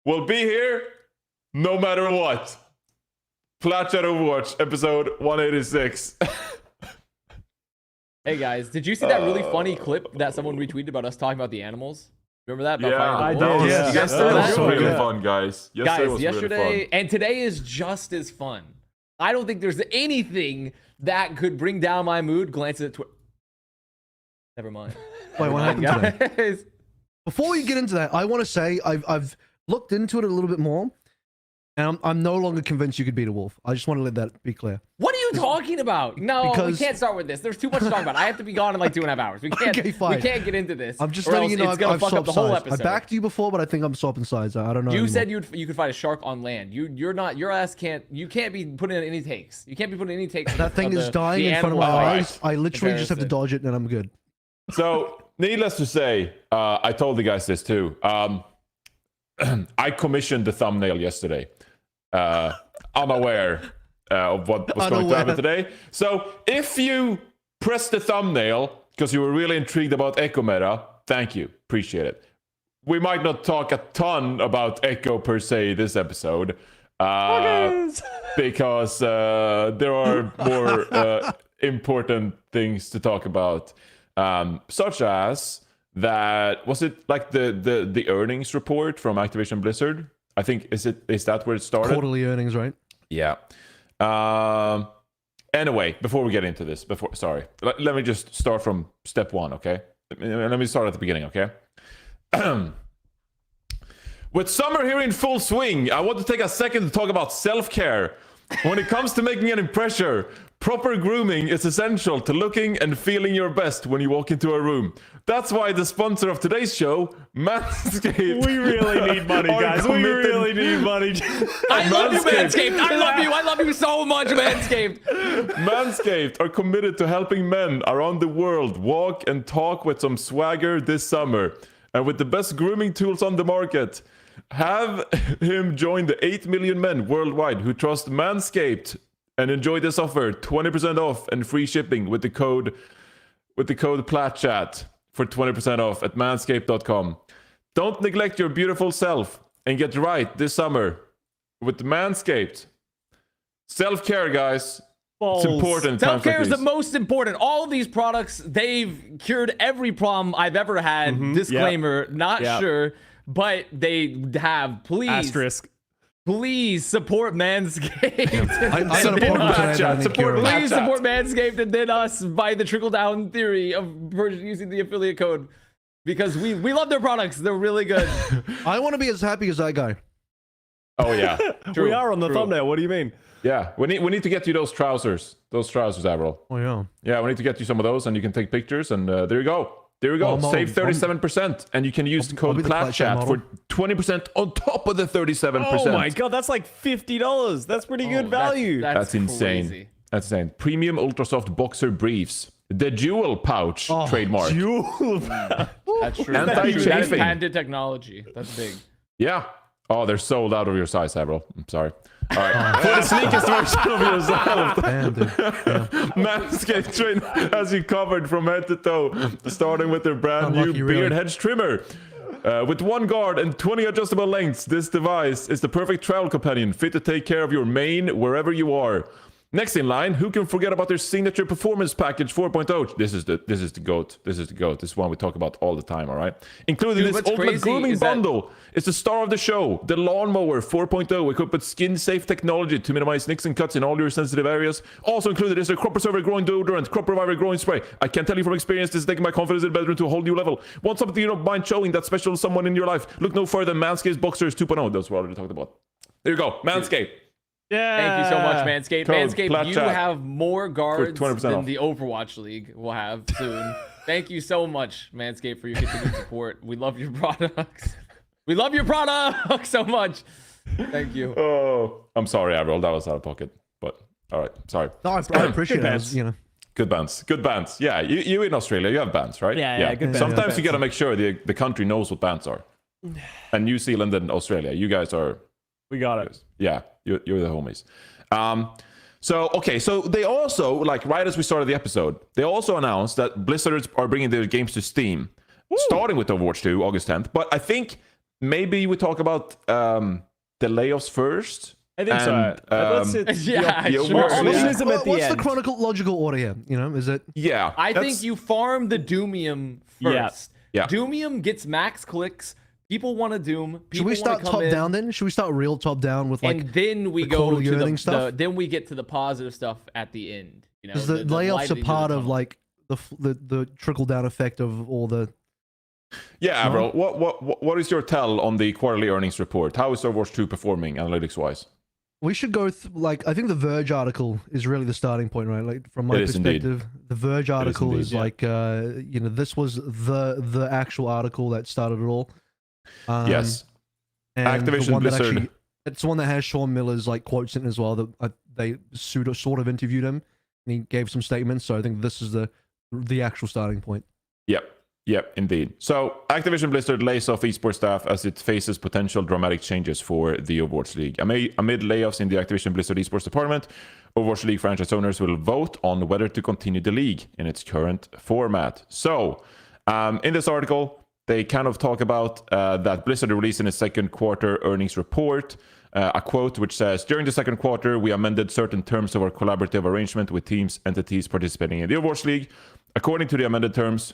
will be here no matter what. Plat Chat Overwatch, episode 186. Hey guys, did you see that really funny clip that someone retweeted about us talking about the animals? Remember that? About I fighting the wolves? did. Yes, Yeah. yesterday was That- really Yeah. fun, guys. Yesterday was Yesterday really fun. and today is just as fun. I don't think there's anything that could bring down my mood. Glance at Twitter. Never mind. Wait, what happened today? Guys. Before we get into that, I want to say I've looked into it a little bit more, and I'm no longer convinced you could beat a wolf. I just want to let that be clear. What are you talking about? No, Because- we can't start with this. There's too much to talk about. I have to be gone in like 2.5 hours. We can't. Okay, fine. We can't get into this. I'm just or letting you else know it's gonna I've fuck up swapped the whole sides. episode. I backed you before, but I think I'm swapping sides. I don't know. You anymore. said you could fight a shark on land. You're not. Your ass can't. You can't be putting in any takes. You can't be putting any takes. that thing of is the dying in front of my animal eyes. I literally just have to comparison. dodge it, and I'm good. So, needless to say, I told the guys this too. I commissioned the thumbnail yesterday, unaware of what was going to happen today. So, if you press the thumbnail because you were really intrigued about Echo meta, thank you, appreciate it. We might not talk a ton about Echo per se this episode, because there are more important things to talk about, such as that. Was it like the earnings report from Activision Blizzard? I think is that where it started? Quarterly earnings, right? Yeah. Anyway, before we get into this, let me just start from step one, okay? Let me start at the beginning, okay? With summer here in full swing, I want to take a second to talk about self-care. When it comes to making an impression, proper grooming is essential to looking and feeling your best when you walk into a room. That's why the sponsor of today's show, Manscaped... We really need money, guys. We really need money. I love you, Manscaped. I love you. I love you so much, Manscaped. Manscaped are committed to helping men around the world walk and talk with some swagger this summer. And with the best grooming tools on the market, have him join the 8 million men worldwide who trust Manscaped and enjoy this offer, 20% off and free shipping with the code PLATCHAT for 20% off at manscaped.com. Don't neglect your beautiful self and get right this summer with Manscaped. Self-care, guys. It's important. Self-care is the most important. All of these products, they've cured every problem I've ever had. Disclaimer, not sure, but they have. Please, Asterisk. please support Manscaped. I got a point to add, I think you're right. Please support Manscaped and then us by the trickle-down theory of using the affiliate code. Because we love their products. They're really good. I want to be as happy as that guy. Oh, yeah. True, We are on the true. thumbnail. What do you mean? Yeah, we need to get you those trousers. Those trousers, AVRL. Oh yeah. Yeah, we need to get you some of those, and you can take pictures. And there you go. There you go. Well, Save 37%, and you can use the I'll code be the PLATCHAT PLATCHAT for 20% on top of the 37%. Oh my god, that's like $50. That's pretty good value. That's insane. crazy. That's insane. Premium ultra soft boxer briefs. The dual pouch trademark. That's true. Anti-chafing. That is patented technology. That's big. Yeah. Oh, they're sold out of your size, AVRL. I'm sorry. All right. For the sleekest version of yourself. Damn, dude. Yeah. Manscaped train has you covered from head to toe, starting with their brand new Unlucky, beard really. hedge trimmer. With one guard and 20 adjustable lengths, this device is the perfect travel companion, fit to take care of your mane wherever you are. Next in line, who can forget about their signature performance package 4.0? This is the GOAT. This is the GOAT. This is one we talk about all the time, all right? Including Dude, this what's ultimate crazy grooming is that- bundle. It's the star of the show, the Lawnmower 4.0, equipped with skin-safe technology to minimize nicks and cuts in all your sensitive areas. Also included is a crop preserver growing deodorant, crop reviver growing spray. I can tell you from experience, this is taking my confidence in the bedroom to a whole new level. Want something you don't mind showing that's special to someone in your life? Look no further than Manscaped's Boxers 2.0. That's what I already talked about. There you go, Manscaped. Yeah. Thank you so much, Manscaped. Code Manscaped, you PLATCHAT have more guards 20% than off. the Overwatch League will have soon. Thank you so much, Manscaped, for your continued support. We love your products. We love your products so much. Thank you. Oh, I'm sorry, AVRL. That was out of pocket. But all right, sorry. No, I appreciate it. bands. You know. Good bands. Good bands. Yeah, you in Australia, you have bands, right? Yeah, good bands. Sometimes you gotta make sure the country knows what bands are. And New Zealand and Australia, you guys are. We got it. Yeah, you're the homies. So they also, like right as we started the episode, they also announced that Blizzard are bringing their games to Steam, starting with Overwatch 2, August 10th. But I think maybe we talk about the layoffs first. I think so. Let's sit Yeah, yeah, sure. well, optimism at the What's the end. chronological order here? You know, is it? Yeah, I that's- think you farm the Doomium Yeah. first. Yeah. Doomium gets max clicks. People want to Doom. People Should we start wanna come top in, down then? Should we start real top down with like? and then we the go quarterly to earnings stuff? then we get to the positive stuff at the end. You know, Because the light layoffs at the are end part the of tunnel. like the trickle down effect of all the. Yeah, bro. What is your tell on the quarterly earnings report? How is Overwatch 2 performing analytics wise? We should go like I think the Verge article is really the starting point, right? Like from my It is indeed. perspective, the Verge article indeed, is yeah. like you know, this was the actual article that started it all. Yes. and Activision the one that Blizzard. actually, it's the one that has Sean Miller's like quotes in it as well. That they sort of interviewed him, and he gave some statements. So I think this is the actual starting point. Yep, indeed. So Activision Blizzard lays off esports staff as it faces potential dramatic changes for the Overwatch League. Amid layoffs in the Activision Blizzard esports department, Overwatch League franchise owners will vote on whether to continue the league in its current format. So, in this article, they kind of talk about that Blizzard released in its second quarter earnings report a quote which says, "During the second quarter, we amended certain terms of our collaborative arrangement with teams, entities participating in the Overwatch League. According to the amended terms,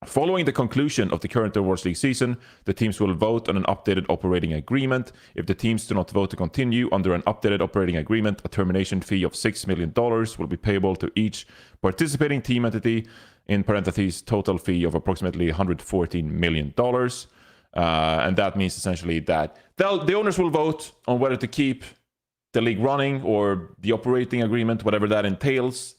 following the conclusion of the current Overwatch League season, the teams will vote on an updated operating agreement. If the teams do not vote to continue under an updated operating agreement, a termination fee of $6 million will be payable to each participating team entity, in parentheses, total fee of approximately $114 million. And that means essentially that the owners will vote on whether to keep the league running or the operating agreement, whatever that entails.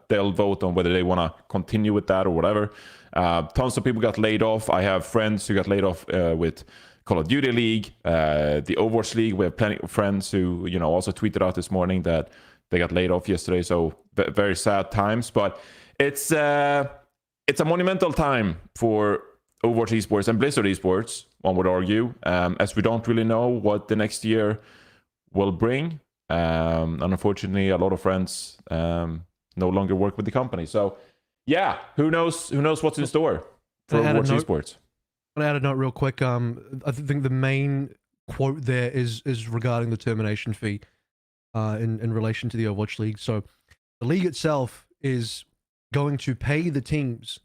They'll vote on whether they want to continue with that or whatever. Tons of people got laid off. I have friends who got laid off with Call of Duty League, the Overwatch League. We have plenty of friends who, you know, also tweeted out this morning that they got laid off yesterday. So very sad times, but it's a monumental time for Overwatch Esports and Blizzard Esports, one would argue, as we don't really know what the next year will bring. And unfortunately, a lot of friends no longer work with the company. So yeah, who knows what's in store for Overwatch Esports. I'm gonna add a note real quick. I think the main quote there is regarding the termination fee in relation to the Overwatch League. So the league itself is going to pay the teams.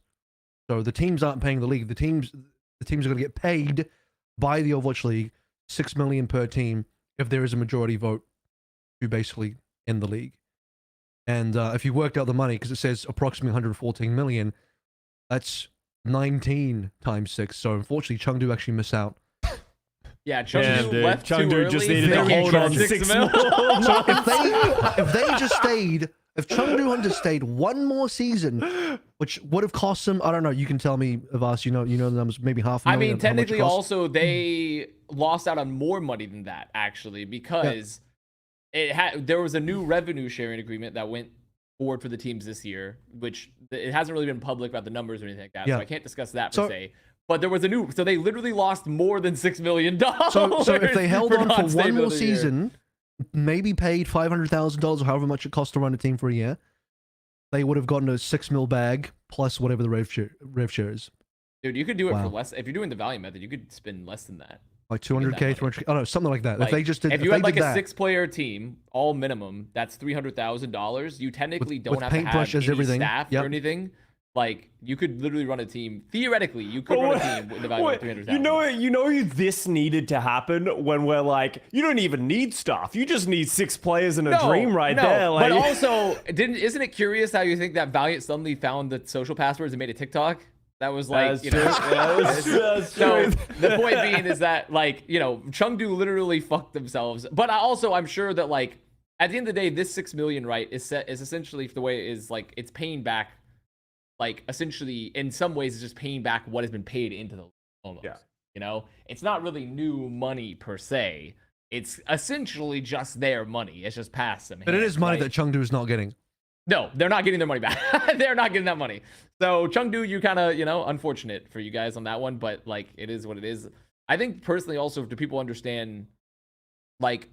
So the teams aren't paying the league. The teams are going to get paid by the Overwatch League, $6 million per team if there is a majority vote to basically end the league. And if you worked out the money, because it says approximately 114 million, that's 19 times 6. So unfortunately, Chengdu actually miss out. Yeah, Chengdu left too Chengdu early. just needed They to can't hold on charge 6 mil. more. So if they just stayed, if Chengdu Hunter stayed one more season, which would have cost them, I don't know. You can tell me, Avast. You know the numbers, maybe $500,000. I mean, how much it technically, cost. also they lost out on more money than that actually because there was a new revenue sharing agreement that went forward for the teams this year, which it hasn't really been public about the numbers or anything like that, so I can't discuss that per se. But there was so they literally lost more than $6 million. So if they held on for one more year. season, maybe paid $500,000 or however much it cost to run a team for a year, they would have gotten a $6 million bag plus whatever the rev share is. Dude, you could do it for Wow. less. If you're doing the Valiant method, you could spend less than that. Like get that 200K, money. 300K, I don't know, something like that. Like, if they just did, if you they had like did a that, 6-player team, all minimum, that's $300,000. You technically don't with have to have paintbrushes, any everything. staff Yep. or anything. Like you could literally run a team. Theoretically, you could run a team with the value of 300,000. You know this needed to happen when we're like, you don't even need stuff. You just need 6 players in a dream right there. Like, But also, isn't it curious how you think that Valiant suddenly found the social passwords and made a TikTok? That was like, That's you know. true. That's So true. the point being is that, like, you know, Chengdu literally fucked themselves. But I'm sure that, like, at the end of the day, this 6 million, right, is essentially the way it is, like, it's paying back, like, essentially in some ways it's just paying back what has been paid into the almost. Yeah. You know, it's not really new money per se. It's essentially just their money. It's just past them. but it is money right? that Chengdu is not getting. No, they're not getting their money back. They're not getting that money. So Chengdu, you kind of, you know, unfortunate for you guys on that one, but like it is what it is. I think personally also, do people understand like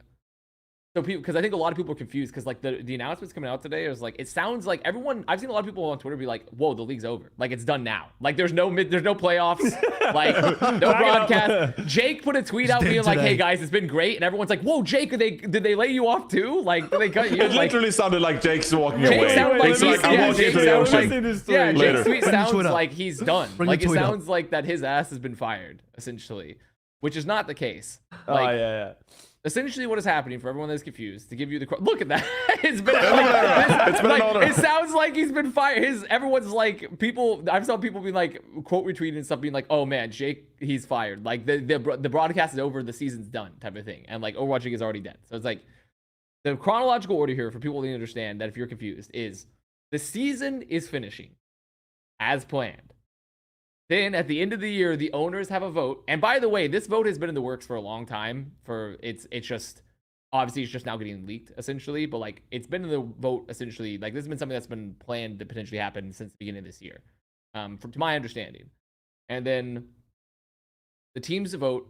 So people, because I think a lot of people are confused because like the announcements coming out today is like, it sounds like everyone, I've seen a lot of people on Twitter be like, whoa, the league's over, like it's done now, like there's no playoffs, like no broadcast. Jake put a tweet out being like, hey guys, it's been great, and everyone's like, whoa, Jake, did they lay you off too, like did they cut you? It literally sounded like Jake's walking Jake away. sounded like It's like I'm walking into the ocean. Yeah, Later. Jake's tweet sounds like he's done. Bring Like the it tweet up. sounds like that his ass has been fired, essentially, which is not the case. Oh Like, yeah. essentially what is happening for everyone that's confused, to give you the look at that. It's been It's been an like, honor. it sounds like he's been fired. Everyone's like, people, I've saw people being like quote retweeting and stuff being like, oh man, Jake, he's fired, like the broadcast is over, the season's done type of thing, and like Overwatch League is already dead. So it's like the chronological order here for people to understand that if you're confused is the season is finishing as planned. Then at the end of the year, the owners have a vote. And by the way, this vote has been in the works for a long time. It's just obviously it's just now getting leaked essentially, but like it's been in the vote essentially. Like this has been something that's been planned to potentially happen since the beginning of this year, to my understanding. And then the teams vote,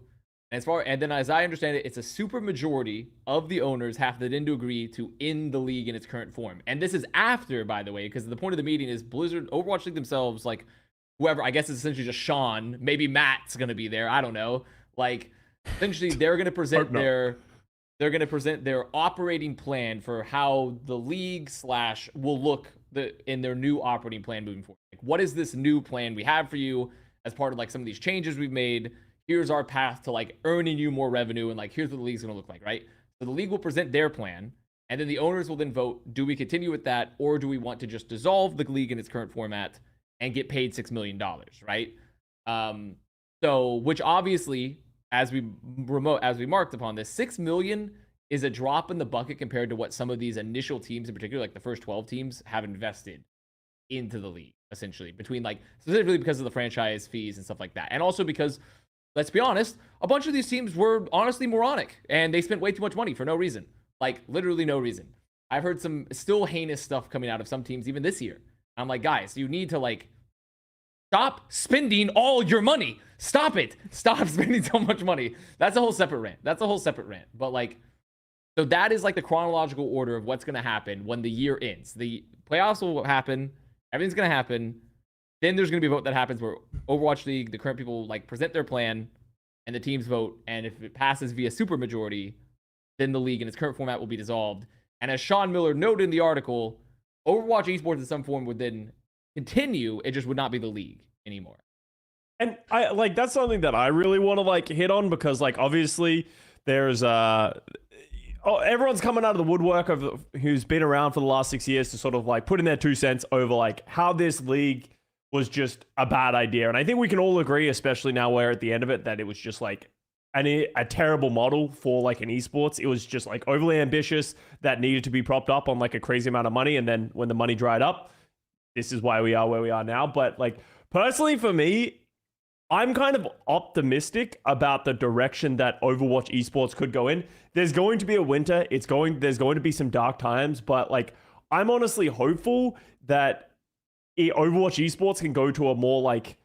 and then as I understand it, it's a super majority of the owners have to then to agree to end the league in its current form. And this is after, by the way, because the point of the meeting is Blizzard, Overwatch League themselves, like. Whoever, I guess it's essentially just Sean, maybe Matt's gonna be there, I don't know. Like essentially they're gonna present their operating plan for how the league / will look in their new operating plan moving forward. Like, what is this new plan we have for you as part of like some of these changes we've made? Here's our path to like earning you more revenue, and like here's what the league's gonna look like, right? So the league will present their plan, and then the owners will then vote, do we continue with that, or do we want to just dissolve the league in its current format and get paid $6 million, right? So, which obviously, as we marked upon this, $6 million is a drop in the bucket compared to what some of these initial teams, in particular, like the first 12 teams, have invested into the league, essentially, between like specifically because of the franchise fees and stuff like that, and also because, let's be honest, a bunch of these teams were honestly moronic and they spent way too much money for no reason, like literally no reason. I've heard some still heinous stuff coming out of some teams even this year. I'm like, guys, you need to like stop spending all your money. Stop it. Stop spending so much money. That's a whole separate rant. But like, so that is like the chronological order of what's going to happen when the year ends. The playoffs will happen. Everything's going to happen. Then there's going to be a vote that happens where Overwatch League, the current people like present their plan and the teams vote. And if it passes via supermajority, then the league in its current format will be dissolved. And as Sean Miller noted in the article, Overwatch Esports in some form would then continue. It just would not be the league anymore. And I like that's something that I really want to like hit on, because like obviously there's everyone's coming out of the woodwork of who's been around for the last 6 years to sort of like put in their 2 cents over like how this league was just a bad idea. And I think we can all agree, especially now we're at the end of it, that it was just like a terrible model for like an esports. It was just like overly ambitious that needed to be propped up on like a crazy amount of money. And then when the money dried up, this is why we are where we are now. But like personally for me, I'm kind of optimistic about the direction that Overwatch Esports could go in. There's going to be a winter. There's going to be some dark times, but like I'm honestly hopeful that Overwatch Esports can go to a more like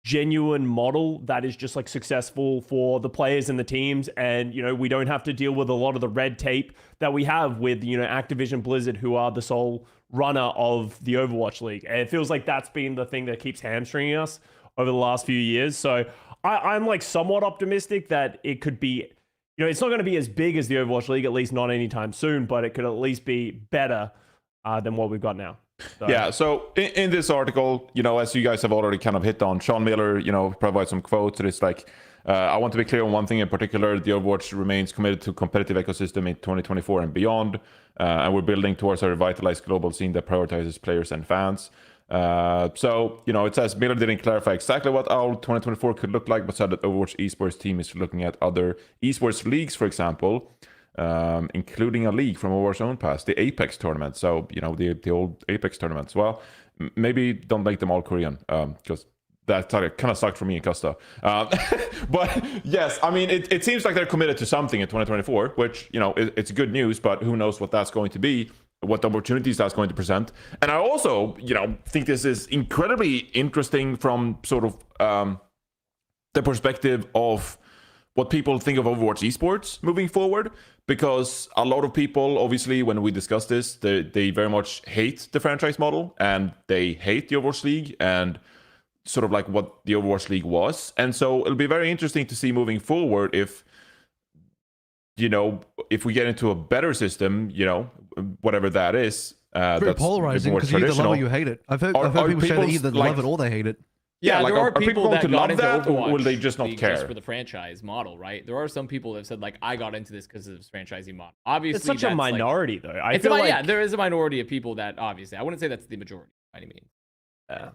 genuine model that is just like successful for the players and the teams, and you know we don't have to deal with a lot of the red tape that we have with Activision Blizzard, who are the sole runner of the Overwatch League. And it feels like that's been the thing that keeps hamstringing us over the last few years. So I'm like somewhat optimistic that it could be, it's not going to be as big as the Overwatch League, at least not anytime soon, but it could at least be better than what we've got now. So. Yeah, so in this article, as you guys have already kind of hit on, Sean Miller, provides some quotes. It's like, I want to be clear on one thing in particular. The Overwatch remains committed to competitive ecosystem in 2024 and beyond. And we're building towards a revitalized global scene that prioritizes players and fans. So, it says Miller didn't clarify exactly what our 2024 could look like, but said that Overwatch Esports team is looking at other esports leagues, for example, including a league from Overwatch's own past, the Apex tournament. So, the old Apex tournaments. Well, maybe don't make them all Korean, because that kind of sucked for me and Custa. But yes, I mean, it seems like they're committed to something in 2024, which, it's good news, but who knows what that's going to be, what opportunities that's going to present. And I also, think this is incredibly interesting from sort of the perspective of what people think of Overwatch Esports moving forward, because a lot of people, obviously, when we discuss this, they very much hate the franchise model and they hate the Overwatch League and sort of like what the Overwatch League was. And so it'll be very interesting to see moving forward if, you know, if we get into a better system, you know, whatever that is. Very that's polarizing more because you either love it or you hate it. I've heard people say they either love it or they hate it. Yeah, like, there are people people going that to got love into that, or will Overwatch they just not League care? just for the franchise model, right? There are some people that have said like, I got into this because of this franchising model. Obviously, It's such a that's, like- minority, though. I it's feel like yeah, there is a minority of people that obviously I wouldn't say that's the majority by any means. Yeah.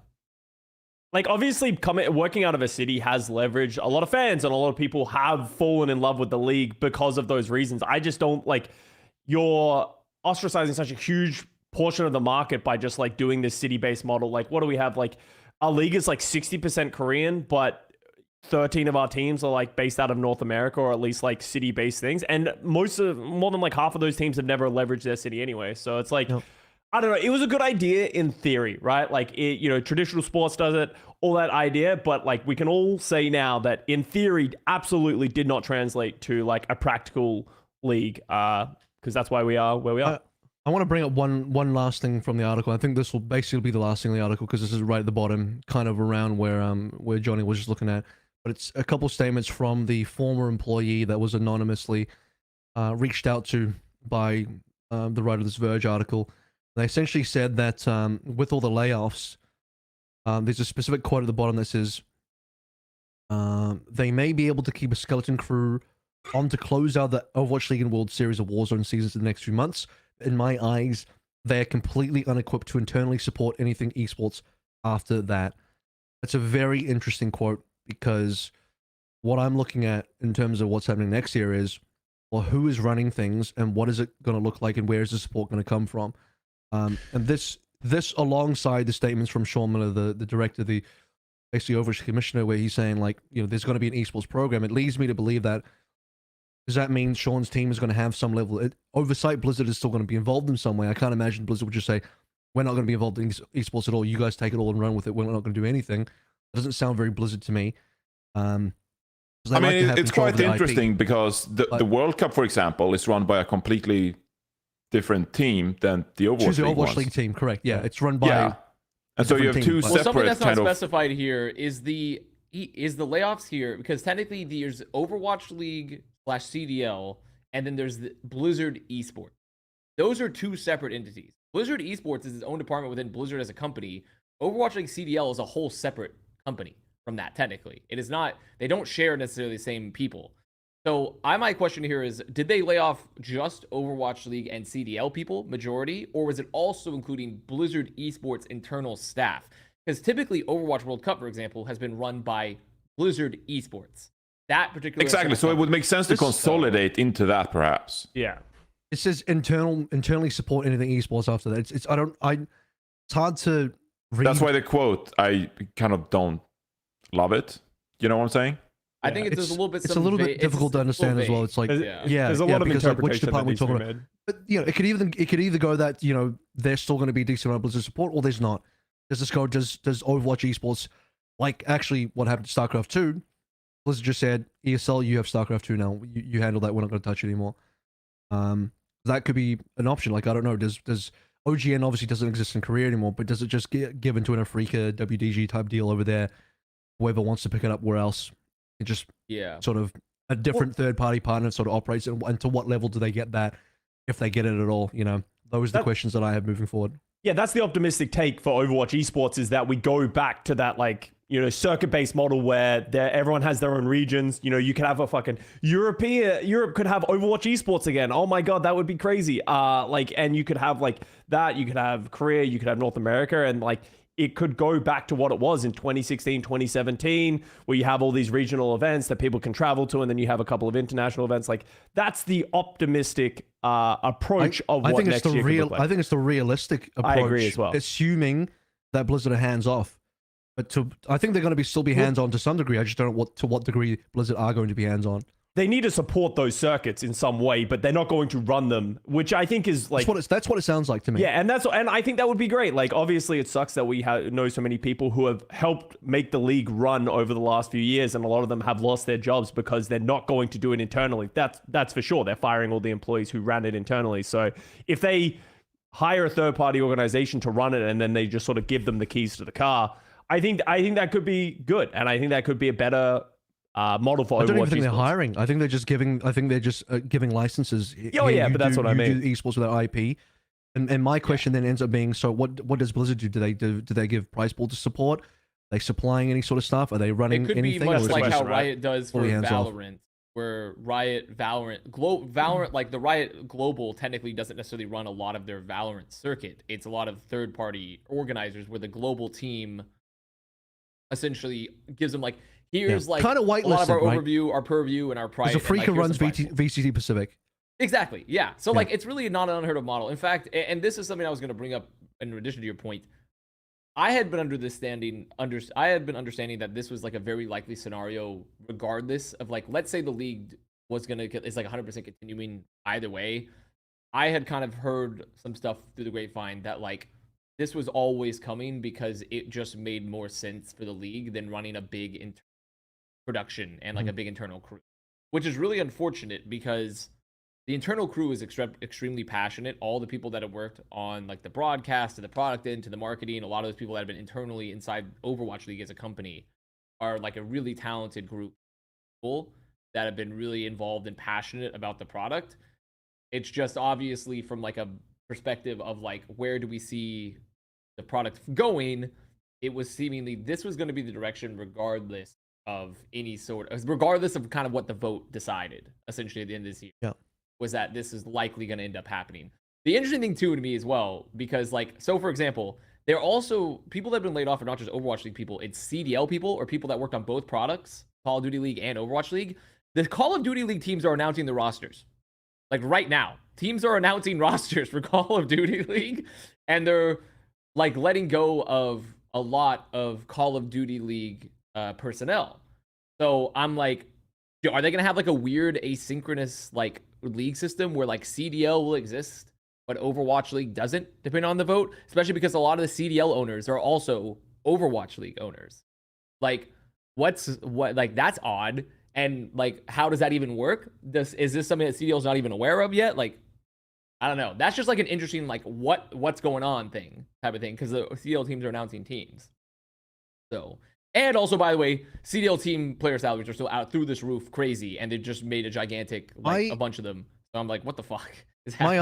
Like, obviously, working out of a city has leverage. A lot of fans and a lot of people have fallen in love with the league because of those reasons. I just don't like you're ostracizing such a huge portion of the market by just like doing this city-based model. Like, what do we have? Like, our league is like 60% Korean, but 13 of our teams are like based out of North America, or at least like city-based things. And more than like half of those teams have never leveraged their city anyway. So it's like, I don't know. It was a good idea in theory, right? Like, it, you know, traditional sports does it, all that idea. But like, we can all say now that in theory, absolutely did not translate to like a practical league, because that's why we are where we are. I want to bring up one last thing from the article. I think this will basically be the last thing in the article because this is right at the bottom, kind of around where Johnny was just looking at. But it's a couple statements from the former employee that was anonymously reached out to by the writer of this Verge article. They essentially said that with all the layoffs, there's a specific quote at the bottom that says, they may be able to keep a skeleton crew on to close out the Overwatch League and World Series of Warzone seasons in the next few months. In my eyes, they are completely unequipped to internally support anything esports after that. That's a very interesting quote because what I'm looking at in terms of what's happening next year is, well, who is running things and what is it going to look like and where is the support going to come from? And this alongside the statements from Sean Miller, the director, the basically Overwatch commissioner, where he's saying like, you know, there's going to be an esports program. It leads me to believe that. Does that mean Sean's team is going to have some level of oversight? Blizzard is still going to be involved in some way. I can't imagine Blizzard would just say, we're not going to be involved in esports at all. You guys take it all and run with it. We're not going to do anything. It doesn't sound very Blizzard to me. I mean, it's quite interesting because the World Cup, for example, is run by a completely different team than the Overwatch League team, correct. Yeah, it's run by... And so you have two separate something that's not specified here is the layoffs here, because technically there's Overwatch League /CDL, and then there's the Blizzard Esports. Those are two separate entities. Blizzard Esports is its own department within Blizzard as a company. Overwatch League CDL is a whole separate company from that, technically. It is not, they don't share necessarily the same people. So my question here is, did they lay off just Overwatch League and CDL people, majority, or was it also including Blizzard Esports internal staff? Because typically Overwatch World Cup, for example, has been run by Blizzard Esports. That particular exactly. So it would make sense to consolidate into that, perhaps. Yeah. It says internally support anything esports after that. It's hard to read. That's why the quote, I kind of don't love it. You know what I'm saying? I think it's a little bit. It's a little bit difficult to understand as well. It's like there's a lot of interpretation, like, which department we're talking about. But you know, it could either go that, you know, there's still going to be decent amount of Blizzard support, or there's not. Does this go? Does Overwatch Esports, like actually what happened to StarCraft 2? Blizzard just said, ESL, you have StarCraft 2 now. You handle that. We're not going to touch it anymore. That could be an option. Like, I don't know. Does OGN obviously doesn't exist in Korea anymore, but does it just get given to an Afrika WDG type deal over there? Whoever wants to pick it up, where else? It just sort of a different third-party partner sort of operates, and to what level do they get that, if they get it at all? You know, those are the questions that I have moving forward. Yeah, that's the optimistic take for Overwatch Esports, is that we go back to that, like, you know, circuit-based model where everyone has their own regions. You know, you could have a fucking Europe could have Overwatch Esports again. Oh my god, that would be crazy. And you could have like that. You could have Korea. You could have North America, and like it could go back to what it was in 2016, 2017, where you have all these regional events that people can travel to, and then you have a couple of international events. Like, that's the optimistic approach of what next year could look like. I think it's the realistic approach. I agree as well. Assuming that Blizzard are hands off. But I think they're going to still be hands on to some degree. I just don't know to what degree Blizzard are going to be hands on. they need to support those circuits in some way, but they're not going to run them, which I think is like that's what it sounds like to me. yeah, and I think that would be great. Like obviously it sucks that we know so many people who have helped make the league run over the last few years, and a lot of them have lost their jobs because they're not going to do it internally. That's for sure. They're firing all the employees who ran it internally. So if they hire a third-party organization to run it and then they just sort of give them the keys to the car, I think that could be good, and I think that could be a better model for Overwatch. I don't even think esports. they're hiring. I think they're just giving. I think they're just giving licenses. Oh yeah, but that's what I mean. Do esports with their IP, and my question then ends up being: so what does Blizzard do? Do they give price pool to support? Are they supplying any sort of stuff? Are they running It could anything? be much or is like it how just- Riot does for fully hands-off? Valorant, where Valorant, like the Riot Global technically doesn't necessarily run a lot of their Valorant circuit. It's a lot of third-party organizers where the global team essentially gives them like, here's like Kinda a lot of our whitelisted, right? overview, our purview, and our price. There's a freak and, who like, runs here's the price pool. VCT Pacific. Exactly. Yeah. So Yeah. like it's really not an unheard of model. In fact, and this is something I was going to bring up in addition to your point. I had been understanding that this was like a very likely scenario, regardless of like, let's say the league was gonna is like 100% continuing either way. I had kind of heard some stuff through the grapevine that like this was always coming because it just made more sense for the league than running a big production and like a big internal crew, which is really unfortunate because the internal crew is extremely passionate. All the people that have worked on like the broadcast to the product end to the marketing, a lot of those people that have been internally inside Overwatch League as a company are like a really talented group of people that have been really involved and passionate about the product. It's just obviously from like a perspective of like, where do we see the product going? It was seemingly this was going to be the direction regardless of kind of what the vote decided essentially at the end of this year. Yeah. Was that this is likely going to end up happening. The interesting thing too to me as well, because like, so for example, there are also people that have been laid off are not just Overwatch League people, it's CDL people or people that worked on both products, Call of Duty League and Overwatch League. The Call of Duty League teams are announcing the rosters. Like right now, teams are announcing rosters for Call of Duty League, and they're like letting go of a lot of Call of Duty League personnel. So I'm like, are they going to have like a weird asynchronous like league system where like CDL will exist, but Overwatch League doesn't, depending on the vote? Especially because a lot of the CDL owners are also Overwatch League owners. Like, like that's odd. And like, how does that even work? Is this something that CDL's not even aware of yet? Like, I don't know. That's just like an interesting like what's going on thing type of thing, because the CDL teams are announcing teams. So, and also by the way, CDL team player salaries are still out through this roof, crazy, and they just made a gigantic like a bunch of them. So I'm like, what the fuck is happening?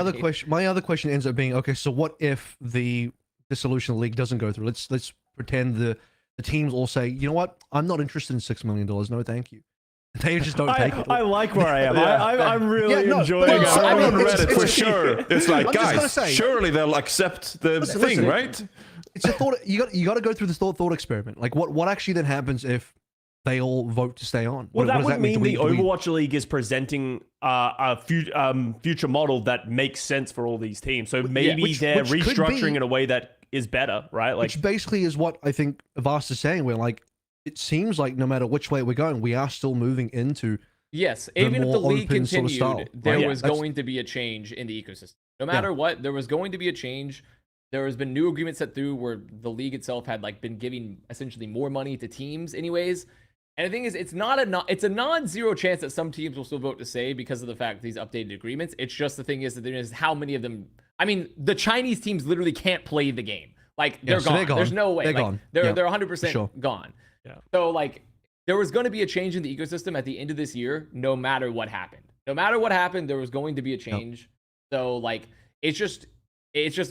My other question ends up being, okay, so what if the dissolution of the league doesn't go through? Let's pretend the teams all say, you know what, I'm not interested in $6 million. No, thank you. They just don't take it. I like where I am. I'm really enjoying but it. so- I'm I mean, on it's- Reddit for it's- sure. It's like, I'm just gonna guys, say- surely they'll accept the thing, listen, right? It's a thought. You got to go through this thought experiment. Like, what actually then happens if they all vote to stay on? Well, What that does would mean Do the we- Overwatch League is presenting a future model that makes sense for all these teams. So maybe they're which could restructuring be- in a way that is better, right? Like, which basically is what I think Avast is saying. We're like, it seems like no matter which way we're going, we are still moving into. Yes, even if the more league open sort of continued, style, there right? was That's- going to be a change in the ecosystem. No matter what, there was going to be a change. There has been new agreements set through where the league itself had like been giving essentially more money to teams anyways. And the thing is, it's a non-zero chance that some teams will still vote to stay because of the fact these updated agreements. It's just the thing is that there is how many of them. I mean, the Chinese teams literally can't play the game. Like they're, so gone. they're gone. There's no way. They're like, gone. They're Yeah, 100% sure. gone. Yeah. So like there was going to be a change in the ecosystem at the end of this year, no matter what happened. No matter what happened, there was going to be a change. So like it's just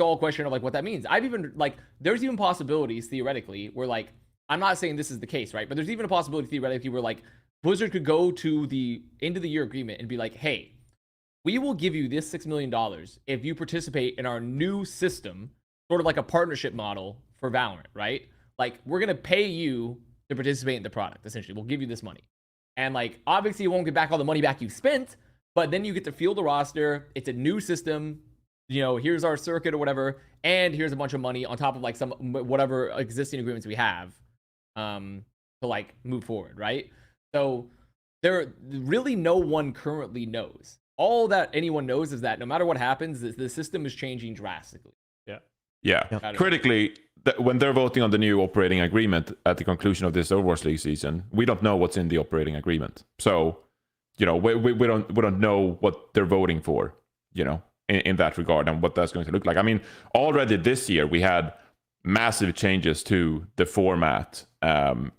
all a question of like what that means. I've even like there's even possibilities theoretically where like I'm not saying this is the case, right? But there's even a possibility theoretically where like Blizzard could go to the end of the year agreement and be like, hey, we will give you this $6 million if you participate in our new system, sort of like a partnership model for Valorant, right? Like we're going to pay you to participate in the product, essentially. We'll give you this money. And like, obviously you won't get back all the money back you spent, but then you get to field the roster. It's a new system. You know, here's our circuit or whatever. And here's a bunch of money on top of like some, whatever existing agreements we have to like move forward, right? So there really no one currently knows. All that anyone knows is that no matter what happens, the system is changing drastically. Yeah. Critically, when they're voting on the new operating agreement at the conclusion of this Overwatch League season, we don't know what's in the operating agreement. So, we don't know what they're voting for, in that regard and what that's going to look like. I mean, already this year we had massive changes to the format, and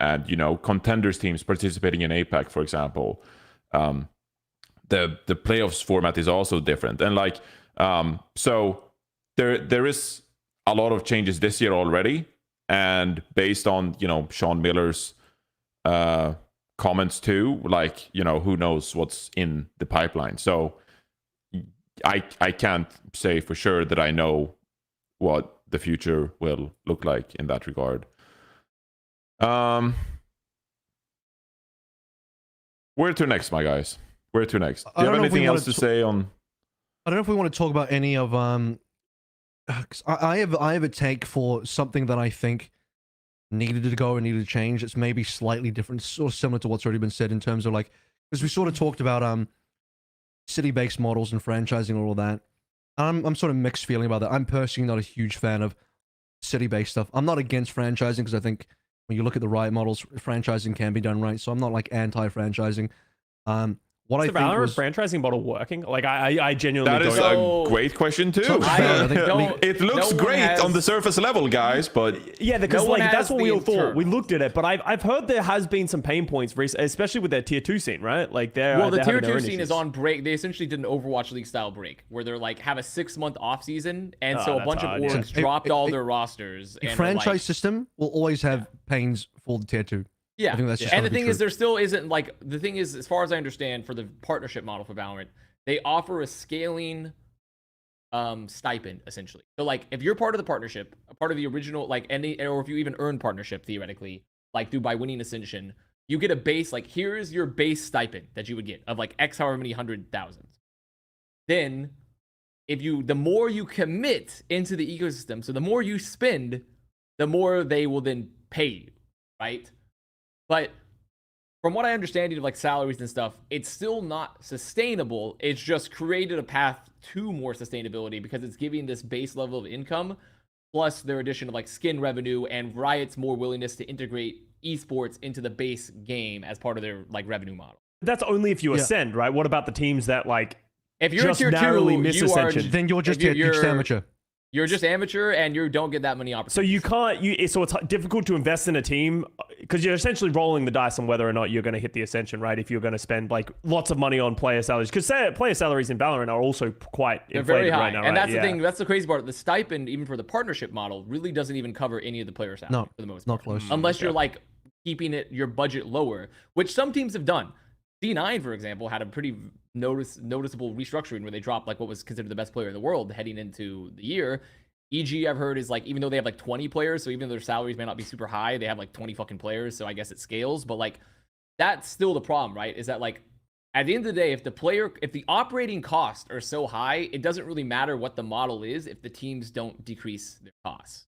contenders teams participating in APAC, for example. The playoffs format is also different, and so there is a lot of changes this year already, and based on Sean Miller's comments too, who knows what's in the pipeline. So I can't say for sure that I know what the future will look like in that regard. Where to next, my guys? Where to next? Do you have anything else to say on? I don't know if we want to talk about any of 'cause I have a take for something that I think needed to go and needed to change. It's maybe slightly different, sort of similar to what's already been said in terms of because we sort of talked about city-based models and franchising and all of that. I'm sort of mixed feeling about that. I'm personally not a huge fan of city-based stuff. I'm not against franchising because I think when you look at the Riot models, franchising can be done right. So I'm not anti-franchising. What I think was franchising model working? I genuinely that is a great question too. It looks great on the surface level, guys, but yeah, because that's what we all thought. We looked at it, but I've heard there has been some pain points, especially with their tier 2 scene, right? The tier 2 scene is on break. They essentially did an Overwatch League style break where they're have a 6-month off season, and so a bunch of orgs dropped all their rosters. A franchise system will always have pains for the tier 2. Yeah, I think that's and the thing is, there still isn't the thing is, as far as I understand, for the partnership model for Valorant, they offer a scaling stipend essentially. So if you're part of the partnership, a part of the original or if you even earn partnership theoretically, by winning Ascension, you get a base. Here's your base stipend that you would get of X however many 100,000. Then, the more you commit into the ecosystem, so the more you spend, the more they will then pay you, right? But from what I understand of salaries and stuff, it's still not sustainable. It's just created a path to more sustainability because it's giving this base level of income, plus their addition of skin revenue and Riot's more willingness to integrate esports into the base game as part of their revenue model. That's only if you ascend, right? What about the teams that if you're just tier 2, narrowly miss ascension? Then you're just amateur. You're just amateur and you don't get that many opportunities. So you can't. So it's difficult to invest in a team because you're essentially rolling the dice on whether or not you're going to hit the ascension, right? If you're going to spend lots of money on player salaries, because player salaries in Valorant are also quite They're inflated very high, right now, and right? that's the thing. That's the crazy part. The stipend, even for the partnership model, really doesn't even cover any of the player salaries for the most part. Not close. Unless you're keeping your budget lower, which some teams have done. C9, for example, had a pretty noticeable restructuring where they dropped what was considered the best player in the world heading into the year. EG, I've heard, is even though they have 20 players, so even though their salaries may not be super high, they have 20 fucking players, so I guess it scales. But that's still the problem, right? Is that at the end of the day, if the operating costs are so high, it doesn't really matter what the model is if the teams don't decrease their costs.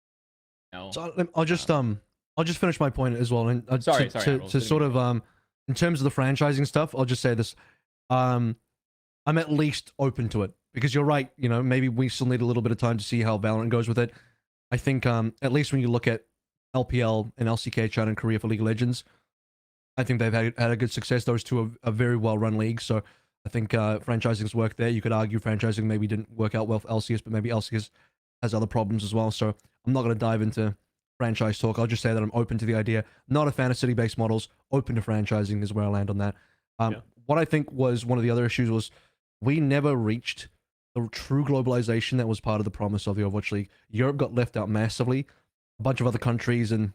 So I'll just finish my point as well. And sorry, to sort of in terms of the franchising stuff, I'll just say this: I'm at least open to it. Because you're right, maybe we still need a little bit of time to see how Valorant goes with it. I think at least when you look at LPL and LCK China and Korea for League of Legends, I think they've had a good success. Those two are very well-run leagues, so I think franchising's worked there. You could argue franchising maybe didn't work out well for LCS, but maybe LCS has other problems as well. So I'm not going to dive into franchise talk. I'll just say that I'm open to the idea. Not a fan of city-based models. Open to franchising is where I land on that. What I think was one of the other issues was we never reached the true globalization that was part of the promise of the Overwatch League. Europe got left out massively. A bunch of other countries and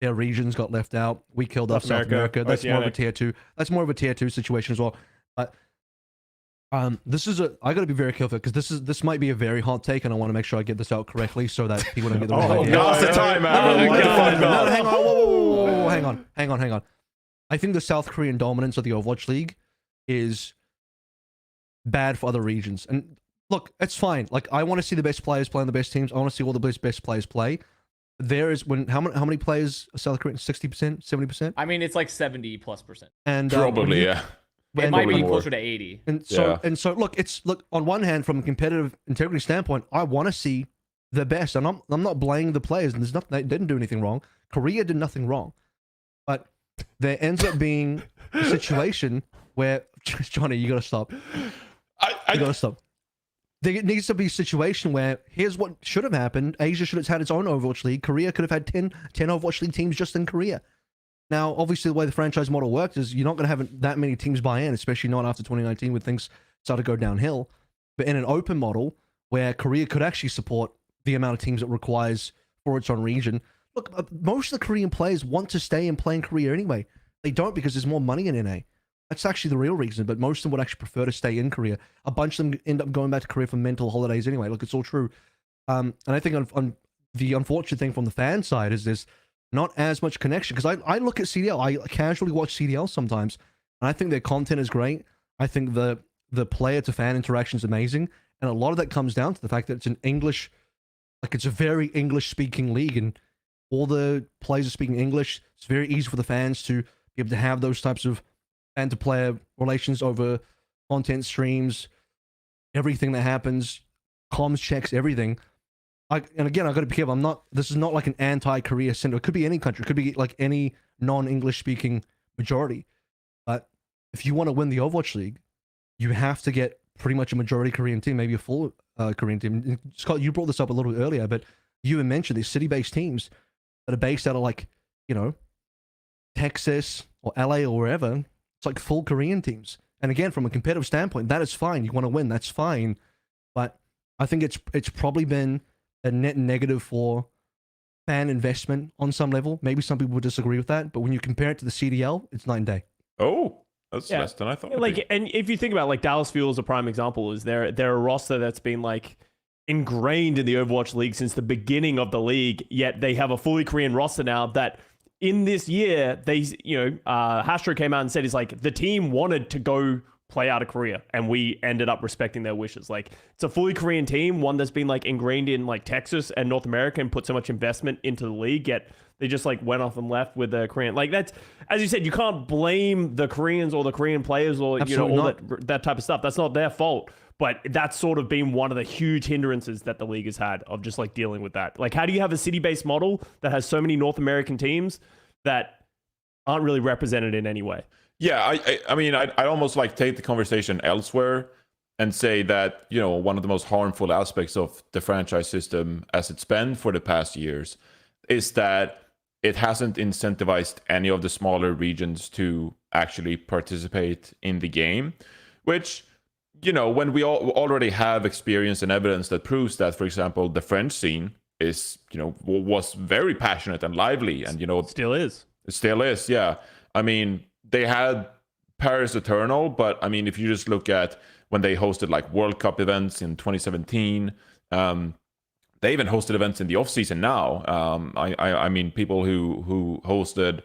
their regions got left out. We killed off South America. That's more of a tier 2. That's more of a tier 2 situation as well. But I got to be very careful because this might be a very hot take, and I want to make sure I get this out correctly so that people don't get the wrong idea. Now's the time, man. No, hang on. Whoa, hang on. I think the South Korean dominance of the Overwatch League is bad for other regions. And look, it's fine. I want to see the best players play on the best teams. I want to see all the best players play. there is when how many players are South Korean? 60%, 70%, I mean, it's like 70+%. and Probably, yeah. It might be Probably more. closer to 80. And so Yeah. look on one hand, from a competitive integrity standpoint, I want to see the best, and I'm not blaming the players, and there's nothing, they didn't do anything wrong. Korea did nothing wrong, but there ends up being a situation where Johnny, you gotta stop. You gotta stop. There needs to be a situation where here's what should have happened. Asia should have had its own Overwatch League. Korea could have had 10 Overwatch League teams just in Korea. Now, obviously, the way the franchise model works is you're not going to have that many teams buy in, especially not after 2019 when things start to go downhill. But in an open model where Korea could actually support the amount of teams it requires for its own region. Look, most of the Korean players want to stay and play in Korea anyway. They don't because there's more money in NA. That's actually the real reason, but most of them would actually prefer to stay in Korea. A bunch of them end up going back to Korea for mental holidays anyway. Look, it's all true. And I think on the unfortunate thing from the fan side is there's not as much connection, because I look at CDL, I casually watch CDL sometimes, and I think their content is great. I think the player to fan interaction is amazing, and a lot of that comes down to the fact that it's an English, like it's a very English speaking league, and all the players are speaking English. It's very easy for the fans to be able to have those types of fan to player relations over content streams, everything that happens, comms checks, everything. And again, I got to be careful. This is not like an anti-Korea center. It could be any country. It could be like any non-English speaking majority. But if you want to win the Overwatch League, you have to get pretty much a majority Korean team, maybe a full Korean team. And Scott, you brought this up a little bit earlier, but you even mentioned these city-based teams that are based out of like, Texas or LA or wherever. It's like full Korean teams. And again, from a competitive standpoint, that is fine. You want to win, that's fine. But I think it's probably been a net negative for fan investment on some level. Maybe some people would disagree with that, but when you compare it to the CDL, it's night and day. Oh, that's less than I thought. Like, and if you think about like Dallas Fuel is a prime example, is they're a roster that's been like ingrained in the Overwatch League since the beginning of the league, yet they have a fully Korean roster now that in this year, Hastro came out and said, he's like, the team wanted to go play out of Korea, and we ended up respecting their wishes. Like, it's a fully Korean team, one that's been like ingrained in like Texas and North America and put so much investment into the league, yet they just like went off and left with the Korean. Like, that's, as you said, you can't blame the Koreans or the Korean players or Absolutely all that type of stuff. That's not their fault. But that's sort of been one of the huge hindrances that the league has had of just like dealing with that. Like, how do you have a city-based model that has so many North American teams that aren't really represented in any way? Yeah, I mean, I'd almost like take the conversation elsewhere and say that, one of the most harmful aspects of the franchise system as it's been for the past years is that it hasn't incentivized any of the smaller regions to actually participate in the game, which, when we already have experience and evidence that proves that, for example, the French scene is, was very passionate and lively, and, Still is. It still is, yeah. I mean, they had Paris Eternal, but I mean, if you just look at when they hosted like World Cup events in 2017, they even hosted events in the off season now. I mean, people who hosted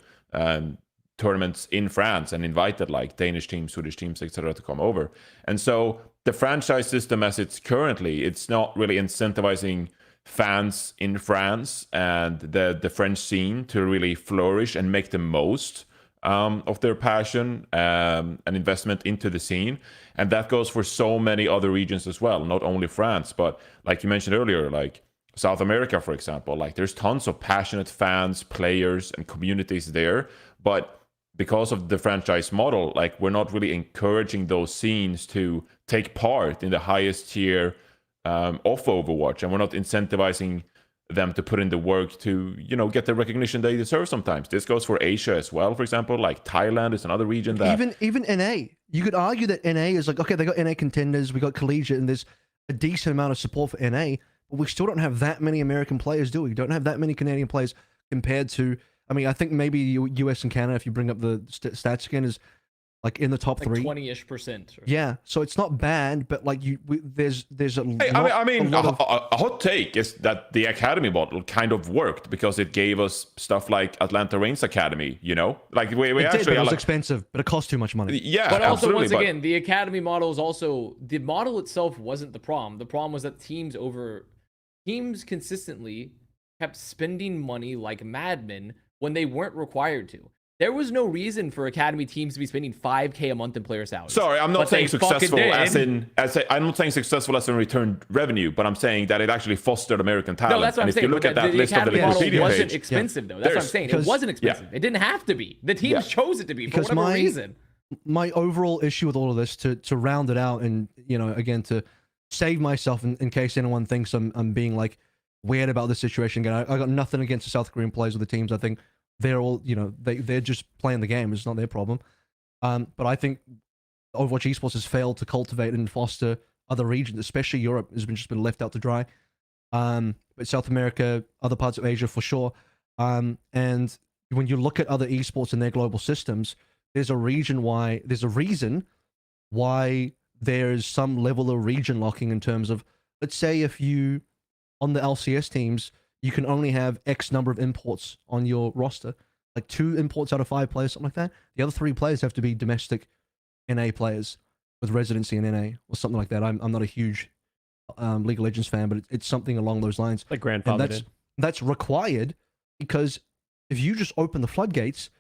tournaments in France and invited like Danish teams, Swedish teams, etc. to come over. And so the franchise system as it's currently, it's not really incentivizing fans in France and the French scene to really flourish and make the most of their passion and investment into the scene. And that goes for so many other regions as well, not only France, but like you mentioned earlier, like South America, for example, like there's tons of passionate fans, players, and communities there. But because of the franchise model, like we're not really encouraging those scenes to take part in the highest tier of Overwatch, and we're not incentivizing them to put in the work to, get the recognition they deserve sometimes. This goes for Asia as well, for example, like Thailand is another region that... Even NA, you could argue that NA is like, okay, they got NA contenders, we got collegiate, and there's a decent amount of support for NA, but we still don't have that many American players, do we? We don't have that many Canadian players compared to... I mean, I think maybe US and Canada, if you bring up the stats again, is like in the top like 3. 20-ish%. Yeah, so it's not bad, but like there's a a hot take is that the academy model kind of worked because it gave us stuff like Atlanta Reigns Academy, like we it actually did, but it was like, expensive, but it cost too much money. Yeah, but also absolutely, once again, the academy model is also the model itself wasn't the problem. The problem was that teams consistently kept spending money like madmen when they weren't required to. There was no reason for academy teams to be spending $5K a month in player salaries. Sorry, I'm not but saying they fucking successful did. I'm not saying successful as in return revenue, but I'm saying that it actually fostered American talent. No, that's what and I'm if saying. you look but at that the list of the academy model Wikipedia wasn't page, expensive, though. That's what I'm saying. It wasn't expensive. It didn't have to be. The teams chose it to be for whatever reason. My overall issue with all of this, to round it out, and again, to save myself in case anyone thinks I'm being like weird about this situation again, I got nothing against the South Korean players or the teams. I think they're all, they're just playing the game. It's not their problem. But I think Overwatch Esports has failed to cultivate and foster other regions, especially Europe has just been left out to dry. But South America, other parts of Asia for sure. And when you look at other esports and their global systems, there's a reason why there's some level of region locking in terms of, let's say if you, on the LCS teams, you can only have X number of imports on your roster, like 2 imports out of 5 players, something like that. The other 3 players have to be domestic NA players with residency in NA or something like that. I'm not a huge League of Legends fan, but it's something along those lines. Like grandfather and that's required because if you just open the floodgates,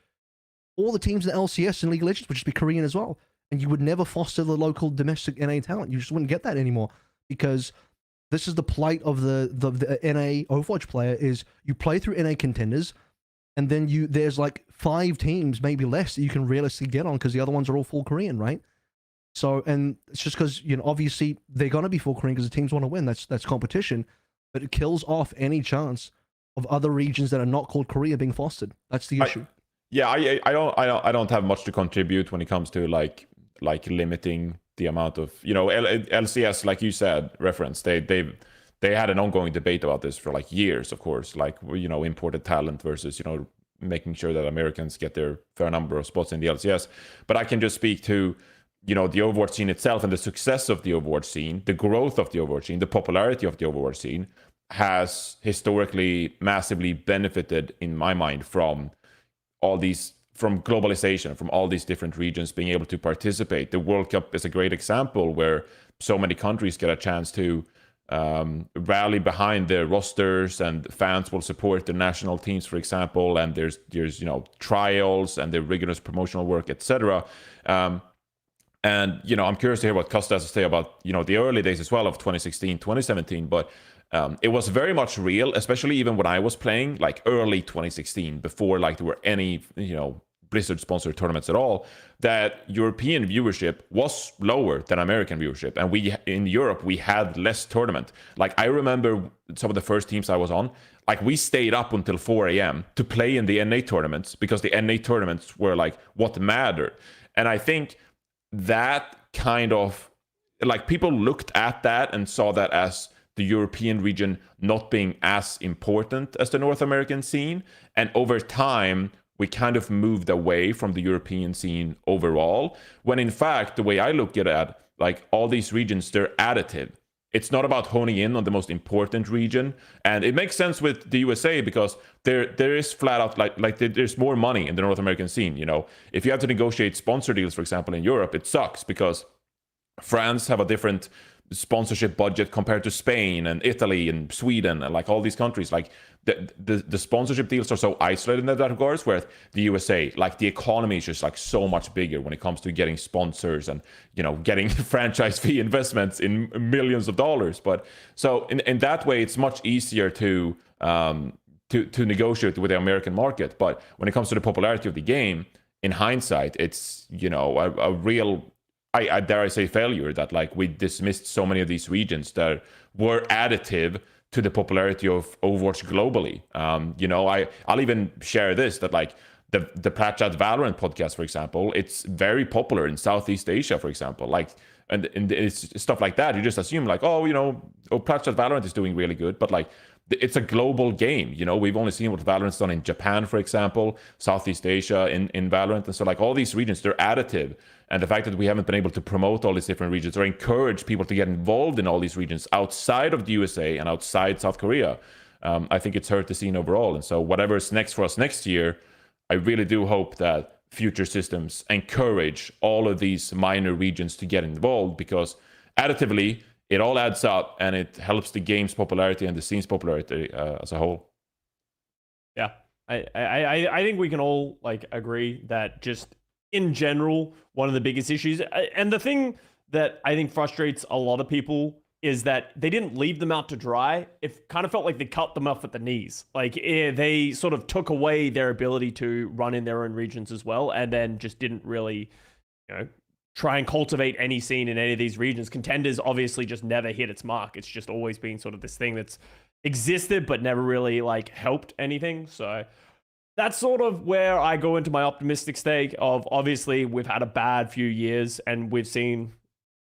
all the teams in the LCS and League of Legends would just be Korean as well. And you would never foster the local domestic NA talent. You just wouldn't get that anymore because this is the plight of the NA Overwatch player is you play through NA contenders and then there's like 5 teams, maybe less, that you can realistically get on because the other ones are all full Korean, right? So, and it's just because, obviously they're going to be full Korean because the teams want to win. That's competition, but it kills off any chance of other regions that are not called Korea being fostered. That's the issue. I don't have much to contribute when it comes to like limiting the amount of LCS, like you said, reference. They had an ongoing debate about this for like years, of course, like imported talent versus making sure that Americans get their fair number of spots in the LCS. But I can just speak to the Overwatch scene itself and the success of the Overwatch scene, the growth of the Overwatch scene, the popularity of the Overwatch scene has historically massively benefited, in my mind, from globalization, from all these different regions being able to participate. The World Cup is a great example where so many countries get a chance to rally behind their rosters, and fans will support their national teams, for example, and there's trials and the rigorous promotional work, etc. And I'm curious to hear what Custa has to say about the early days as well of 2016, 2017, but it was very much real, especially even when I was playing, like early 2016, before like there were any Blizzard sponsored tournaments at all, that European viewership was lower than American viewership, and in Europe we had less tournament. Like I remember some of the first teams I was on, like we stayed up until 4 a.m. to play in the NA tournaments because the NA tournaments were like what mattered. And I think that kind of like people looked at that and saw that as the European region not being as important as the North American scene. And over time, we kind of moved away from the European scene overall, when in fact, the way I look at it, like all these regions, they're additive. It's not about honing in on the most important region. And it makes sense with the USA because there is flat out like there's more money in the North American scene. If you have to negotiate sponsor deals, for example, in Europe, it sucks because France have a different sponsorship budget compared to Spain and Italy and Sweden and like all these countries. Like the sponsorship deals are so isolated in that regards, whereas the USA, like the economy is just like so much bigger when it comes to getting sponsors and getting franchise fee investments in millions of dollars. But so in that way, it's much easier to negotiate with the American market. But when it comes to the popularity of the game, in hindsight, it's a real, I dare I say, failure that like we dismissed so many of these regions that were additive to the popularity of Overwatch globally. I'll even share this, that like the Plat Chat Valorant podcast, for example, it's very popular in Southeast Asia, for example. Like and it's stuff like that. You just assume like, Plat Chat Valorant is doing really good, but like it's a global game. We've only seen what Valorant's done in Japan, for example, Southeast Asia in Valorant, and so like all these regions, they're additive. And the fact that we haven't been able to promote all these different regions or encourage people to get involved in all these regions outside of the USA and outside South Korea, I think it's hurt the scene overall. And so whatever's next for us next year, I really do hope that future systems encourage all of these minor regions to get involved, because additively, it all adds up and it helps the game's popularity and the scene's popularity as a whole. I think we can all like agree that just in general, one of the biggest issues, and the thing that I think frustrates a lot of people is that they didn't leave them out to dry. It kind of felt like they cut them off at the knees. Like they sort of took away their ability to run in their own regions as well, and then just didn't really, try and cultivate any scene in any of these regions. Contenders obviously just never hit its mark. It's just always been sort of this thing that's existed but never really like helped anything. So that's sort of where I go into my optimistic state of, obviously we've had a bad few years and we've seen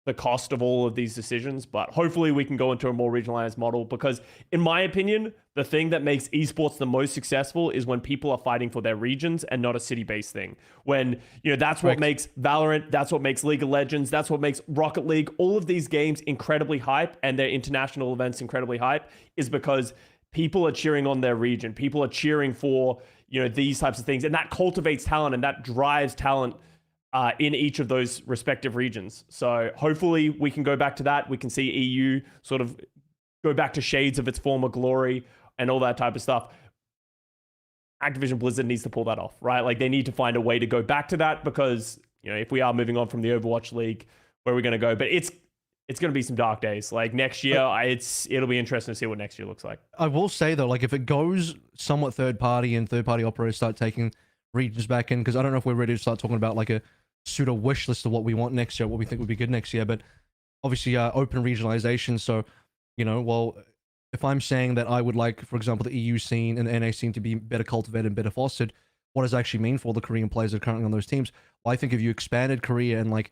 the cost of all of these decisions, but hopefully we can go into a more regionalized model, because in my opinion, the thing that makes esports the most successful is when people are fighting for their regions and not a city-based thing. When, that's what makes Valorant, that's what makes League of Legends, that's what makes Rocket League, all of these games incredibly hype and their international events incredibly hype, is because people are cheering on their region. People are cheering for, these types of things, and that cultivates talent and that drives talent in each of those respective regions. So hopefully we can go back to that. We can see EU sort of go back to shades of its former glory and all that type of stuff. Activision Blizzard needs to pull that off, right? Like they need to find a way to go back to that, because, if we are moving on from the Overwatch League, where are we going to go? But it's going to be some dark days. Like next year, it'll be interesting to see what next year looks like. I will say though, like if it goes somewhat third party and third party operators start taking regions back in, because I don't know if we're ready to start talking about like a pseudo wish list of what we want next year, what we think would be good next year, but obviously open regionalization. So, well, if I'm saying that I would like, for example, the EU scene and the NA scene to be better cultivated and better fostered, what does it actually mean for all the Korean players that are currently on those teams? Well, I think if you expanded Korea and like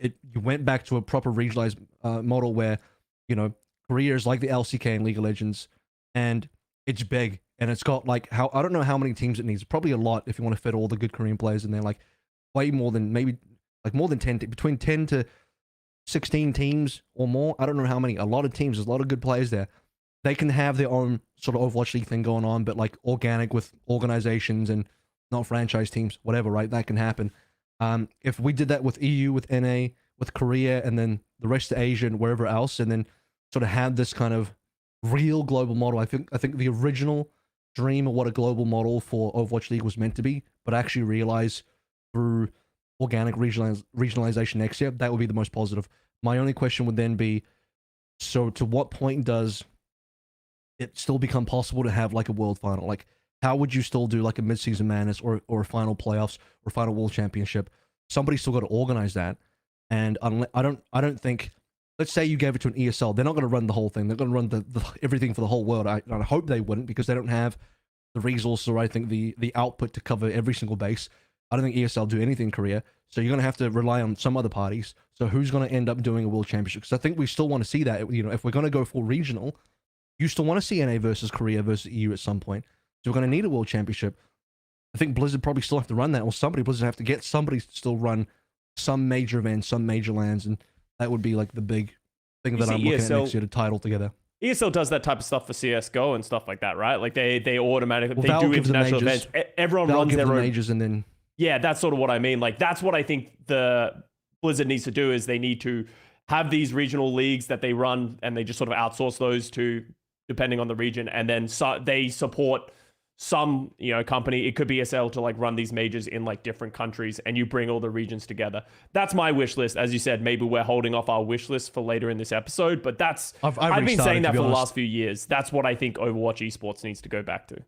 you went back to a proper regionalized model where, Korea is like the LCK in League of Legends, and it's big and it's got like I don't know how many teams it needs. Probably a lot if you want to fit all the good Korean players in there. Like way more than maybe like more than 10, between 10 to 16 teams or more. I don't know how many. A lot of teams. There's a lot of good players there. They can have their own sort of Overwatch League thing going on, but like organic with organizations and not franchise teams, whatever, right? That can happen. If we did that with EU, with NA, with Korea, and then the rest of Asia and wherever else, and then sort of had this kind of real global model, I think the original dream of what a global model for Overwatch League was meant to be, but actually realize through organic regionalization next year, that would be the most positive. My only question would then be, so to what point does it still become possible to have like a world final? Like, how would you still do like a mid-season madness or a final playoffs or final world championship? Somebody's still got to organize that. And I don't think, let's say you gave it to an ESL, they're not going to run the whole thing. They're going to run the everything for the whole world. I hope they wouldn't, because they don't have the resources or I think the output to cover every single base. I don't think ESL do anything in Korea. So you're going to have to rely on some other parties. So who's going to end up doing a world championship? Because I think we still want to see that. If we're going to go full regional, you still want to see NA versus Korea versus EU at some point. So we're going to need a world championship. I think Blizzard probably still have to run that, or Blizzard have to get somebody to still run some major events, some major lands, and that would be like the big thing that I'm looking at next year to tie it all together. ESL does that type of stuff for CSGO and stuff like that, right? Like they automatically they do international events. Everyone runs their own majors, and then yeah, that's sort of what I mean. Like that's what I think the Blizzard needs to do, is they need to have these regional leagues that they run, and they just sort of outsource those to, depending on the region, and then they support some company. It could be SL to like run these majors in like different countries, and you bring all the regions together. That's my wish list. As you said, maybe we're holding off our wish list for later in this episode, but that's I've been saying that for the last few years. That's what I think Overwatch Esports needs to go back to.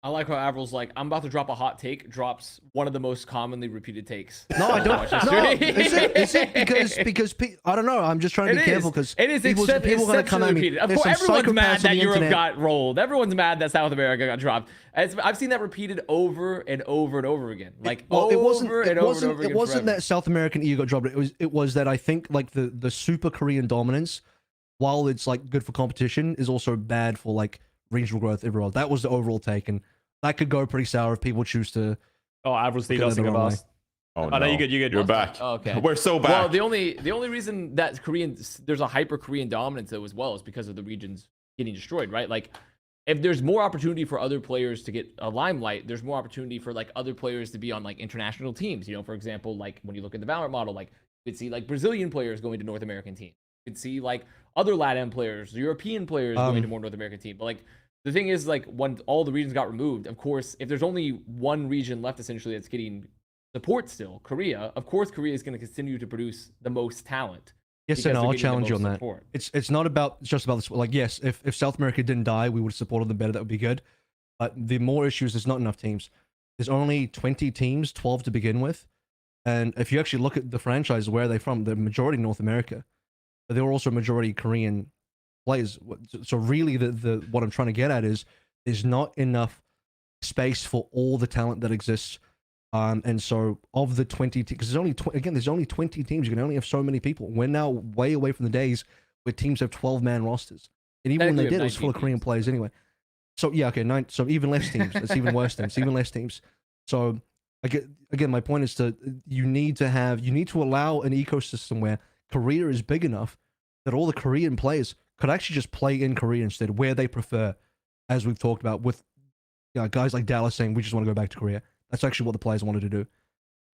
I like how Avril's like, I'm about to drop a hot take, drops one of the most commonly repeated takes. No, I don't. No, is it because I don't know. I'm just trying to be careful, because it is people going to come at me. Of course, everyone's mad that Europe got rolled. Everyone's mad that South America got dropped. I've seen that repeated over and over and over again. Like it wasn't that South American EU got dropped. It was that I think like the super Korean dominance, while it's like good for competition, is also bad for like regional growth overall. That was the overall take, and that could go pretty sour if people choose to. Oh, Avril's the Avast. Oh no, you good. You're back. Oh, okay, we're so back. Well, the only reason that there's a hyper Korean dominance though as well is because of the regions getting destroyed, right? Like, if there's more opportunity for other players to get a limelight, there's more opportunity for like other players to be on like international teams. For example, like when you look at the Valorant model, like you could see like Brazilian players going to North American teams. You could see like other LATAM players, European players going to more North American teams. But like the thing is, like, when all the regions got removed, of course, if there's only one region left essentially that's getting support still, Korea, of course Korea is going to continue to produce the most talent. Yes, because and they're I'll getting the challenge you on most that. support. It's not about just about this. Like, yes, if South America didn't die, we would have supported them better. That would be good. But the more issues, there's not enough teams. There's only 20 teams, 12 to begin with. And if you actually look at the franchise, where are they from? They're majority North America, but they were also majority Korean players. So really, the what I'm trying to get at is there's not enough space for all the talent that exists. And so of the 20, because there's only there's only 20 teams. You can only have so many people. We're now way away from the days where teams have 12-man rosters, and even when they did, it was full of Korean players anyway. So yeah, okay, so even less teams. It's even worse teams. Even less teams. So again, my point is you need to allow an ecosystem where Korea is big enough that all the Korean players could actually just play in Korea instead, where they prefer, as we've talked about with guys like Dallas saying we just want to go back to Korea. That's actually what the players wanted to do.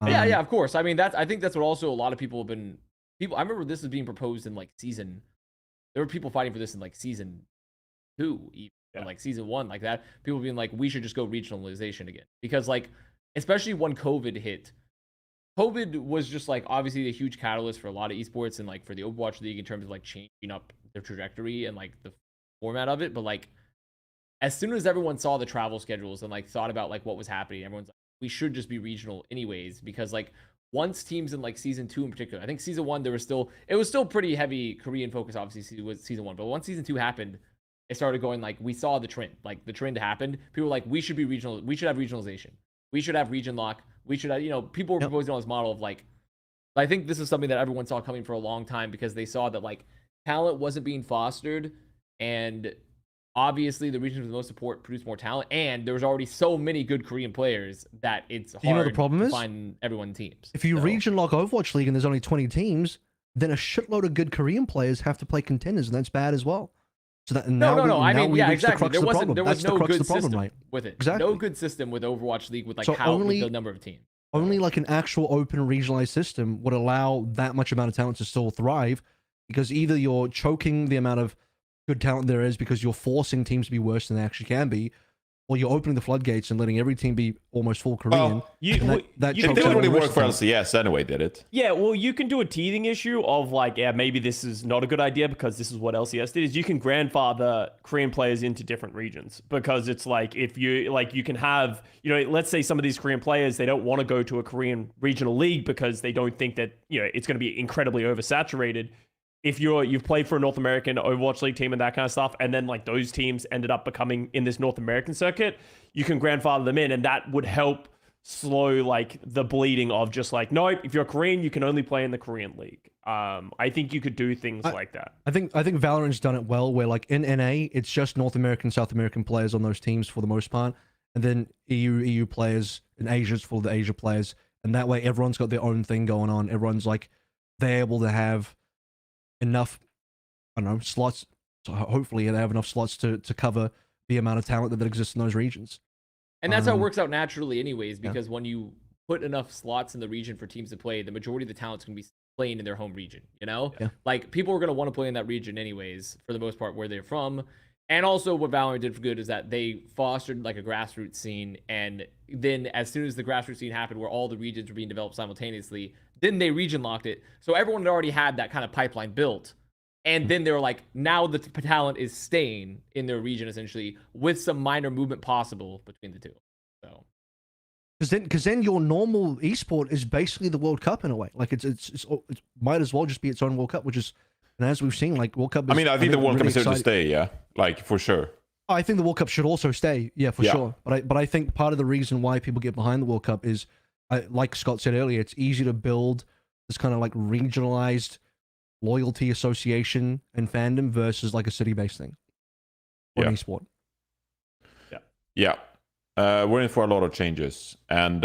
Yeah, of course. I mean, I think that's what also a lot of people have been. I remember this was being proposed in like season. There were people fighting for this in like season 2, even, or like season 1, like that. People being like, we should just go regionalization again, because like, especially when COVID hit. COVID was just like obviously a huge catalyst for a lot of esports and like for the Overwatch League in terms of like changing up their trajectory and like the format of it. But like, as soon as everyone saw the travel schedules and like thought about like what was happening, everyone's like, we should just be regional anyways, because like once teams in like season 2 in particular, I think season 1 it was still pretty heavy Korean focus, obviously was season 1, but once season 2 happened, it started going like, we saw the trend, like the trend happened. People were like, we should be regional, we should have regionalization, we should have region lock, we should have, people were proposing on this model of like, I think this is something that everyone saw coming for a long time, because they saw that like talent wasn't being fostered, and obviously the regions with the most support produce more talent, and there was already so many good Korean players that it's hard the problem to is? find everyone teams. If you region lock Overwatch League and there's only 20 teams, then a shitload of good Korean players have to play contenders, and that's bad as well. So that No. I mean, yeah, exactly. There was no good system right? with it. Exactly. No good system with Overwatch League with like So with the number of teams. Only like an actual open regionalized system would allow that much amount of talent to still thrive, because either you're choking the amount of good talent there is because you're forcing teams to be worse than they actually can be, or you're opening the floodgates and letting every team be almost full Korean. It didn't really work for LCS anyway, did it? Yeah, well, you can do a teething issue of like, yeah, maybe this is not a good idea because this is what LCS did, is you can grandfather Korean players into different regions, because it's like, if you like, you can have, let's say some of these Korean players, they don't want to go to a Korean regional league because they don't think that, it's going to be incredibly oversaturated. If you've played for a North American Overwatch League team and that kind of stuff, and then like those teams ended up becoming in this North American circuit, you can grandfather them in, and that would help slow like the bleeding of just like, nope, if you're Korean, you can only play in the Korean league. I think you could do things like that. I think Valorant's done it well, where like in NA, it's just North American, South American players on those teams for the most part, and then EU players, and Asia's full of the Asia players, and that way everyone's got their own thing going on. Everyone's like, they're able to have enough, I don't know, slots. So hopefully they have enough slots to cover the amount of talent that exists in those regions. And that's how it works out naturally anyways, because when you put enough slots in the region for teams to play, the majority of the talent's going to be playing in their home region, Like, people are going to want to play in that region anyways, for the most part, where they're from. And also what Valorant did for good is that they fostered like a grassroots scene, and then as soon as the grassroots scene happened where all the regions were being developed simultaneously, then they region locked it. So everyone had already had that kind of pipeline built. And then they were like, now the talent is staying in their region essentially, with some minor movement possible between the two. So because then your normal esport is basically the World Cup in a way. Like it's might as well just be its own World Cup, which is, and as we've seen, like World Cup. I think the World Cup is here to stay. Yeah, like for sure. I think the World Cup should also stay. Yeah, for sure. But I think part of the reason why people get behind the World Cup is, like Scott said earlier, it's easy to build this kind of like regionalized loyalty association and fandom versus like a city-based thing or an esport. Yeah. We're in for a lot of changes, and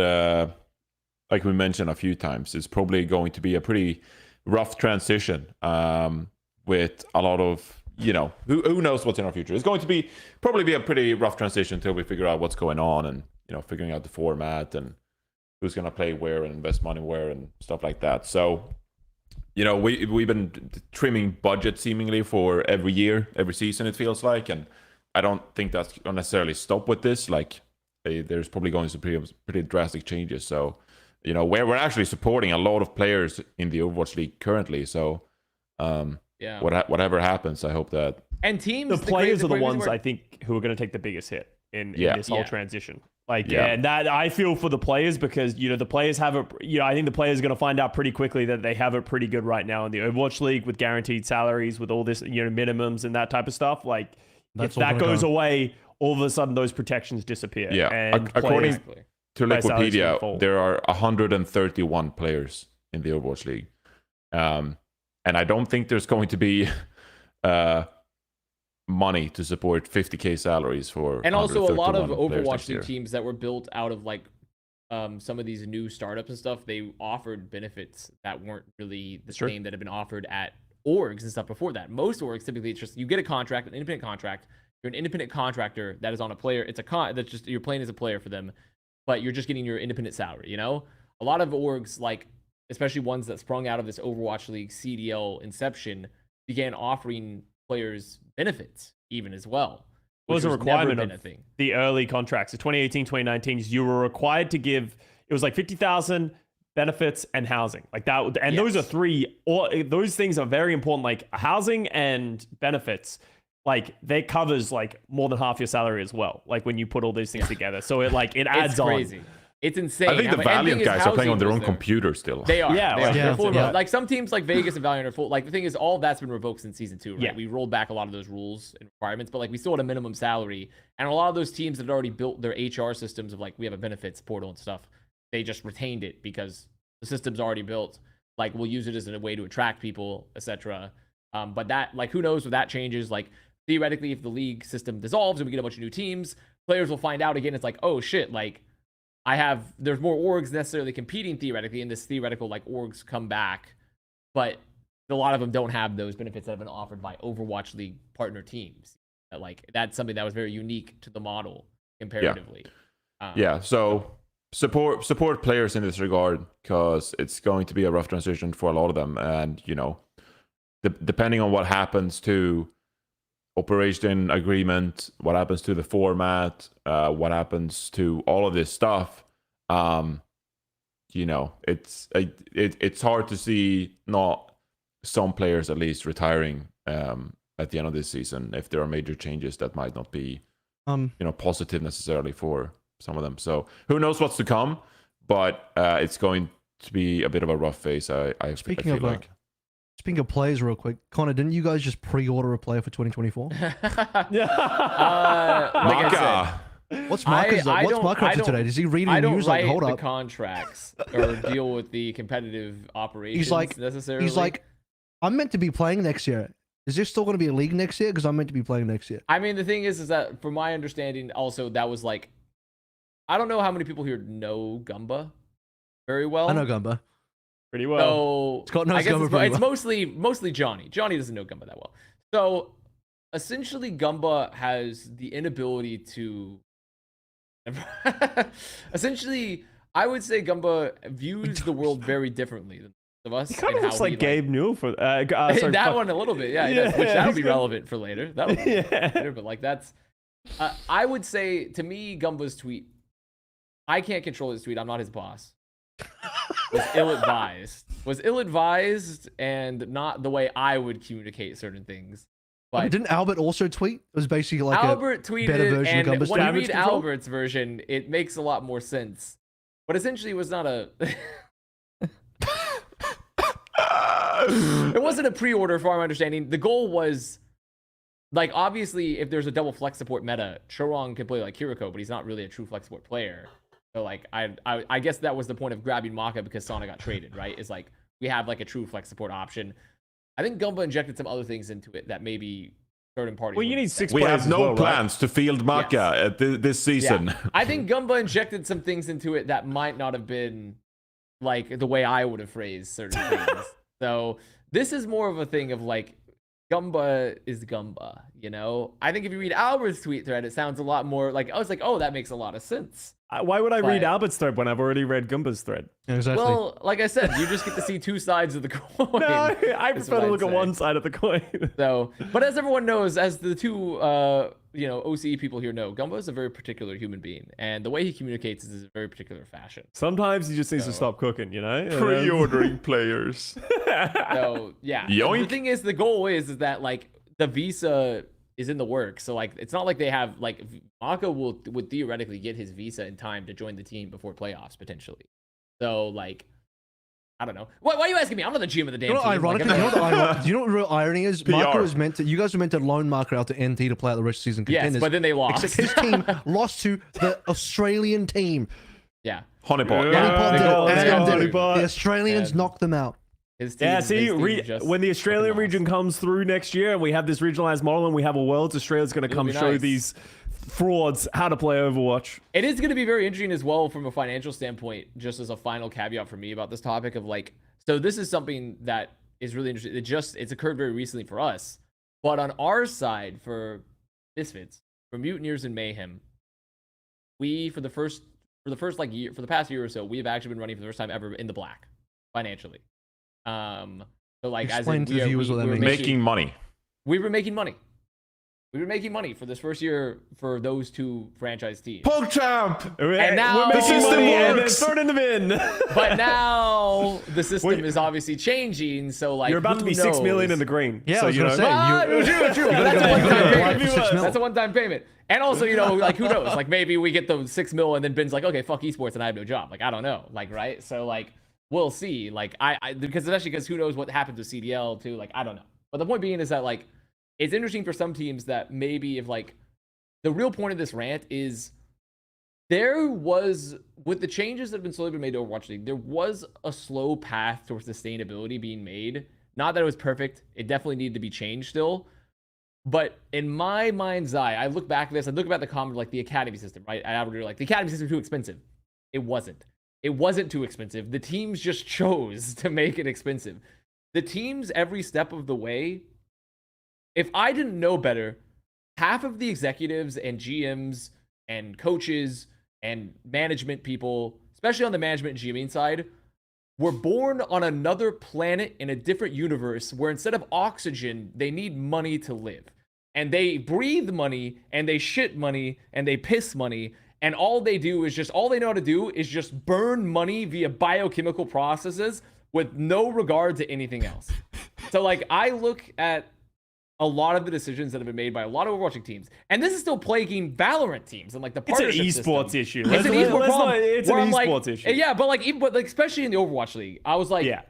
like we mentioned a few times, it's probably going to be a pretty rough transition with a lot of, who knows what's in our future. It's going to probably be a pretty rough transition until we figure out what's going on, and figuring out the format and who's going to play where and invest money where and stuff like that. So we've been trimming budget seemingly for every year, every season, it feels like, and I don't think that's gonna necessarily stop with this. Like, there's probably going to be pretty drastic changes. So, you know, we're actually supporting a lot of players in the Overwatch League currently. So, Yeah. whatever happens, I hope that And teams, The players are the ones who I think who are going to take the biggest hit in this whole Yeah. transition. Like, Yeah. and that I feel for the players because, you know, the players have I think the players are going to find out pretty quickly that they have it pretty good right now in the Overwatch League with guaranteed salaries, with all this, you know, minimums and that type of stuff. Like, That's if all that gonna goes go. away, all of a sudden those protections disappear. Yeah. And According Exactly. to Price salaries gonna Wikipedia, fall. there are 131 players in the Overwatch League, and I don't think there's going to be money to support 50k salaries for. And also a lot of 131 players Overwatch next year. League teams that were built out of like some of these new startups and stuff, they offered benefits that weren't really the Sure. same that had been offered at orgs and stuff before that. Most orgs typically it's just you get a contract, an independent contract. You're an independent contractor that is on a player. It's a that's just you're playing as a player for them, but you're just getting your independent salary. You know, a lot of orgs, like especially ones that sprung out of this Overwatch League CDL inception, began offering players benefits even as well. It was which a never requirement been of a thing. the early contracts. So 2018, 2019, you were required to give, it was like 50,000 benefits and housing. Like that. And those are Yes. three, or those things are very important. Like housing and benefits, like that covers like more than half your salary as well. Like when you put all these things together. So it like, it adds It's crazy. It's insane. I think the And thing Valiant is, guys are playing on their housing own was there. computer still. They are. Yeah, They like- are. Yeah, They're fully yeah. remote. Like some teams like Vegas and Valiant are full. Like the thing is, all that's been revoked since season 2, right? Yeah. We rolled back a lot of those rules and requirements, but like we still had a minimum salary. And a lot of those teams that had already built their HR systems of like we have a benefits portal and stuff, they just retained it because the system's already built. Like we'll use it as a way to attract people, etc. But that like who knows if that changes? Like theoretically, if the league system dissolves and we get a bunch of new teams, players will find out again. It's like oh shit, like. There's more orgs necessarily competing theoretically, and this theoretical like orgs come back, but a lot of them don't have those benefits that have been offered by Overwatch League partner teams. Like that's something that was very unique to the model comparatively. Yeah, so support players in this regard because it's going to be a rough transition for a lot of them, and you know, depending on what happens to operation agreement, what happens to the format, what happens to all of this stuff, you know, it's hard to see not some players at least retiring at the end of this season if there are major changes that might not be you know positive necessarily for some of them. So who knows what's to come, but it's going to be a bit of a rough phase. I Speaking feel of like. Speaking of players, real quick, Connor, didn't you guys just pre-order a player for 2024? Like I said, What's Marcus I What's don't- Marcus I up to don't- today? Does he read I any don't news write like, hold the up? contracts or deal with the competitive operations necessarily. He's like, I'm meant to be playing next year. Is there still going to be a league next year? Because I'm meant to be playing next year. I mean, the thing is that from my understanding, also that was like, I don't know how many people here know Gumba very well. I know Gumba. pretty well. So Scott knows I guess Gumba it's, pretty it's well. mostly Johnny. Johnny doesn't know Gumba that well. So essentially, Gumba has the inability to. Essentially, I would say Gumba views the world very differently than most of us. He kind in of looks how like we, Gabe Newell for sorry, that fuck. one a little bit, yeah. Yeah, Which that'll he's be good. relevant for later. That'll be Yeah. later, but like that's. I would say to me, Gumba's tweet. I can't control his tweet. I'm not his boss. Was ill-advised. Was ill-advised and not the way I would communicate certain things. But Didn't Albert also tweet? It was basically like Albert tweeted better it, version of and Gumba's when you damage read control? Albert's version, it makes a lot more sense. But essentially, it was not a. It wasn't a pre-order, from my understanding. The goal was, like, obviously, if there's a double flex support meta, Chorong can play like Kiriko, but he's not really a true flex support player. So, like, I guess that was the point of grabbing Maka because Sana got traded, right? Is like we have like a true flex support option. I think Gumba injected some other things into it that maybe certain parties. Well, you wouldn't need expect. six We players have as no well, right? plans to field Maka at this season. Yeah. I think Gumba injected some things into it that might not have been like the way I would have phrased certain things. So this is more of a thing of like Gumba is Gumba, you know? I think if you read Albert's tweet thread, it sounds a lot more like, I was like, oh, that makes a lot of sense. Why would I read But- Albert's thread when I've already read Gumba's thread? Yeah, exactly. Well, like I said, you just get to see two sides of the coin. No, I is prefer what to I'd look at say. one side of the coin. So, but as everyone knows, as the two, OCE people here know, Gumbo is a very particular human being, and the way he communicates is a very particular fashion. Sometimes he just needs to So- stop cooking, you know? Pre-ordering players. So yeah, Yoink. the thing is, the goal is that like the visa is in the works, so like it's not like they have like Maka would theoretically get his visa in time to join the team before playoffs potentially. So like, I don't know. Why are you asking me? I'm not the GM of the damn You know, team. ironically, Like, you know what the real irony is? Marco was meant to. You guys were meant to loan Marco out to NT to play out the rest of the season contenders. yes, but then they lost. Except his team lost to the Australian team. Yeah, Honeypot. Yeah. Honeypot they did go- it. they go And Honeypot. the Australians And- knocked them out. his team. Yeah, see, his team just when the Australian fucking region lost. comes through next year and we have this regionalized model and we have a Worlds, Australia's going to It'll come be show nice. these frauds how to play Overwatch. It is going to be very interesting as well from a financial standpoint, just as a final caveat for me about this topic of like, so this is something that is really interesting. It's occurred very recently for us, but on our side for Misfits, for Mutineers and Mayhem, we for the past year or so, we have actually been running for the first time ever in the black financially. So like Explain as to in the we viewers what that were means. Making money. we were making money. We were making money for this first year for those two franchise teams. PogChamp! And now- we're making system money and then works. throw it in the bin. But now the system Wait. is obviously changing. So like, You're about to who be 6 million knows? in the green. Yeah, so, I was you gonna know. say. Ah, You- true. You're That's a gonna one-time go payment. for 6 mil. That's a one-time payment. And also, like, who knows? Like, maybe we get the 6 mil and then Ben's like, okay, fuck esports and I have no job. Like, I don't know. Like, right? So, like, we'll see. Like, because especially because who knows what happens with CDL too. Like, I don't know. But the point being is that, like, it's interesting for some teams that maybe if, like, the real point of this rant is there was, with the changes that have been slowly been made to Overwatch League, there was a slow path towards sustainability being made. Not that it was perfect. It definitely needed to be changed still. But in my mind's eye, I look back at this, I look about the comment like the academy system, right? I would like the academy system too expensive. It wasn't. It wasn't too expensive. The teams just chose to make it expensive. The teams every step of the way, if I didn't know better, half of the executives and GMs and coaches and management people, especially on the management and GMing side, were born on another planet in a different universe where instead of oxygen, they need money to live. And they breathe money and they shit money and they piss money. And all they know how to do is just burn money via biochemical processes with no regard to anything else. So like I look at a lot of the decisions that have been made by a lot of Overwatch teams, and this is still plaguing Valorant teams and like the It's an partnership esports system. issue. It's an esports problem. It's where an I'm like- esports issue. Yeah, but like, especially in the Overwatch League, I was like, Yeah.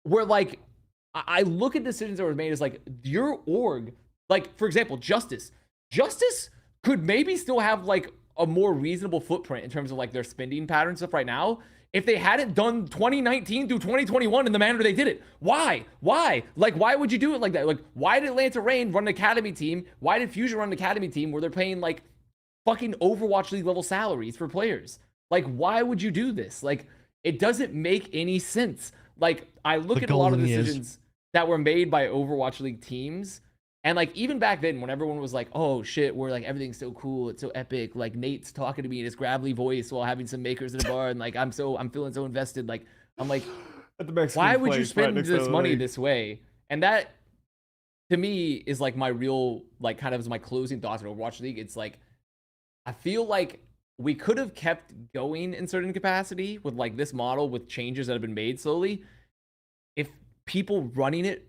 where like I look at decisions that were made as like your org, like for example, Justice could maybe still have like a more reasonable footprint in terms of like their spending pattern stuff right now if they hadn't done 2019 through 2021 in the manner they did it. Why? Like, why would you do it like that? Like, why did Atlanta Reign run an academy team? Why did Fusion run an academy team where they're paying like fucking Overwatch League level salaries for players? Like, why would you do this? Like, it doesn't make any sense. Like, I look The at a lot of golden years. decisions that were made by Overwatch League teams. And like even back then, when everyone was like, "Oh shit, we're like everything's so cool, it's so epic." Like Nate's talking to me in his gravelly voice while having some makers in a bar, and like I'm feeling so invested. Like I'm like, At the Mexican why would you place right spend next to this the money league. this way? And that to me is like my real like kind of is my closing thoughts on Overwatch League. It's like I feel like we could have kept going in certain capacity with like this model with changes that have been made slowly. If people running it,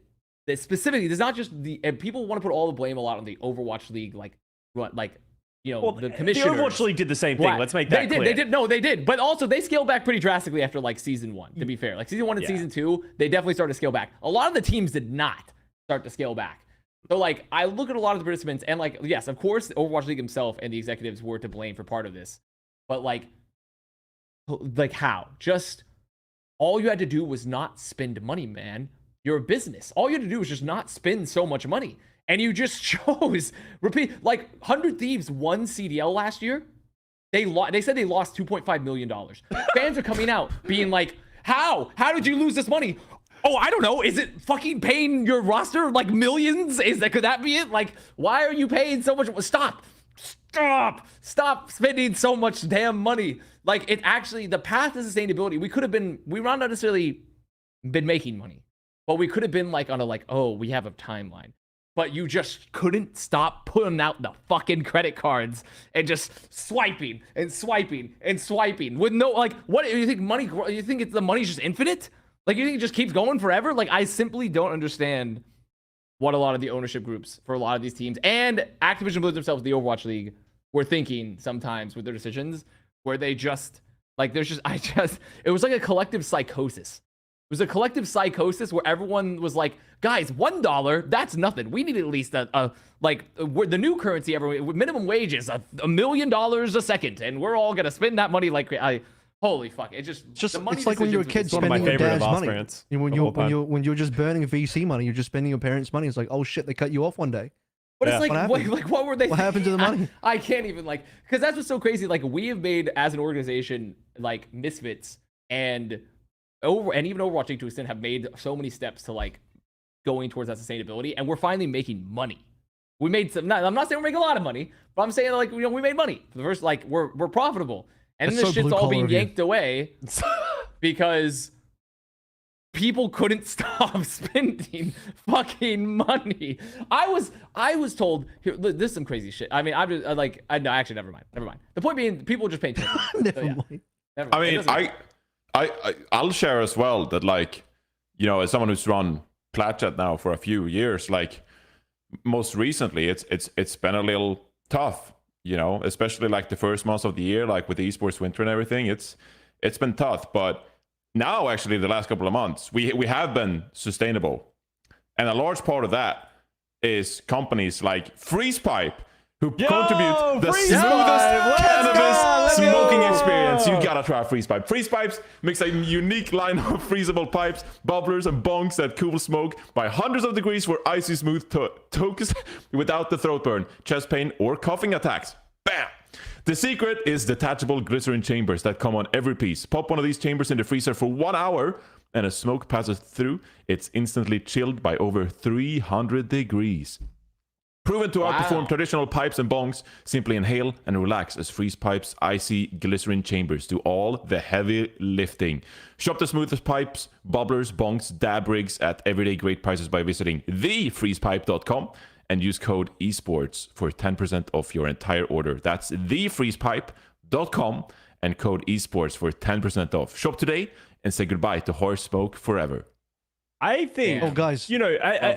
that specifically, there's not just the and people want to put all the blame a lot on the Overwatch League, like you know, Well, the the commissioners. Overwatch League did the same thing. Right. Let's make that they clear. They did. But also, they scaled back pretty drastically after like season 1. To be fair, like season 1 and Yeah. season 2, they definitely started to scale back. A lot of the teams did not start to scale back. So like, I look at a lot of the participants, and like, yes, of course, the Overwatch League himself and the executives were to blame for part of this. But like how? Just all you had to do was not spend money, man. You're a business. All you had to do was just not spend so much money. And you just chose like 100 Thieves won CDL last year. They said they lost $2.5 million. Fans are coming out being like, how did you lose this money? Oh, I don't know. Is it fucking paying your roster like millions? Could that be it? Like, why are you paying so much? Stop spending so much damn money. Like, it actually, the path to sustainability, we might not necessarily been making money, but we could have been like on a like, oh, we have a timeline. but you just couldn't stop pulling out the fucking credit cards and just swiping and swiping and swiping with no, like, what you think money? You think the money's just infinite? Like, you think it just keeps going forever? Like, I simply don't understand what a lot of the ownership groups for a lot of these teams and Activision Blizzard themselves, the Overwatch League, were thinking sometimes with their decisions, where they just, like, it was like a collective psychosis. It was a collective psychosis where everyone was like, guys, $1, that's nothing. We need at least the new currency minimum wage is $1 million a second, and we're all gonna spend that money like holy fuck. It's like when you're a kid spending your dad's money. Parents, when you're just burning VC money, you're just spending your parents' money. It's like, oh shit, they cut you off one day. But it's like, what were they? What happened to the money? I can't even, like, because that's what's so crazy. Like, we have made, as an organization, like, misfits and even Overwatch League to an extent have made so many steps to, like, going towards that sustainability, and we're finally making money. We made some. I'm not saying we're making a lot of money, but I'm saying, like, we made money for the first, like, we're profitable, and then this shit's all being yanked away because people couldn't stop spending fucking money. I was told, here, this is some crazy shit. I mean, I'm just no, actually, never mind. The point being, people just paying attention. Never mind. I mean, I'll share as well that, like, you know, as someone who's run Plat Chat now for a few years, like, most recently it's been a little tough, you know, especially like the first months of the year, like with the esports winter and everything. It's been tough, but now actually the last couple of months we have been sustainable, and a large part of that is companies like FreezePipe, who contribute the smoothest cannabis smoking experience. You gotta try FreezePipe. FreezePipes makes a unique line of freezable pipes, bubblers, and bongs that cool smoke by hundreds of degrees for icy smooth tokes without the throat burn, chest pain, or coughing attacks. Bam! The secret is detachable glycerin chambers that come on every piece. Pop one of these chambers in the freezer for 1 hour, and as smoke passes through, it's instantly chilled by over 300 degrees. Proven to outperform traditional pipes and bongs. Simply inhale and relax as FreezePipe's icy glycerin chambers do all the heavy lifting. Shop the smoothest pipes, bubblers, bongs, dab rigs at everyday great prices by visiting thefreezepipe.com and use code esports for 10% off your entire order. That's thefreezepipe.com and code esports for 10% off. Shop today and say goodbye to harsh smoke forever. I think, oh guys, you know,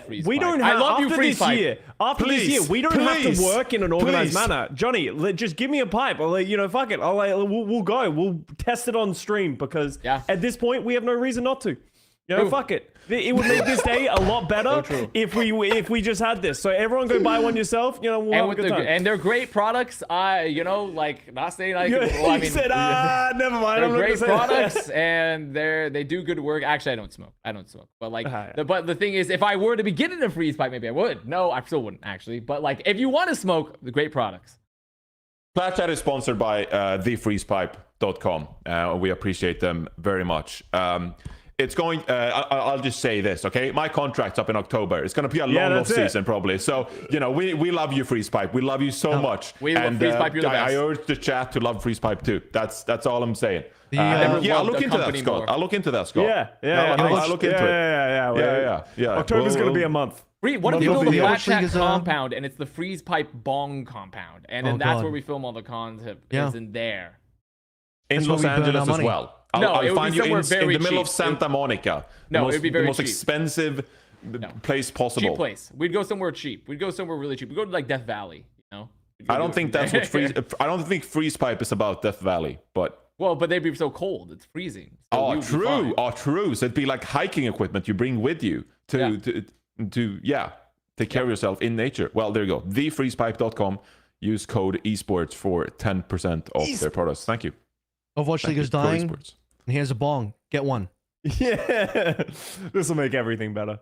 we don't have, after this year, we don't have to work in an organized manner. Johnny, just give me a pipe. I'll let, you know, fuck it. We'll go. We'll test it on stream because at this point we have no reason not to. You know, fuck it. It would make this day a lot better if we just had this. So everyone go buy one yourself. You know, we'll have a good time. And they're great products. You know, like, not saying like, well, I mean, said, never mind. They're great products and they do good work. Actually, I don't smoke. But like, but the thing is, if I were to be getting a FreezePipe, maybe I would. No, I still wouldn't actually. But like, if you want to smoke, the great products. Plat Chat is sponsored by thefreezepipe.com. We appreciate them very much. It's going, I'll just say this, okay? My contract's up in October. It's going to be a long off season, probably. So, you know, we love you, FreezePipe. We love you so much. We love FreezePipe. You're the best. I urge the chat to love FreezePipe too. That's all I'm saying. I'll look into that, Scott. I'll look into that, Scott. I'll look into it. Yeah. October's going to be a month. What if you build a Plat Chat compound and it's the FreezePipe bong compound? And then that's where we film all the cons is in there. In Los Angeles as well. I'll find you in the middle of Santa Monica. No, it'd be very cheap. The most expensive place possible. Cheap place. We'd go somewhere cheap. We'd go somewhere really cheap. We'd go to like Death Valley, you know? I don't think that's what I don't think FreezePipe is about Death Valley, but... Well, but they'd be so cold. It's freezing. So true. So it'd be like hiking equipment you bring with you to take care of yourself in nature. Well, there you go. Thefreezepipe.com. Use code esports for 10% off their products. Thank you. Overwatch League is dying. And here's a bong. Get one. Yeah. This will make everything better.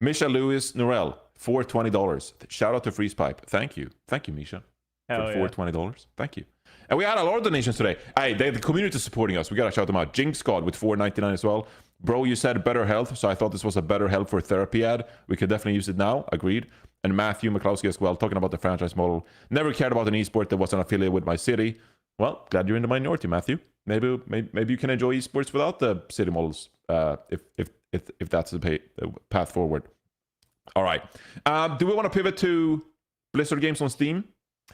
Misha Lewis Norell, for $20. Shout out to FreezePipe. Thank you, Misha. For $20. Thank you. And we had a lot of donations today. Hey, the community is supporting us. We got to shout them out. Jinx God with $4.99 as well. Bro, you said better health, so I thought this was a better health for therapy ad. We could definitely use it now. Agreed. And Matthew McCloskey as well, talking about the franchise model. Never cared about an esport that wasn't affiliated with my city. Well, glad you're in the minority, Matthew. Maybe you can enjoy esports without the city models, if that's the path forward. All right. Do we want to pivot to Blizzard games on Steam?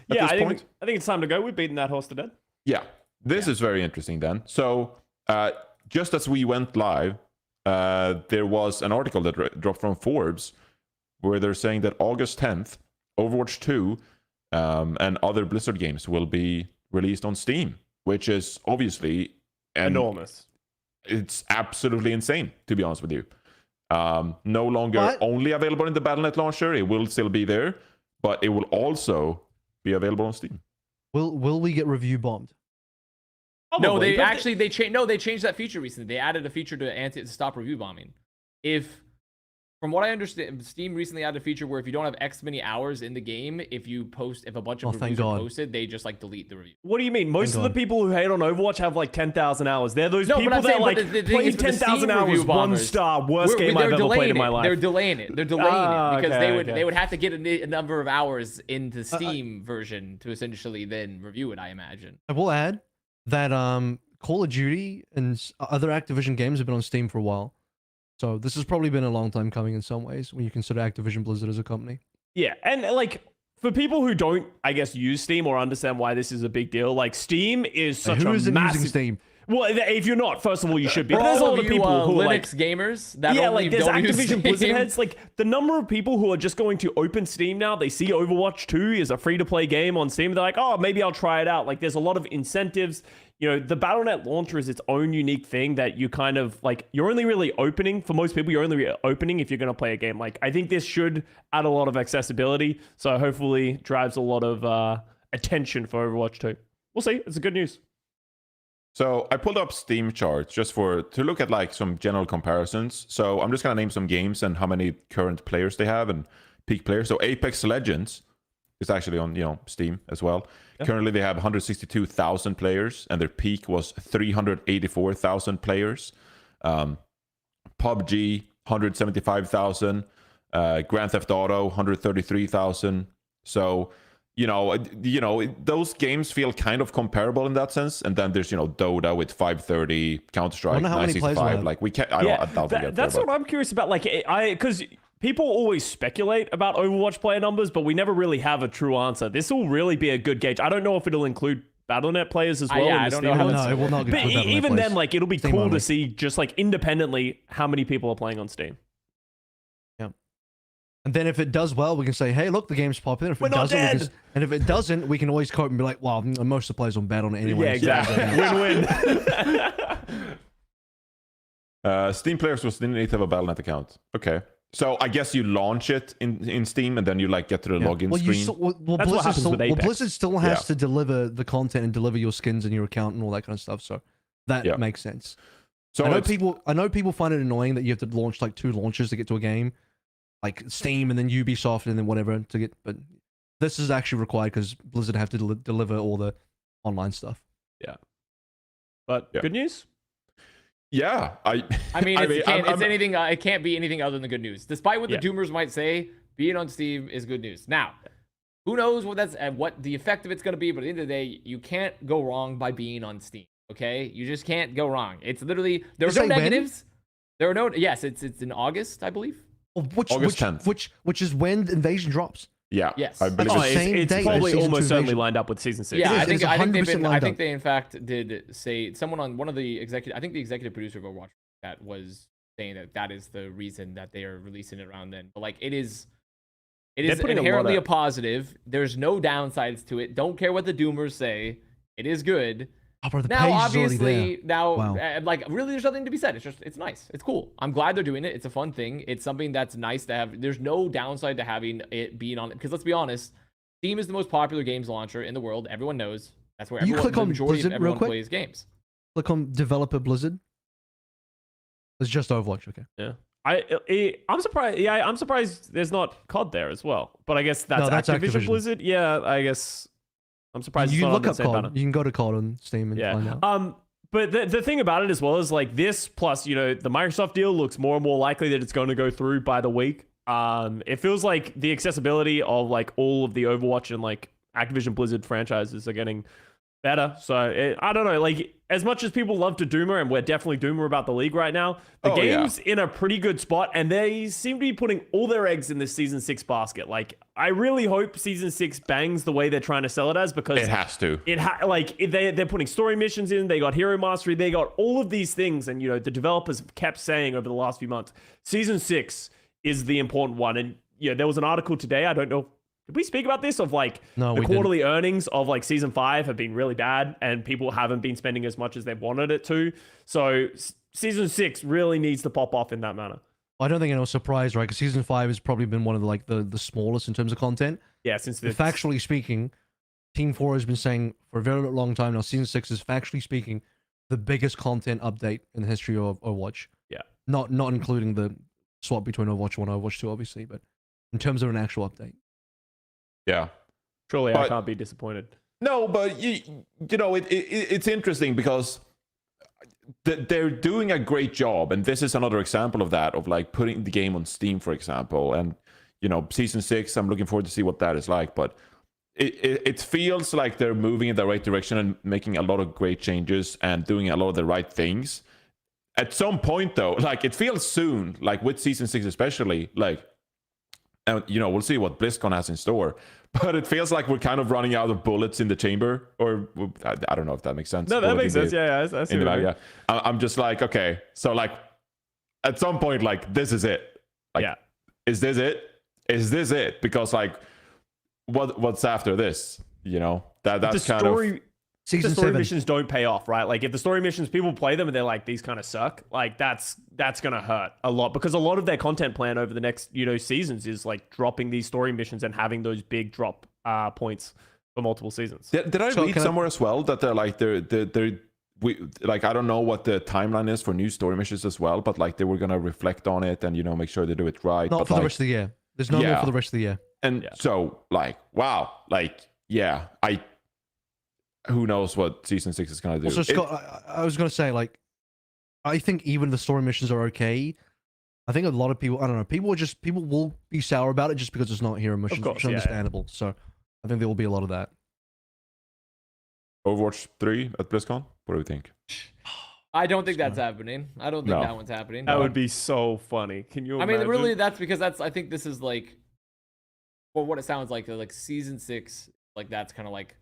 At Yeah, this I point? think it's time to go. We've beaten that horse to death. Yeah, this is very interesting then. So, just as we went live, there was an article that dropped from Forbes where they're saying that August 10th, Overwatch 2 and other Blizzard games will be released on Steam, which is obviously Enormous. It's absolutely insane, to be honest with you. No longer What? only available in the Battle.net launcher, it will still be there, but it will also be available on Steam. Will we get review bombed? No, Probably, they but actually they changed that feature recently. They added a feature to stop review bombing. From what I understand, Steam recently added a feature where if you don't have X many hours in the game, if a bunch of Oh, thank reviews are God. posted, they just like delete the review. What do you mean? Most of the God. people who hate on Overwatch have like 10,000 hours. They're those No, but people I'm that saying, like but the thing played is for the 10,000 Steam hours, review one bombers, star, worst game I've ever played in my life. They're delaying it. They're delaying it because okay. they would have to get a number of hours into Steam version to essentially then review it. I imagine. I will add that Call of Duty and other Activision games have been on Steam for a while. So this has probably been a long time coming in some ways when you consider Activision Blizzard as a company. Yeah, and like for people who don't, I guess, use Steam or understand why this is a big deal, like Steam is such Who a isn't massive. using Steam? Well, if you're not, first of all, you should be. For But there's a all lot of of you people who are like, Linux gamers that yeah, only like there's don't use Activision Blizzard Steam. heads. Like the number of people who are just going to open Steam now, they see Overwatch 2 is a free-to-play game on Steam. They're like, oh, maybe I'll try it out. Like there's a lot of incentives. You know, the Battle.net launcher is its own unique thing that you kind of like, you're only really opening, for most people, you're only opening if you're going to play a game. Like, I think this should add a lot of accessibility. So hopefully drives a lot of attention for Overwatch 2. We'll see. It's a good news. So I pulled up Steam charts just to look at like some general comparisons. So I'm just gonna name some games and how many current players they have and peak players. So Apex Legends is actually on Steam as well. Yeah. Currently they have 162,000 players and their peak was 384,000 players. PUBG 175,000. Grand Theft Auto 133,000. So those games feel kind of comparable in that sense. And then there's Dota with 530, Counter Strike Wonder how many players we 965. have. Like we can't. Yeah, I doubt we get that's there, what I'm curious about. Like, because people always speculate about Overwatch player numbers, but we never really have a true answer. This will really be a good gauge. I don't know if it'll include Battle.net players as well. Yeah, in I the don't know Steam how ones. No, it will not get But put Battle.net even players. then, like, it'll be Steam cool only. to see just like independently how many people are playing on Steam. And then if it does well, we can say, hey, look, the game's popular. If We're it not doesn't, dead. and if it doesn't, we can always cope and be like, well, most of the players on Battle.net anyway. Yeah, so- exactly. Win-win. Steam players didn't need to have a Battle.net account. Okay. So I guess you launch it in Steam and then you like get to the Yeah. login Well, screen. That's what happens with Apex. Blizzard still has Yeah. to deliver the content and deliver your skins and your account and all that kind of stuff. So that Yeah. makes sense. So I know it's- I know people find it annoying that you have to launch like 2 launchers to get to a game, like Steam and then Ubisoft and then whatever to get. But this is actually required because Blizzard have to deliver all the online stuff. But Yeah. good news. Yeah, I mean, it can't be anything other than good news. Despite what Yeah. the doomers might say, being on Steam is good news. Now, who knows what the effect of it's going to be, but at the end of the day, you can't go wrong by being on Steam. Okay, you just can't go wrong. It's literally there's no Is that when? negatives. There are no it's in August, I believe. August 10th. Which is when Invasion drops. Yeah. Yes. I believe That's Oh, the it's, same it's date as probably Season almost 2 certainly Invasion. lined up with Season 6. Yeah, It I is, think it's I think 100% I lined think up. they in fact did say someone on one of the executive. I think the executive producer of Overwatch that was saying that is the reason that they are releasing it around then. But like it is They're putting a lot inherently of- a positive. There's no downsides to it. Don't care what the doomers say. It is good. Oh, bro, the Now, page is already obviously, there. now, Wow. like, really, there's nothing to be said. It's nice. It's cool. I'm glad they're doing it. It's a fun thing. It's something that's nice to have. There's no downside to having it being on it. Because let's be honest, Steam is the most popular games launcher in the world. Everyone knows. That's where You everyone, click the on majority Blizzard of real everyone quick? plays games. Click on developer Blizzard. It's just Overwatch, okay. Yeah. I'm surprised. Yeah, I'm surprised there's not COD there as well. But I guess that's, No, that's Activision Activision. Blizzard. Yeah, I guess I'm surprised. You it's can not look on the up same COD. banner. You can go to COD on Steam and find out. Yeah. But the thing about it as well is like this plus, the Microsoft deal looks more and more likely that it's going to go through by the week. It feels like the accessibility of like all of the Overwatch and like Activision Blizzard franchises are getting better. So I don't know. Like, as much as people love to doomer, and we're definitely doomer about the league right now, the game's in a pretty good spot, and they seem to be putting all their eggs in this season 6 basket. Like, I really hope season 6 bangs the way they're trying to sell it as, because it has to. They're putting story missions in. They got hero mastery. They got all of these things, and the developers have kept saying over the last few months, season 6 is the important one. And there was an article today. I don't know. Did we speak about this? Of like No, the we quarterly earnings of like season 5 have been really bad, and people haven't been spending as much as they wanted it to. So season 6 really needs to pop off in that manner. I don't think anyone's surprised, right? Because season 5 has probably been one of the smallest in terms of content. Yeah, since Factually speaking, Team 4 has been saying for a very long time now, season 6 is factually speaking the biggest content update in the history of Overwatch. Yeah. Not including the swap between Overwatch 1 and Overwatch 2, obviously, but in terms of an actual update. Yeah. Surely I can't be disappointed. No, but it's interesting because they're doing a great job, and this is another example of that, of like putting the game on Steam, for example. And season 6, I'm looking forward to see what that is like, but it feels like they're moving in the right direction and making a lot of great changes and doing a lot of the right things. At some point, though, like it feels soon, like with season 6 especially, like, and we'll see what BlizzCon has in store, but it feels like we're kind of running out of bullets in the chamber, or I don't know if that makes sense. No, that makes sense. Yeah, I see. Yeah, I'm just like, okay, so like at some point, like this is it. Like, yeah, is this it? Is this it? Because like, what's after this? That's kind of. The story missions don't pay off, right? Like if the story missions, people play them and they're like, these kind of suck. Like that's gonna hurt a lot, because a lot of their content plan over the next seasons is like dropping these story missions and having those big drop points for multiple seasons. Did I read somewhere as well that they're like I don't know what the timeline is for new story missions as well, but like they were gonna reflect on it and make sure they do it right. Not for the rest of the year. There's no more for the rest of the year. And so like, wow, like who knows what season 6 is going to do. Also, Scott, I was going to say, like, I think even the story missions are okay. I think a lot of people, I don't know, people will be sour about it just because it's not hero missions, which is understandable. So I think there will be a lot of that. Overwatch 3 at BlizzCon? What do we think? I don't think that's happening. I don't think that one's happening. That would be so funny. Can you imagine? I mean, really, that's because I think this is like, well, what it sounds like season 6, like that's kind of like,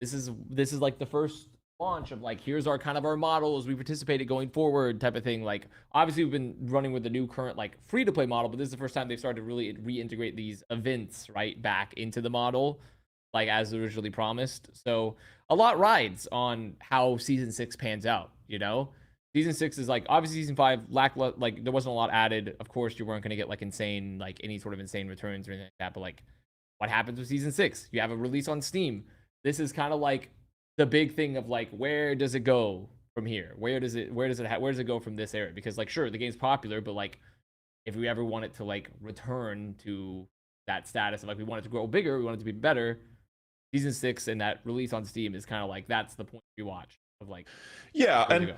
this is like the first launch of like, here's our kind of our model as we participated going forward type of thing. Like obviously we've been running with the new current like free to play model, but this is the first time they've started to really reintegrate these events right back into the model, like as originally promised. So a lot rides on how season 6 pans out. Season 6 is like, obviously season 5 like there wasn't a lot added. Of course you weren't going to get like insane, like any sort of insane returns or anything like that, but like what happens with season 6? You have a release on Steam. This is kind of like the big thing of like, where does it go from here? Where does it go from this era? Because like, sure, the game's popular, but like, if we ever want it to like return to that status of like, we want it to grow bigger, we want it to be better, season 6 and that release on Steam is kind of like, that's the point you watch of like, yeah, and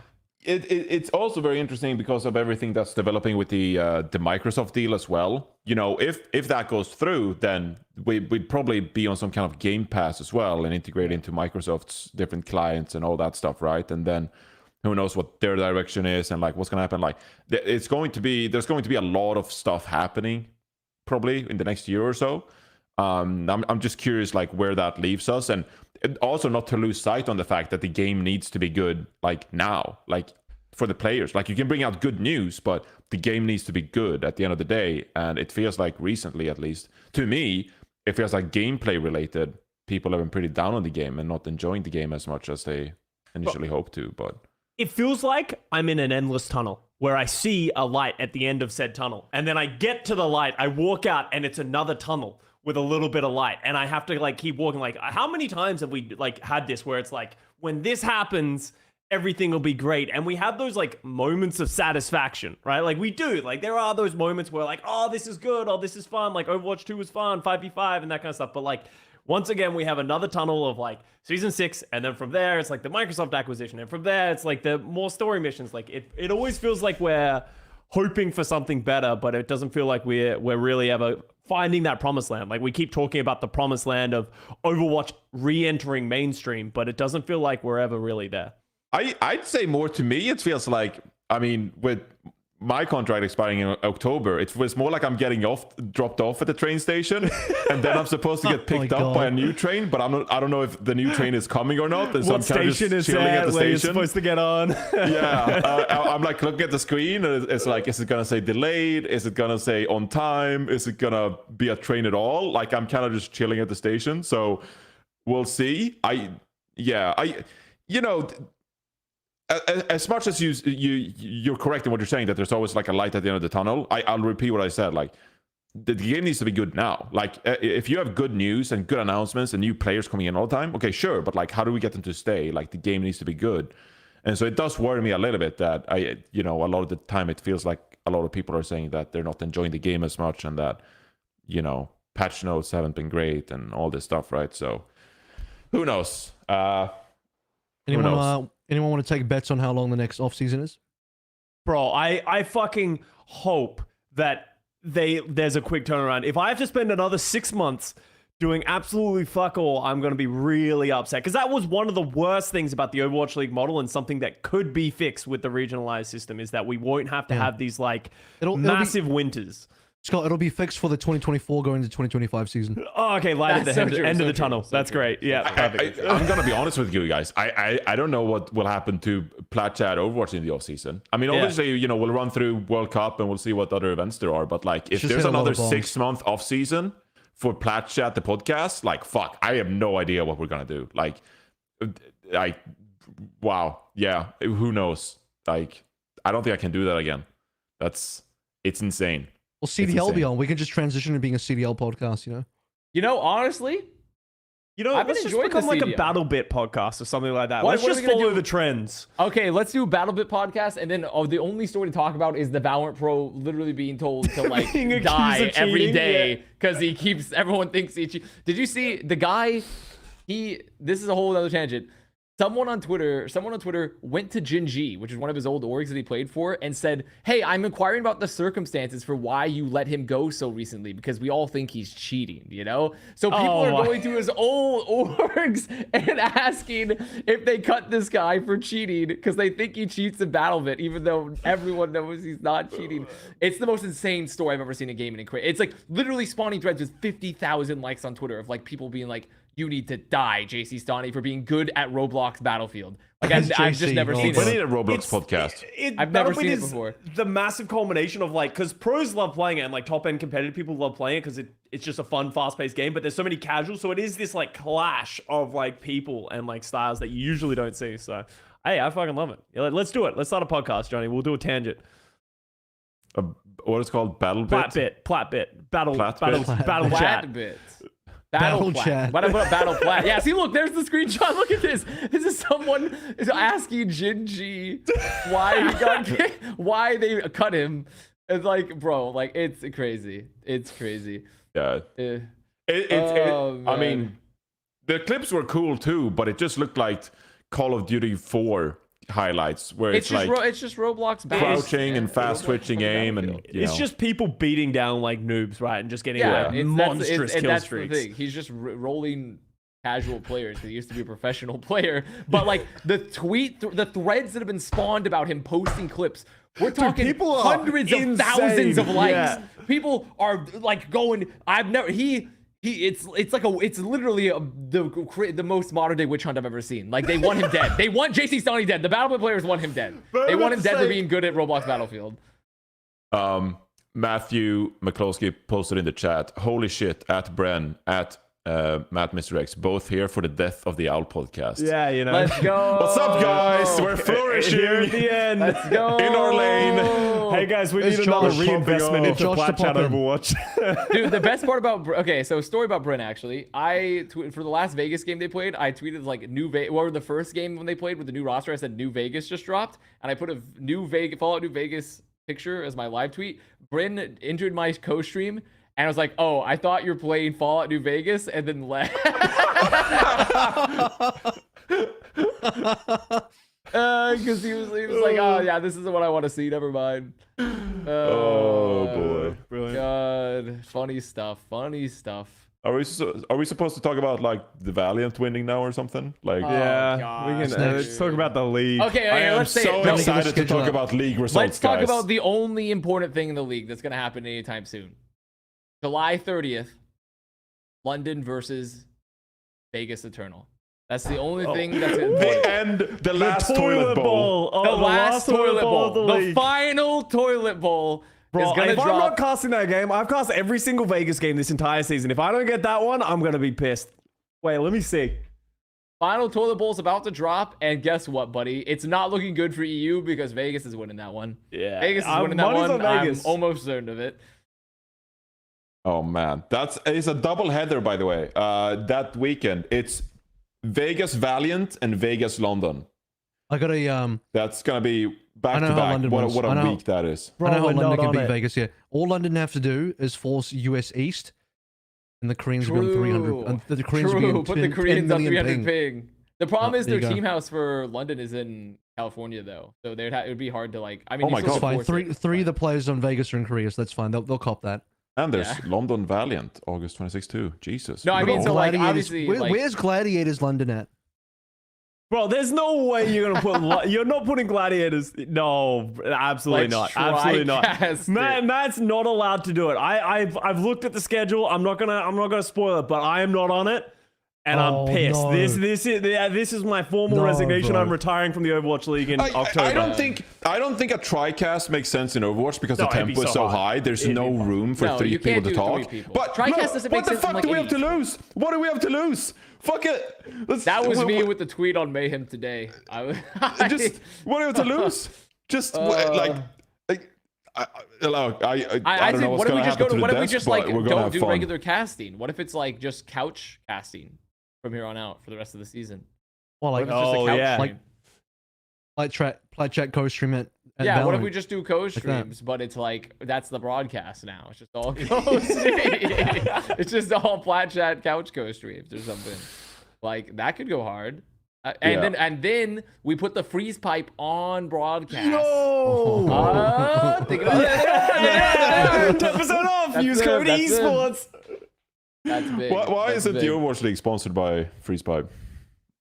it's also very interesting because of everything that's developing with the Microsoft deal as well. If that goes through, then we'd probably be on some kind of Game Pass as well and integrate into Microsoft's different clients and all that stuff, right? And then who knows what their direction is and like what's going to happen. Like there's going to be a lot of stuff happening probably in the next year or so. I'm just curious like where that leaves us, and also not to lose sight on the fact that the game needs to be good like now, like for the players. Like you can bring out good news, but the game needs to be good at the end of the day. And it feels like recently, at least to me, it feels like gameplay related, people have been pretty down on the game and not enjoying the game as much as they initially hoped to. But it feels like I'm in an endless tunnel where I see a light at the end of said tunnel, and then I get to the light, I walk out, and it's another tunnel with a little bit of light, and I have to like keep walking. Like, how many times have we like had this where it's like, when this happens, everything will be great, and we have those like moments of satisfaction, right? Like we do, like there are those moments where like, oh, this is good, oh, this is fun, like Overwatch 2 was fun, 5v5 and that kind of stuff. But like once again, we have another tunnel of like season 6, and then from there it's like the Microsoft acquisition, and from there it's like the more story missions. Like it always feels like we're hoping for something better, but it doesn't feel like we're really ever finding that promised land. Like we keep talking about the promised land of Overwatch re-entering mainstream, but it doesn't feel like we're ever really there. I'd say more to me, it feels like, I mean, with my contract expiring in October, it was more like I'm getting dropped off at the train station, and then I'm supposed to get picked up by a new train, but I don't know if the new train is coming or not. And so What I'm kind of station just is chilling that at the where you're station. supposed to get on? I'm like looking at the screen, and it's like, is it gonna say delayed? Is it gonna say on time? Is it gonna be a train at all? Like I'm kind of just chilling at the station, so we'll see. You know, as much as you're correct in what you're saying, that there's always like a light at the end of the tunnel. I'll repeat what I said. Like the game needs to be good now. Like if you have good news and good announcements and new players coming in all the time, okay, sure, but like how do we get them to stay? Like the game needs to be good. And so it does worry me a little bit that a lot of the time it feels like a lot of people are saying that they're not enjoying the game as much, and that patch notes haven't been great and all this stuff, right? So who knows? Anyone want to take bets on how long the next off season is? Bro, I fucking hope that there's a quick turnaround. If I have to spend another 6 months doing absolutely fuck all, I'm going to be really upset. Because that was one of the worst things about the Overwatch League model, and something that could be fixed with the regionalized system, is that we won't have to have these like massive winters. Scott, it'll be fixed for the 2024 going into 2025 season. Oh, okay, light at the end of the tunnel. That's great. Yeah, perfect. I'm gonna be honest with you guys. I don't know what will happen to Plat Chat Overwatch in the off season. I mean, obviously, we'll run through World Cup and we'll see what other events there are. But like, if there's another 6 month off season for Plat Chat the podcast, like, fuck, I have no idea what we're gonna do. Like, wow, yeah, who knows? Like, I don't think I can do that again. It's insane. Well, CDL be on. We can just transition to being a CDL podcast, Honestly, I've let's just enjoyed become like a CDL. Battle Bit podcast or something like that. What Let's are just we gonna follow do? the trends. Okay, let's do a BattleBit podcast, and then the only story to talk about is the Valorant pro literally being told to like Being accused die of every cheating, day because everyone thinks he cheats. Did you see the guy? This is a whole other tangent. Someone on Twitter went to Jinji, which is one of his old orgs that he played for, and said, "Hey, I'm inquiring about the circumstances for why you let him go so recently, because we all think he's cheating, So people are going to his old orgs and asking if they cut this guy for cheating because they think he cheats in BattleBit, even though everyone knows he's not cheating. It's the most insane story I've ever seen in gaming. It's like literally spawning threads with 50,000 likes on Twitter of like people being like, "You need to die, JC Stoney, for being good at Roblox Battlefield." Like I've just never seen We need it. a Roblox podcast. I've never seen it before. The massive culmination of like, because pros love playing it, and like top end competitive people love playing it because it's just a fun, fast paced game. But there's so many casuals, so it is this like clash of like people and like styles that you usually don't see. So hey, I fucking love it. Yeah, let's do it. Let's start a podcast, Johnny. We'll do a tangent. What is it called? BattleBit? Platbit, battle chat. Platbit. Battle Chat. Why did I put up Battle Plat? Yeah, see, look, there's the screenshot. Look at this. This is someone is asking Jinji why they cut him. It's like, bro, like it's crazy. It's crazy. Yeah. I mean, the clips were cool too, but it just looked like Call of Duty 4 highlights, where it's like it's just Roblox based. crouching and fast switching aim, and It's just people beating down like noobs, right, and just getting it's monstrous kill that's streaks. The thing. He's just rolling casual players. He used to be a professional player, but like the threads that have been spawned about him posting clips. We're talking people are hundreds of insane. thousands of likes. Yeah. People are like going. It's literally the most modern day witch hunt I've ever seen. Like they want him dead. They want JC Stoney dead. The BattleBit players want him dead. They want him dead for being good at Roblox Battlefield. Matthew McCloskey posted in the chat, "Holy shit!" At Bren, at Matt Mr.X, both here for the Death of the Owl podcast. Yeah, Let's go. What's up, guys? We're flourishing Here at the end. Let's go. in our lane. Hey guys, we It's need another Josh. reinvestment into Josh Plat to Chat pop in. Overwatch. Dude, the best part about story about Bren actually. For the last Vegas game they played, I tweeted like the first game when they played with the new roster, I said New Vegas just dropped, and I put a Fallout New Vegas picture as my live tweet. Bren entered my co-stream and I was like, "Oh, I thought you're playing Fallout New Vegas," and then left. Because he was like, oh yeah, this isn't what I want to see. Never mind. Oh boy. Brilliant. God, funny stuff. Funny stuff. Are we supposed to talk about like the Valiant winning now or something? Like, Yeah, gosh, we can let's talk about the league. Okay, I am let's say so it. No, excited to schedule talk up. about league results. let's talk guys. about the only important thing in the league that's going to happen anytime soon. July 30th, London versus Vegas Eternal. That's the only thing that's important. the end, the last toilet bowl. Oh, The last toilet bowl. of the The league. final toilet bowl Bro, is going to if I'm drop. not casting that game, I've cast every single Vegas game this entire season. If I don't get that one, I'm gonna be pissed. Wait, let me see. Final toilet bowl is about to drop, and guess what, buddy? It's not looking good for EU because Vegas is winning that one. Yeah, Vegas is winning that money's one. on I'm Vegas. almost certain of it. Oh man, it's a double header, by the way. That weekend, it's Vegas Valiant and Vegas London. I got a That's gonna be back I know to how back. London What wins. a I know- week that is. Bro, I know how we're London not can on beat it. Vegas here. All London have to do is force US East, and the Koreans will be on 300. And the Koreans will be True. on Put 10, the Koreans on 10 million 300 ping. The problem is there their you go. team house for London is in California, though. So it would be hard to like. I mean, Oh my you still God. could Fine. force it, Three of but- the players on Vegas are in Korea, so that's fine. They'll cop that. And there's Yeah. London Valiant, August 26th too. Jesus. No, I Good mean, old- so like Gladiators- obviously, like, where's Gladiators London at? Bro, there's no way you're gonna put. You're not putting gladiators. No, absolutely Let's not. Absolutely not. tri-cast Matt's not allowed to do it. I've looked at the schedule. I'm not gonna spoil it, but I am not on it, and Oh, I'm pissed. no. This is my formal No, resignation. bro. I'm retiring from the Overwatch League in October. I don't think a TriCast makes sense in Overwatch because No, the it'd be tempo is so so high. high. There's It'd no be fun. room for No, three you people can't to do talk. three people. But TriCast doesn't what make the sense in, fuck like, do we have to 80s. lose? What do we have to lose? Fuck it. That was me what- with the tweet on Mayhem today. I was just what do we have to lose? Just like I don't know think what's what if we gonna just happen go to to the what if we desk, just but like we're gonna don't have do fun. regular casting? What if it's like just couch casting from here on out for the rest of the season? Well, What like if it's just a Oh, couch yeah. stream? Plat Chat co-stream at Yeah, what if Valorant. we just do co-streams, but it's like that's the broadcast now. It's just all it's just all Plat Chat couch co-streams or something. Like that could go hard. And Yeah. then we put the freeze pipe on broadcast. No. Think about it. 10% off. That's Use it, code that's it. esports. That's big. Why That's isn't the big. Overwatch League sponsored by Freeze Pipe?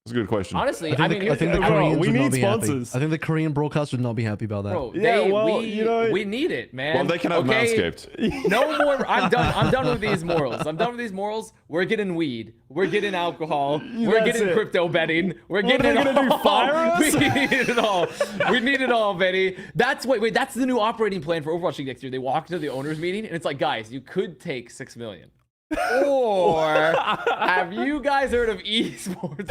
That's a good question. Honestly, I I mean, think the here's the- Koreans we would not need be sponsors. happy. I think the Korean broadcast would not be happy about that. bro, Yeah, well, we, you know- we need it, man. Well, they can have Okay? Manscaped. No more. I'm done. I'm done with these morals. I'm done with these morals. We're getting weed. We're getting alcohol. We're That's getting it. crypto betting. We're What getting are it they gonna all. do, fire us? We need it all. We need it all, Benny. That's wait. That's the new operating plan for Overwatch League next year. They walk into the owners meeting and it's like, guys, you could take $6 million. Or have you guys heard of esports?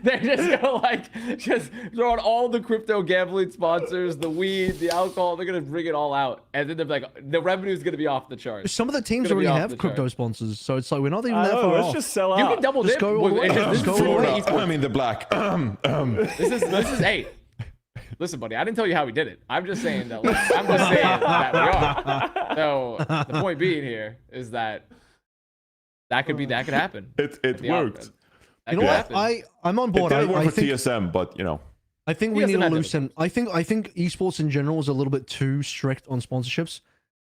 They're just gonna like just throw out all the crypto gambling sponsors, the weed, the alcohol. They're gonna bring it all out, and then they're like, the revenue is gonna be off the charts. Some of the teams Gonna be already off the have crypto chart. sponsors, so it's like we're not even I that know, far let's off. just sell out. You can double Just dip. go with- away. it's Just go Florida away. esports. I'm in the black. This is hey. Listen, buddy, I didn't tell you how we did it. I'm just saying that. Like, I'm just saying that we are. So the point being here is that that could happen. It The worked. That You know could what? happen. I'm on It board. didn't work I for think TSM, but you know. I think we He need doesn't to have loosen. I think esports in general is a little bit too strict on sponsorships,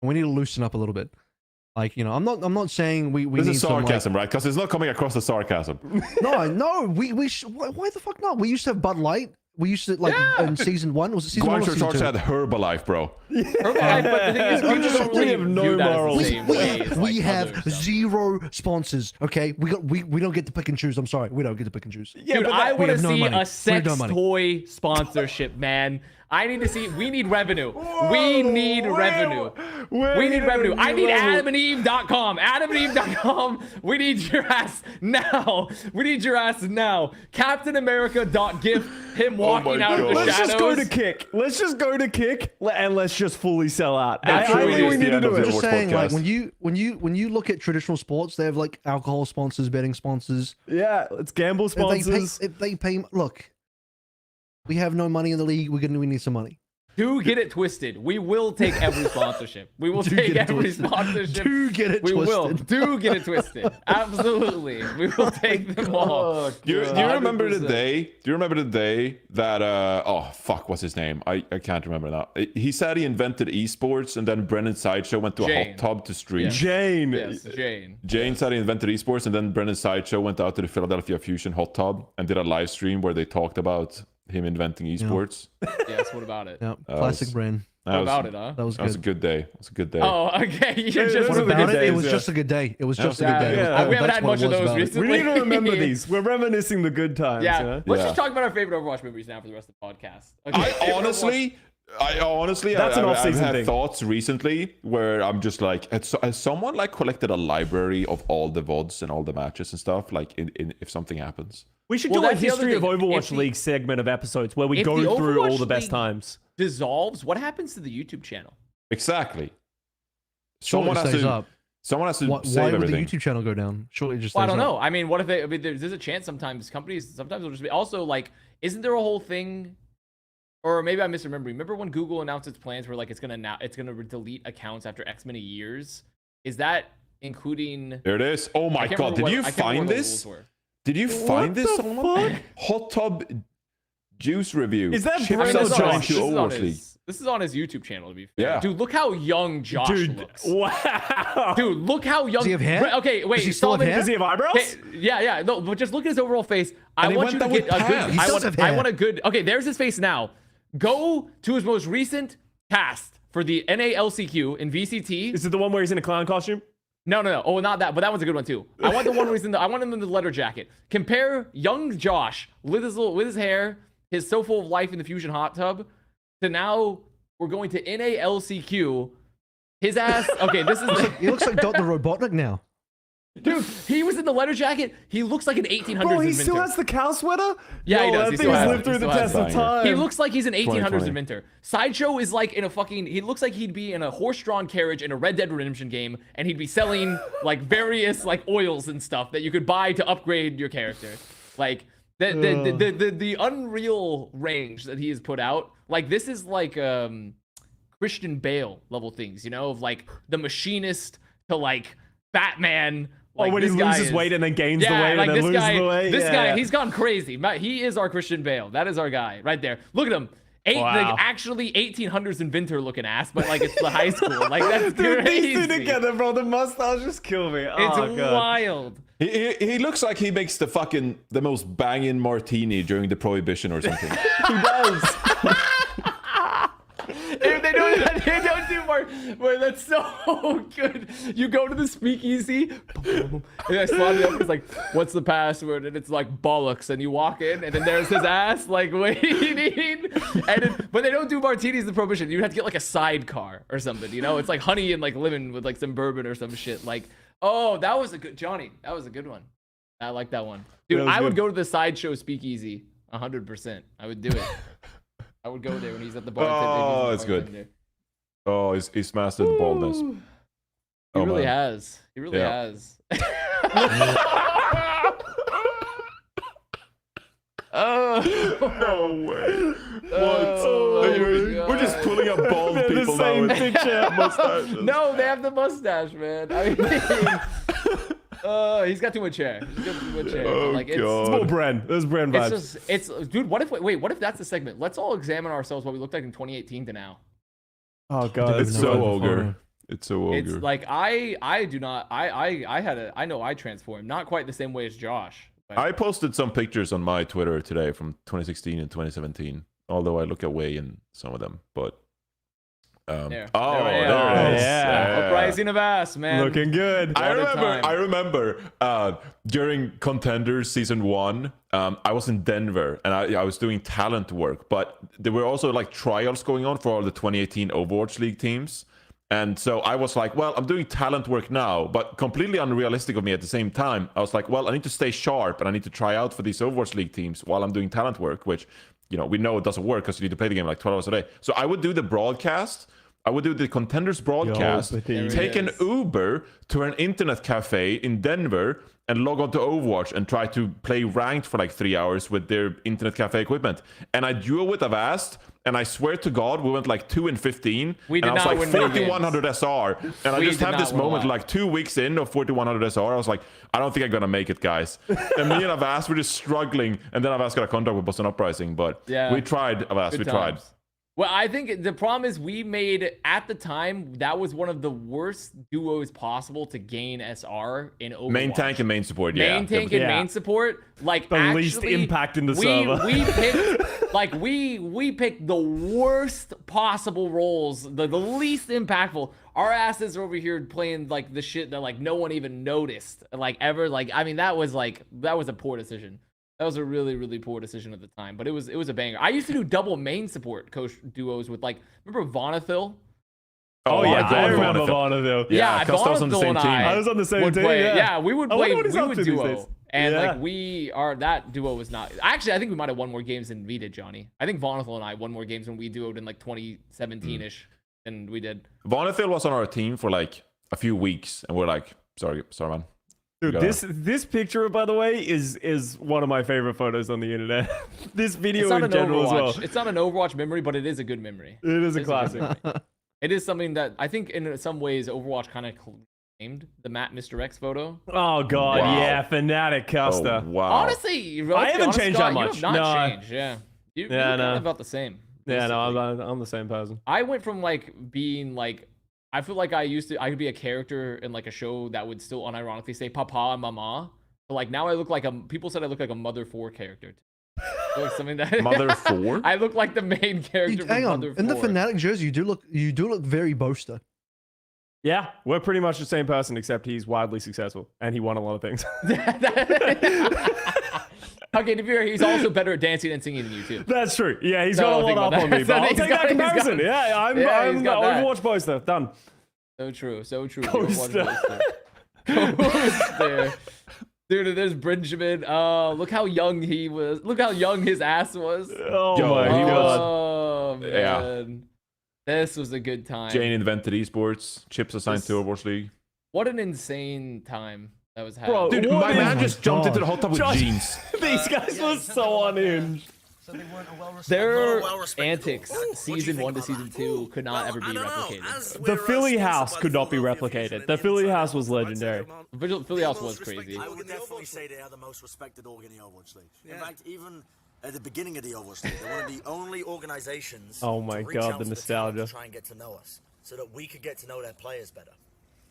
and we need to loosen up a little bit. Like, you know, I'm not saying we This need is some, like- sarcasm, right? Because it's not coming across as sarcasm. no, why the fuck not? We used to have Bud Light. We used to like in season 1. Was it season 1 or Guancho season Talks 2? had Herbalife, bro. Herbalife, but the thing is, people don't We really have no view that as the morals. same way as, We like, have other stuff. 0 sponsors. Okay, we don't get to pick and choose. I'm sorry, we don't get to pick and choose. Yeah, Dude, but I that- want to have no see money. We a have sex no money. toy sponsorship, man. I need to see. We need revenue. We need revenue. We need revenue. I need AdamandEve.com. AdamandEve.com. We need your ass now. We need your ass now. CaptainAmerica.gif. Him walking my out of the God. Let's shadows. just go to kick. Let's just go to kick, and let's just fully sell out. That's I what we think do. we It's need the to end do of it. the Just Overwatch saying, like podcast. when you look at traditional sports, they have like alcohol sponsors, betting sponsors. Yeah, let's gamble If they pay, sponsors. if they pay, look, we have no money in the league. We need some money. Do get it twisted. We will take every sponsorship. We will take every sponsorship. Do get it we will. twisted. Do get it twisted. Absolutely. We will take them all. Do you remember the 100%. day? Do you remember the day that oh fuck, what's his name? I can't remember now. He said he invented esports, and then Brennon Sideshow went to a Jane. hot tub to stream. Yeah. Jane. Yes, Jane. Jane said he invented esports, and then Brennon Sideshow went out to the Philadelphia Fusion hot tub and did a live stream where they talked about him inventing esports. Yes, what about it? Yeah, classic Bren. What about it, huh? That was That was a good. good day. It was a good day. Oh, okay. You Yeah, just those What are the about good it? It days, was yeah. just a good day. It was just a Yeah, good day. yeah. We haven't That's had what much it of was those about it. recently. We need to remember these. We're reminiscing the good times. Yeah. Yeah. Let's Yeah. just talk about our favorite Overwatch movies now for the rest of the podcast. Okay, I favorite honestly, That's an I've off-season had thing. thoughts recently where I'm just like, has someone like collected a library of all the VODs and all the matches and stuff? Like, in if something happens. We should Well, do a that's the other history of thing. If Overwatch the- League segment of episodes where we if go the through all Overwatch the best League- times. dissolves, what happens to the YouTube channel? Exactly. Surely Someone it has stays to. up. Someone has to Why save would the everything. YouTube channel go down? Surely it just Well, I stays don't up. know. I mean, what if they? I mean, there's a chance sometimes companies sometimes will just be. Also, like, isn't there a whole thing? Or maybe I'm misremembering. Remember when Google announced its plans where like it's gonna delete accounts after X many years? Is that including? There it is. Oh my I can't god! remember Did you what- I can't remember find what the this? rules were. Did you find the this? Someone? fuck? Hot tub juice review. Is that Ships Bren out or to Josh? Overwatch League. This is on his YouTube channel, to be fair. Yeah. Dude, look how young Josh Dude, looks. wow. Dude, look how young. Does he have hair? Okay, wait. Does he still have Solomon- hair? Does he have eyebrows? Okay, yeah. No, but just look at his overall face. I And he want went you to there get with a good. pants. He I does want. have I hair. want a good. Okay, there's his face now. Go to his most recent cast for the NALCQ in VCT. Is it the one where he's in a clown costume? No. Oh, not that. But that one's a good one too. I want the one where he's in the. I want him in the leather jacket. Compare young Josh with his hair, his so full of life in the Fusion hot tub, to now we're going to NALCQ. His ass. Okay, this is. He looks like Dr. Robotnik now. Dude, he was in the leather jacket. He looks like an 1800s Bro, he inventor. still has the cow sweater? Yeah, he Yo, does. That He thing's still has lived it. through He the still test has of it. time. He looks like he's an 1800s 2020. inventor. Sideshow is like in a fucking. He looks like he'd be in a horse-drawn carriage in a Red Dead Redemption game, and he'd be selling like various like oils and stuff that you could buy to upgrade your character. Like the unreal range that he has put out. Like this is like Christian Bale level things, you know, of like the Machinist to like Batman. Like, when he this guy loses is- weight and then gains the yeah, weight like and then this loses guy, the weight. this Yeah, guy, yeah. he's gone crazy. He is our Christian Bale. That is our guy right there. Look at him. Wow. Like actually 1800s inventor looking ass, but like it's the high school. Like that's Dude, crazy. these two together, bro. The mustache just kill me. It's Oh, God. wild. He looks like he makes the most banging martini during the prohibition or something. He does. If they don't do more, boy, that's so good. You go to the speakeasy, and I slide it up. It's like, what's the password? And it's like bollocks. And you walk in, and then there's his ass, like waiting. But they don't do martinis in the prohibition. You have to get like a sidecar or something. You know, it's like honey and like lemon with like some bourbon or some shit. Like, oh, that was a good Johnny. That was a good one. I like that one, dude. That was I would good. go to the Sideshow speakeasy 100%. I would do it. I would go there when he's at the bar. Oh, it's good. Oh, he's mastered the baldness. He Oh, really man. has. He really Yeah. has. Oh, No way. oh my We're just God. pulling up bald They're the people same now with picture. mustaches. No, they have the mustache, man. I mean, he's got too much hair. He's got too much hair. Oh, like it's, God. It's more Bren. There's Bren vibes. it's dude. What if that's the segment? Let's all examine ourselves what we looked like in 2018 to now. Oh, God. It's No, so no, ogre. no. It's so ogre. It's like I do not. I know I transformed, not quite the same way as Josh. But I posted some pictures on my Twitter today from 2016 and 2017. Although I look away in some of them, but there. oh, There I there am. it is. Yeah. Uprising of ass, man. Looking good. I What a time. remember during Contenders season 1, I was in Denver and I was doing talent work, but there were also like trials going on for all the 2018 Overwatch League teams. And so I was like, well, I'm doing talent work now, but completely unrealistic of me at the same time. I was like, well, I need to stay sharp and I need to try out for these Overwatch League teams while I'm doing talent work, which, you know, we know it doesn't work because you need to play the game like 12 hours a day. So I would do the broadcast. I would do the Contenders broadcast, Yo, There take it an is. Uber to an internet cafe in Denver and log on to Overwatch and try to play ranked for like 3 hours with their internet cafe equipment. And I duo with Avast, and I swear to God, we went like 2-15. We did and I was not like win many games. 4100 SR, and I We just did have not this win a moment lot. like 2 weeks in of 4100 SR. I was like, I don't think I'm gonna make it, guys. And me and Avast were just struggling, and then Avast got a contract with Boston Uprising, but Yeah. we tried, Avast, Good we tried. times. Well, I think the problem is we made, at the time, that was one of the worst duos possible to gain SR in Overwatch. Main tank and main support, yeah. Main tank and Yeah. main support, like The actually, least impact in the server. We picked, like we picked the worst possible roles, the least impactful. Our asses are over here playing like the shit that like no one even noticed, like ever. Like I mean, that was a poor decision. That was a really, really poor decision at the time, but it was a banger. I used to do double main support coach duos with like, remember Vonethil? Oh, yeah, God, I remember Vonethil. Vonethil. Yeah, Custa was on the Vonethil same and team. I was on the same would team, play, yeah. we would I play. wonder what he's We up would to these duo, days. and Yeah. like that duo was not. Actually, I think we might have won more games than we did, Johnny. I think Vonethil and I won more games when we duoed in like 2017ish than we did. Vonethil was on our team for like a few weeks, and we're like, sorry, man. Dude, Gotta- this picture, by the way, is one of my favorite photos on the internet. This video It's not in an general as Overwatch. well. It's not an Overwatch memory, but it is a good memory. It is a It is a good classic. memory. It is something that I think in some ways Overwatch kind of claimed the Mr.X photo. Oh god, Wow. yeah, fanatic Custa. Oh, wow. Honestly, let's be haven't honest, changed Scott, that You much. have not No. changed. Yeah, you're Yeah, kind no. of about the same. Yeah, no, basically. I'm the same person. I went from like being like, I feel like I could be a character in like a show that would still unironically say Papa and Mama. But like now I look like people said I look like a Mother 4 character. Or something that Mother 4? I look like the main character Hang from on, Mother 4. in the Fnatic jersey, you do look very boaster. Yeah, we're pretty much the same person, except he's wildly successful and he won a lot of things. Okay, to be fair, he's also better at dancing and singing than you too. That's true. Yeah, he's So got a think lot about up on that. me, but I'll He's take got- that he's got- comparison. Yeah, I'm he's the got that. Overwatch poster. Done. So true, so true. Coaster. Coaster. Dude, there's Benjamin. Look how young he was. Look how young his ass was. Oh Yo, my he god. Oh Yeah. man, this was a good time. Jane invented esports. Chips assigned This- to Overwatch League. What an insane time that was Bro, happening. Dude, What my is- man my just jumped God. into the hot tub with Josh- jeans. These guys were so unhinged. So they weren't a well-respected- Their well-respected antics, org. What do you season think 1 to about season that? 2, could not Well, ever I be don't know. replicated. As The we're, Philly sponsored house by could the not be Philadelphia replicated. Fusion The and Philly inside house was I'd say legendary. they're Philly House the was most crazy. respected I org would in the definitely Overwatch say League. they are the most respected org in the Overwatch League. In fact, even at the beginning of the Overwatch League, they're one of the only organizations Oh my to reach God, out the to nostalgia. talent to try and get to know us, so that we could get to know their players better.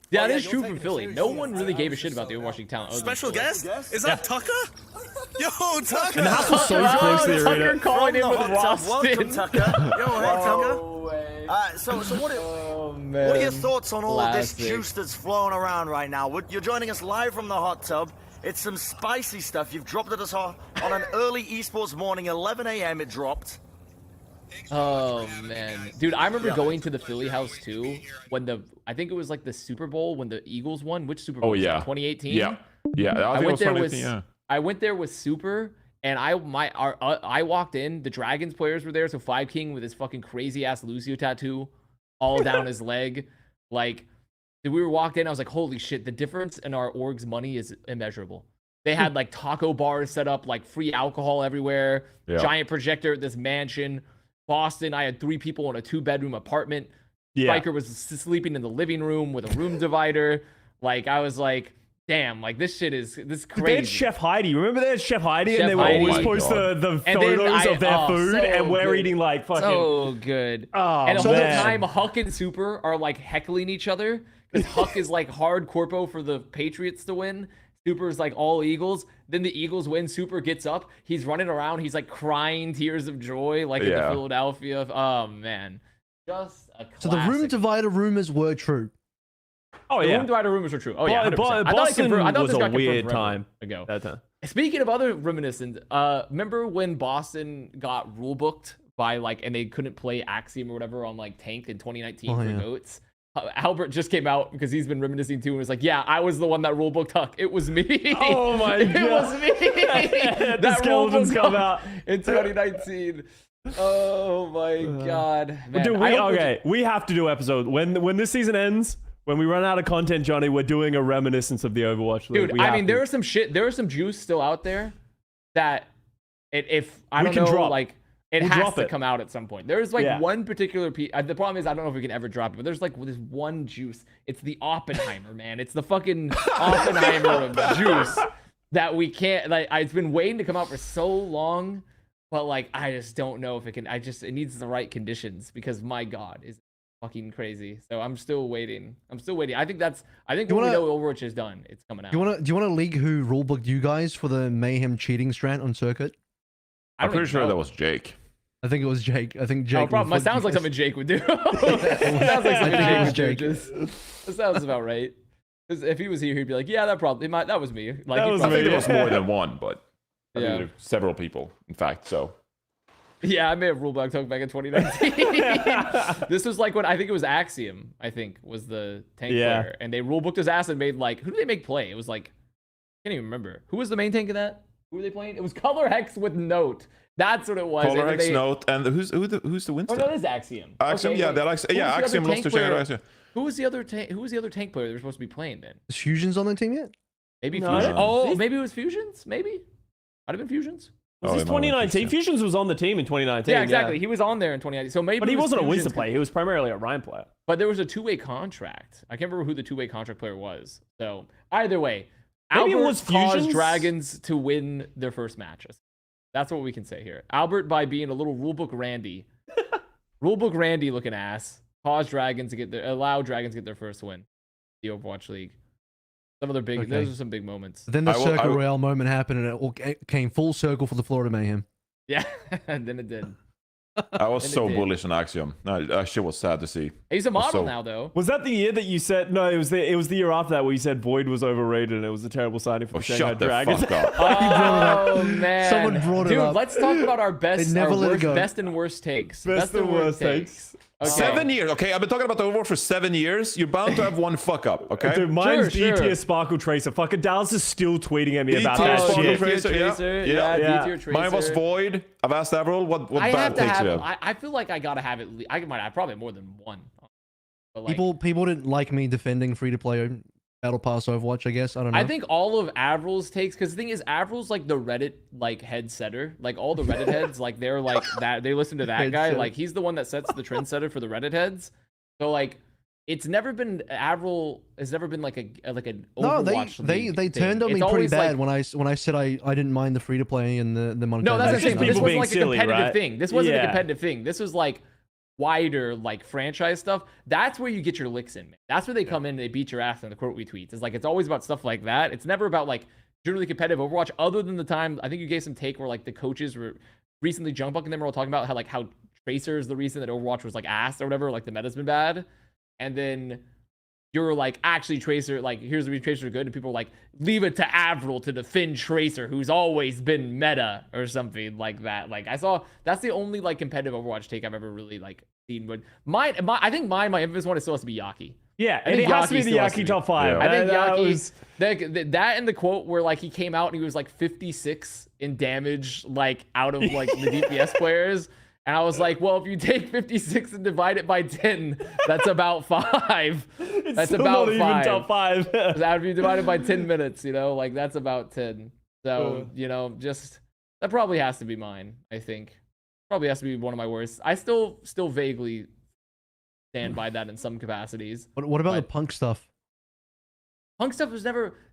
Yeah, Oh, that yeah, is you're true taking from it Philly. seriously. No one really gave a shit about the Overwatch League talent. other than Special Philly. guest? Is that Tucker? Yo, Tucker! And the house was so close to the Tucker arena. calling From him the with hot tub, welcome, Rostin. Tucker. Yo, hey, Tucker. No way. So what are, Oh, man. what are your thoughts on all of this Classic. juice that's flowing around right now? You're joining us live from the hot tub. It's some spicy stuff. You've dropped it us on an early esports morning, 11 a.m. it dropped. Oh man, dude, I remember going to the Philly house too when I think it was like the Super Bowl when the Eagles won. Which Super Bowl? Oh, was that, yeah. 2018. Yeah. Yeah, I think it was 2018, yeah. I went there with Super, and I walked in. The Dragons players were there, so Five King with his fucking crazy ass Lucio tattoo all down his leg. Like, we were walked in, I was like, holy shit, the difference in our org's money is immeasurable. They had like taco bars set up, like free alcohol everywhere, Yeah. giant projector at this mansion. Boston, I had 3 people in a 2-bedroom apartment. Yeah. Spiker was sleeping in the living room with a room divider. Like, I was like, damn, like this shit is They crazy. had Chef Heidi. Remember they had Chef Heidi Chef and they would Heidi. always Oh my post God. the And then photos of their food so and we're good. eating like fucking... So good. Oh, And the whole man. time, Huck and Super are like heckling each other because Huck is like hard corpo for the Patriots to win. Super's like all Eagles. Then the Eagles win. Super gets up. He's running around. He's like crying tears of joy, like in the Yeah. Philadelphia. Oh man, just a classic. So the room divider rumors were true. Oh, The yeah. room divider rumors are true. Oh yeah, 100%. But I thought Boston I thought was this a got confirmed weird forever time ago. that time. Speaking of other reminiscent, remember when Boston got rule booked by like, and they couldn't play Axiom or whatever on like Tank in 2019 Oh, for yeah. goats? Albert just came out because he's been reminiscing too and was like, yeah, I was the one that rule booked Huck. It was me. Oh my It God. was me. The That rule skeletons booked come Huck out. in 2019. Oh my God. Man, Dude, I hope we have to do episode when this season ends. When we run out of content, Johnny, we're doing a reminiscence of the Overwatch League. Dude, We I have mean, to. there is some juice still out there that if I We don't can know, drop. like It We'll has drop to it. come out at some point. There's like Yeah. one particular piece. The problem is I don't know if we can ever drop it, but there's like this one juice. It's the Oppenheimer, man. It's the fucking Oppenheimer juice that we can't. Like, it's been waiting to come out for so long, but like I just don't know if it can. It needs the right conditions because my God, is fucking crazy. So I'm still waiting. I think when we know Overwatch is done, it's coming out. Do you want to league who rulebooked you guys for the mayhem cheating strand on circuit? I'm pretty sure that was Jake. I think it was Jake. I think Jake. Oh, problem. It sounds like something Jake would do. It sounds like something Jake would do. That sounds about right. 'Cause if he was here, he'd be like, "Yeah, that was me." Like, That was I think me. there was more than one, but I think Yeah. there were several people, in fact. So Yeah, I may have ruled back talk back in 2019. This was like when I think it was Axiom. I think was the tank player, and they rule booked his ass and made like who did they make play? It was like I can't even remember who was the main tank in that. Who were they playing? It was Color Hex with Note. That's what it was. Color X Note and who's the Oh Winston? no, it is Axiom. Axiom, Okay, yeah, wait. that Axiom, Who was the Axiom other lost to tank player? Axiom. Who was the other tank? Who was the other tank player they were supposed to be playing then? Is Fusion's on the team yet? Maybe No, Fusion. I don't- Oh, maybe it was Fusions. Maybe might have been Fusions. Was Oh, this it might have been 2019? Fusion. Fusions was on the team in 2019. Yeah, exactly. He was on there in 2019. So maybe, But he it was wasn't a Fusions Winston player. He was primarily a Ryan player. But there was a two-way contract. I can't remember who the two-way contract player was. So either way, Maybe it Albert was caused Fusions? Dragons to win their first matches. That's what we can say here. Albert, by being a little rulebook Randy, looking ass, caused Dragons to allow Dragons to get their first win. The Overwatch League. Some other big. Okay. Those are some big moments. But then the I will- Circle Royale moment happened, and it all came full circle for the Florida Mayhem. Yeah, and then it did. I was And it so did. bullish on Axiom. That shit was sad to see. He's a model So- now, though. Was that the year that you said no? It was the year after that where you said Boyd was overrated and it was a terrible signing for Oh, the Shanghai shut the Dragons. fuck up. Oh man! Someone brought it Dude, up. let's talk about our best, They never our let it worst, go. best and worst takes. Best and worst takes. Okay. 7 years, okay? I've been talking about the Overwatch for 7 years. You're bound to have one fuck up, okay? Dude, mine's Sure, sure. D-tier Sparkle Tracer. Fucking Dallas is still tweeting at me about D-tier that Sparkle shit. Tracer. D-tier yeah. Yeah. D-tier Tracer. Mine was Void. Avast AVRL. What I have bad to takes have you him. have? I feel like I gotta have it. I probably have more than one. But like, People didn't like me defending free to play Battle Pass Overwatch. I guess I don't know. I think all of Avril's takes, because the thing is, Avril's like the Reddit like head setter. Like all the Reddit heads, like they're like that. They listen to that Head guy. setter. Like he's the one that sets the trendsetter for the Reddit heads. So like, it's never been Avril has never been like an no, Overwatch they League they thing. turned on It's me pretty always, bad like, when I said I didn't mind the free to play and the monetization. No, that's what I'm just saying. But this people wasn't being like silly, a competitive right? thing. This wasn't a Yeah. competitive thing. This was like wider, like franchise stuff. That's where you get your licks in, man. That's where they come in and they beat your ass in the quote retweets. It's like it's always about stuff like that. It's never about like generally competitive Overwatch, other than the time I think you gave some take where like the coaches were recently Junkbuck and them were all talking about how Tracer is the reason that Overwatch was like ass or whatever, like the meta's been bad. And then you're like, actually, Tracer, like, here's the reason Tracer good. And people are like, leave it to Avril to defend Tracer, who's always been meta or something like that. Like, that's the only, like, competitive Overwatch take I've ever really, like, seen. But my infamous one is still has to be Yaki. Yeah, I and think it has to Yaki be the still has to Yaki be. top 5. Yeah. I think That Yaki, was- that and the quote where, like, he came out and he was, like, 56 in damage, like, out of, like, the DPS players. And I was like, well, if you take 56 and divide it by 10, that's about 5. It's That's still about not 5. even top 5. That would be divided by 10 minutes, you know, like that's about 10. So, you know, just that probably has to be mine, I think. Probably has to be one of my worst. I still vaguely stand by that in some capacities. What about the But- punk stuff? Punk stuff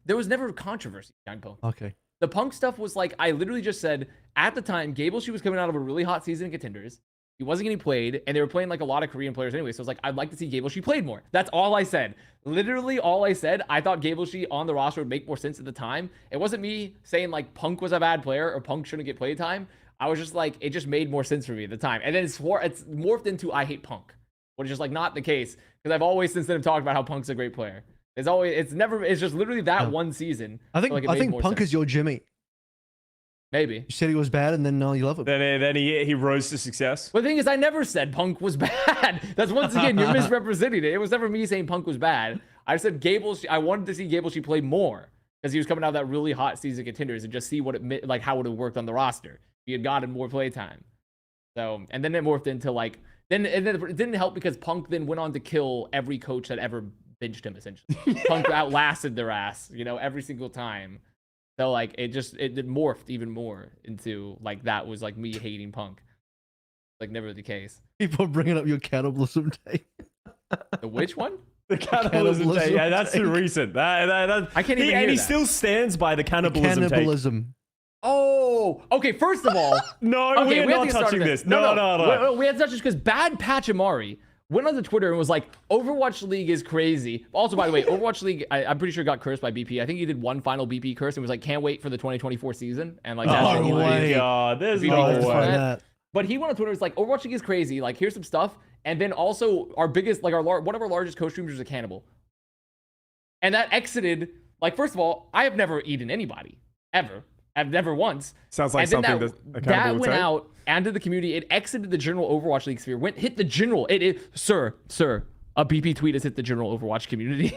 there was never controversy behind Punk. Okay. The Punk stuff was like, I literally just said, at the time, Gable, she was coming out of a really hot season in Contenders. He wasn't getting played, and they were playing like a lot of Korean players anyway. So I was like, I'd like to see Gable she played more. That's all I said. Literally all I said. I thought Gable she on the roster would make more sense at the time. It wasn't me saying like Punk was a bad player or Punk shouldn't get play time. I was just like, it just made more sense for me at the time. And then it's morphed into I hate Punk, which is just like not the case, because I've always since then talked about how Punk's a great player. It's just literally that one season. I think So, like, it I made think more Punk sense. is your Jimmy. Maybe. You said he was bad, and then now you love him. Then he rose to success. But the thing is, I never said Punk was bad. That's once again, you're misrepresenting it. It was never me saying Punk was bad. I said Gable, I wanted to see Gable she play more, because he was coming out of that really hot season Contenders and just see what it like how it would have worked on the roster. He had gotten more play time. So, and then it morphed into like, then it didn't help because Punk then went on to kill every coach that ever benched him, essentially. Punk outlasted their ass, you know, every single time. So like it morphed even more into like that was like me hating Punk. like never the case. People are bringing up your cannibalism take. The which one? The cannibalism Cannibalism take. Yeah, that's too take. recent. I can't even hear And he that. still stands by the cannibalism take. Cannibalism. Oh, okay. First of all, No, okay, we are have to not get started touching with this. No. We had to touch this because Bad Patch Amari went on the Twitter and was like, Overwatch League is crazy. Also, by the way, Overwatch League, I'm pretty sure got cursed by BP. I think he did one final BP curse and was like, can't wait for the 2024 season. And like, that's Oh what he my did. god, there's Be no like, I Let's way. find that. that. But he went on Twitter and was like, Overwatch League is crazy. Like, here's some stuff. And then also our biggest, like one of our largest co-streamers is a cannibal. And that exited, like, first of all, I have never eaten anybody, ever. I've never once. Sounds like And then something that a cannibal that would went say. out and to the community. It exited the general Overwatch League sphere. Hit the general. Sir, a BP tweet has hit the general Overwatch community,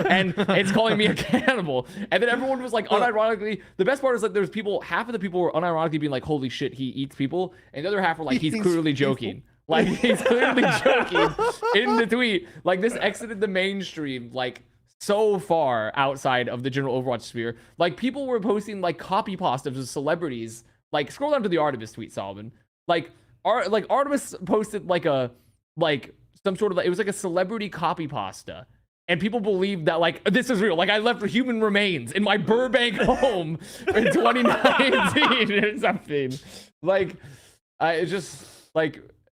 and it's calling me a cannibal. And then everyone was like, unironically. The best part is like, there's people. Half of the people were unironically being like, "Holy shit, he eats people," and the other half were like, "He's He eats clearly people. joking." Like he's clearly joking in the tweet. Like this exited the mainstream. Like. So far outside of the general Overwatch sphere, like people were posting like copy pasta of celebrities. Like scroll down to the Artemis tweet, Solomon. Like Artemis posted some sort of it was like a celebrity copy pasta, and people believed that like this is real. Like I left human remains in my Burbank home in 2019 or something. Like I just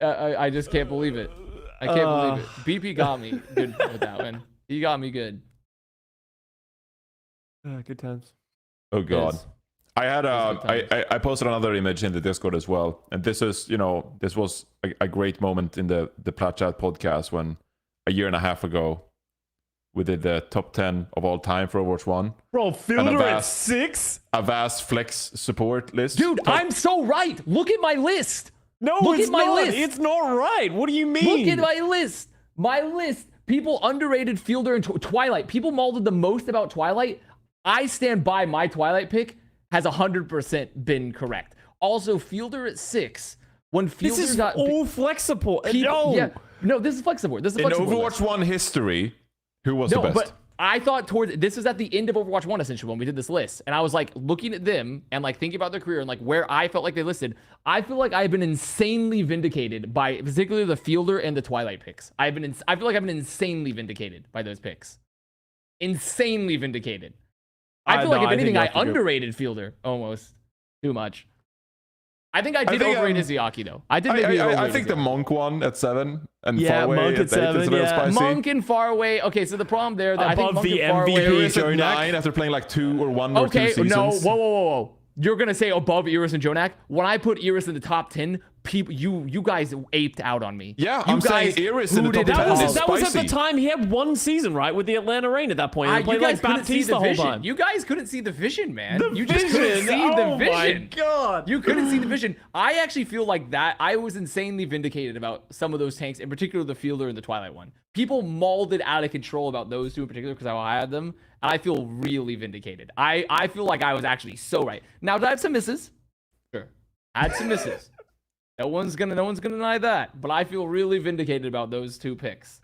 can't believe it. I can't believe it. BP got me good with that one. He got me good. Good times. Oh god. Yes. I had Those I posted another image in the Discord as well, and this is this was a great moment in the Plat Chat podcast when a year and a half ago we did the top 10 of all time for Overwatch 1. Bro, Fielder at Avast. 6? Avast Flex support list. Dude, Top- I'm so right. Look at my list. No, Look it's at my not. list. It's not right. What do you mean? Look at my list. My list. People underrated Fielder and Twilight. People molded the most about Twilight. I stand by my Twilight pick has 100% been correct. Also, Fielder at 6. When Fielder This is got all flexible. people, No. yeah, no, this is flexible. This is a in flexible Overwatch list. 1 history, who was No, the best? but I thought this was at the end of Overwatch 1 essentially when we did this list. And I was like looking at them and like thinking about their career and like where I felt like they listed. I feel like I've been insanely vindicated by particularly the Fielder and the Twilight picks. I feel like I've been insanely vindicated by those picks. Insanely vindicated. I feel like if anything, I underrated Fielder almost too much. I think I did overrate Izzyaki though. I did maybe overrate I think the Izzyaki. Monk one at 7 and Yeah, Faraway Monk at at 8 is a 7, little yeah. spicy. Monk and Faraway. Okay, so the problem there, I think Above Monk the and Faraway. MVP Iris at Jonak. 9 after playing like 2 or 1 or 2 Okay, seasons. no, whoa. You're gonna say above Iris and Jonak? When I put Iris in the top 10, people, you guys aped out on me. Yeah, you I'm saying Iris in the top hooted 10 it is out. That was at the spicy. time he had one season, right, with the Atlanta Reign at that point. And You played guys like couldn't see Baptiste the the whole vision. time. You guys couldn't see the vision, man. The You just couldn't vision. see Oh the my vision. God. You couldn't see the vision. I actually feel like that. I was insanely vindicated about some of those tanks, in particular the Fielder and the Twilight one. People mauled it out of control about those two in particular because I had them. And I feel really vindicated. I feel like I was actually so right. Now, did I have some misses? Sure. I had some misses. No one's gonna deny that. But I feel really vindicated about those two picks.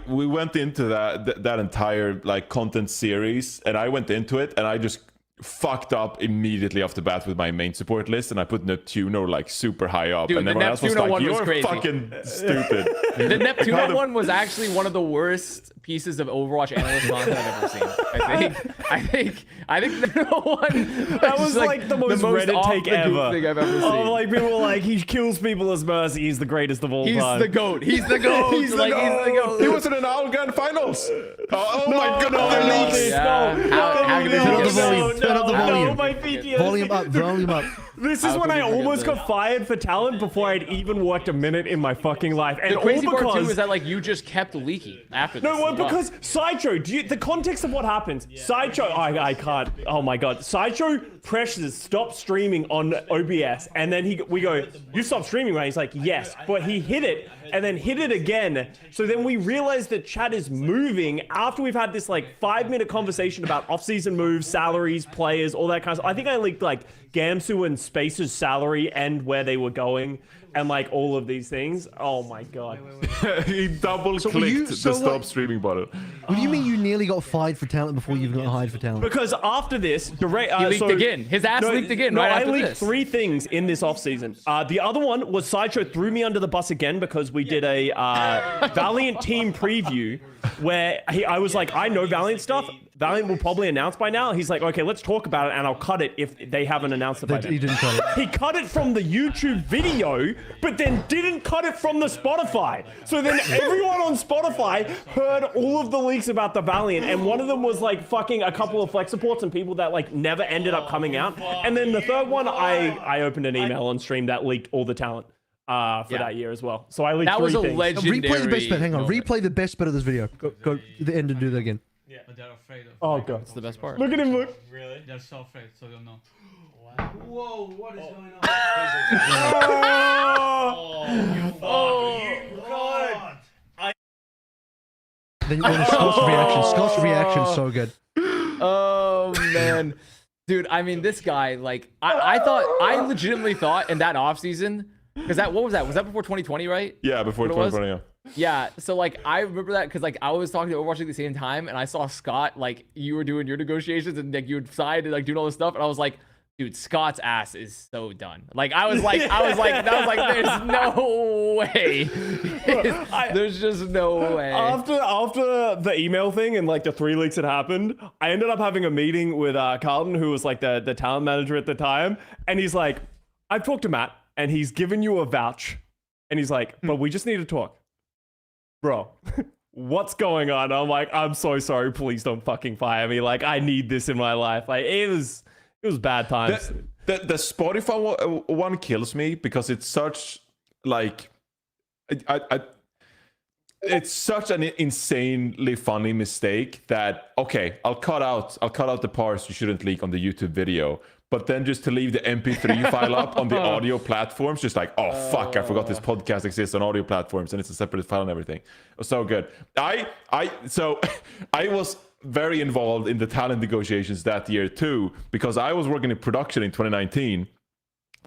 We went into that entire like content series, and I went into it and I just fucked up immediately off the bat with my main support list, and I put Neptuno like super high up, Dude, and the everyone else was Neptuno like, one was "You're crazy." fucking stupid." The Neptuno one was actually one of the worst pieces of Overwatch analyst content I've ever seen. I think the one That was like the most Reddit off take the goof ever. thing I've ever seen. Oh, like people were like, he kills people as mercy. He's the greatest of all He's time. the GOAT. He's the GOAT. He's the goat. He was in an Owlgun finals. Oh my god, no, the no, leaks. Yeah. How could they Turn up do the this? volume. Turn up the volume. my PTSD. Volume up, volume up. This is How when could I we forget almost this? got fired for talent before I'd even worked a minute in my fucking life. And The crazy all part because... too is that like you just kept leaking after this. No, well, as well. because Sideshow, the context of what happens, Sideshow, I can't, oh my god, Sideshow presses stop streaming on OBS, and then we go, you stopped streaming, right? He's like, yes, but he hit it, and then hit it again, so then we realize that chat is moving after we've had this like 5-minute conversation about off-season moves, salaries, players, all that kind of stuff. I think I leaked like Gamsu and Spacer's salary and where they were going, and like all of these things. Oh my god! He double So clicked you- the so stop what- streaming button. What do you mean you nearly got fired for talent before you even got hired for talent? Because after this, direct, He leaked again. His ass leaked again right I after leaked this. 3 things in this offseason. The other one was Sideshow threw me under the bus again because we did a Valiant team preview where I was like, I know Valiant stuff. Valiant will probably announce by now. He's like, okay, let's talk about it, and I'll cut it if they haven't announced it by then. He didn't cut it. He cut it from the YouTube video, but then didn't cut it from the Spotify. So then everyone on Spotify heard all of the leaks about the Valiant, and one of them was like fucking a couple of flex supports and people that like never ended up coming out. And then the third one, I opened an email on stream that leaked all the talent for that year as well. So I leaked That was 3 a things. legendary. Replay the best bet. Hang on. moment. Replay the best bet of this video. Go to the end and do that again. But they're afraid of. Oh god, That's the best part. look at him! Look. Really? They're so afraid, so they'll know. Whoa, what is going on? Then Scott's reaction. Scott's reaction is so good. Oh man, dude. I mean, this guy. Like, I legitimately thought in that off season, because what was that? Was that before 2020, right? Yeah, before What it was? 2020. Yeah. So like, I remember that because like I was talking to Overwatch League at the same time, and I saw Scott like you were doing your negotiations and like you would sign and like doing all this stuff, and I was like, dude, Scott's ass is so done. Like I was like, there's no way. There's just no way. After the email thing and like the 3 leaks had happened, I ended up having a meeting with Carlton, who was like the talent manager at the time, and he's like, I've talked to Matt, and he's given you a vouch, and he's like, but we just need to talk, bro. What's going on? I'm like, I'm so sorry. Please don't fucking fire me. Like, I need this in my life. Like, it was bad times. The Spotify one kills me because it's such like it's such an insanely funny mistake that okay, I'll cut out the parts you shouldn't leak on the YouTube video, but then just to leave the MP3 file up on the audio platforms, just like, oh fuck, I forgot this podcast exists on audio platforms and it's a separate file and everything. It was so good. So I was very involved in the talent negotiations that year too, because I was working in production in 2019,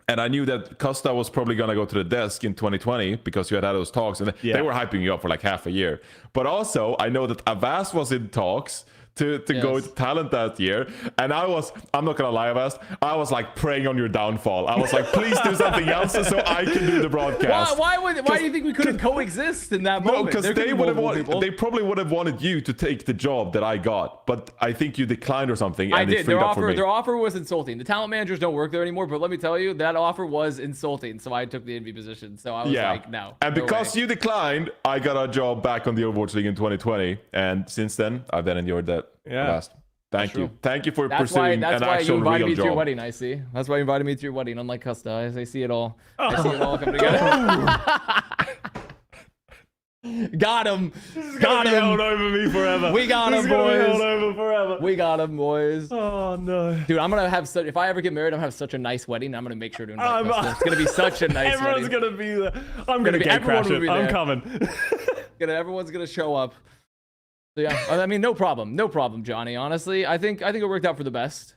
and I knew that Custa was probably gonna go to the desk in 2020 because you had those talks, and they were hyping you up for like half a year. But also, I know that Avast was in talks to go to talent that year, and I'm not gonna lie, Avast, I was like preying on your downfall. I was like, please do something else so I can do the broadcast. Why do you think we couldn't coexist in that moment? No, because There could they be would have multiple wanted, people. they probably would have wanted you to take the job that I got, but I think you declined or something. And I it did. freed up for me. Their offer was insulting. The talent managers don't work there anymore, but let me tell you, that offer was insulting. So I took the envy position. So I was like, no. And no because way. you declined, I got a job back on the Overwatch League in 2020, and since then I've then enjoyed that. Last. Thank you. Thank you for pursuing that's an why you actual invited real me to your job. wedding. I see. That's why you invited me to your wedding. Unlike Custa, I see it all. I see it all come together. Got him. Got him. Held over me forever. We got This him, is gonna be boys. held over forever. We got him, boys. Oh no. Dude, I'm gonna have such. If I ever get married, I'm gonna have such a nice wedding. I'm gonna make sure to invite Custa. It's gonna be such a nice Everyone's wedding. gonna be there. I'm gonna be- gate everyone crash will it. be I'm there. coming. Everyone's gonna show up. So yeah, I mean, no problem, Johnny. Honestly, I think it worked out for the best.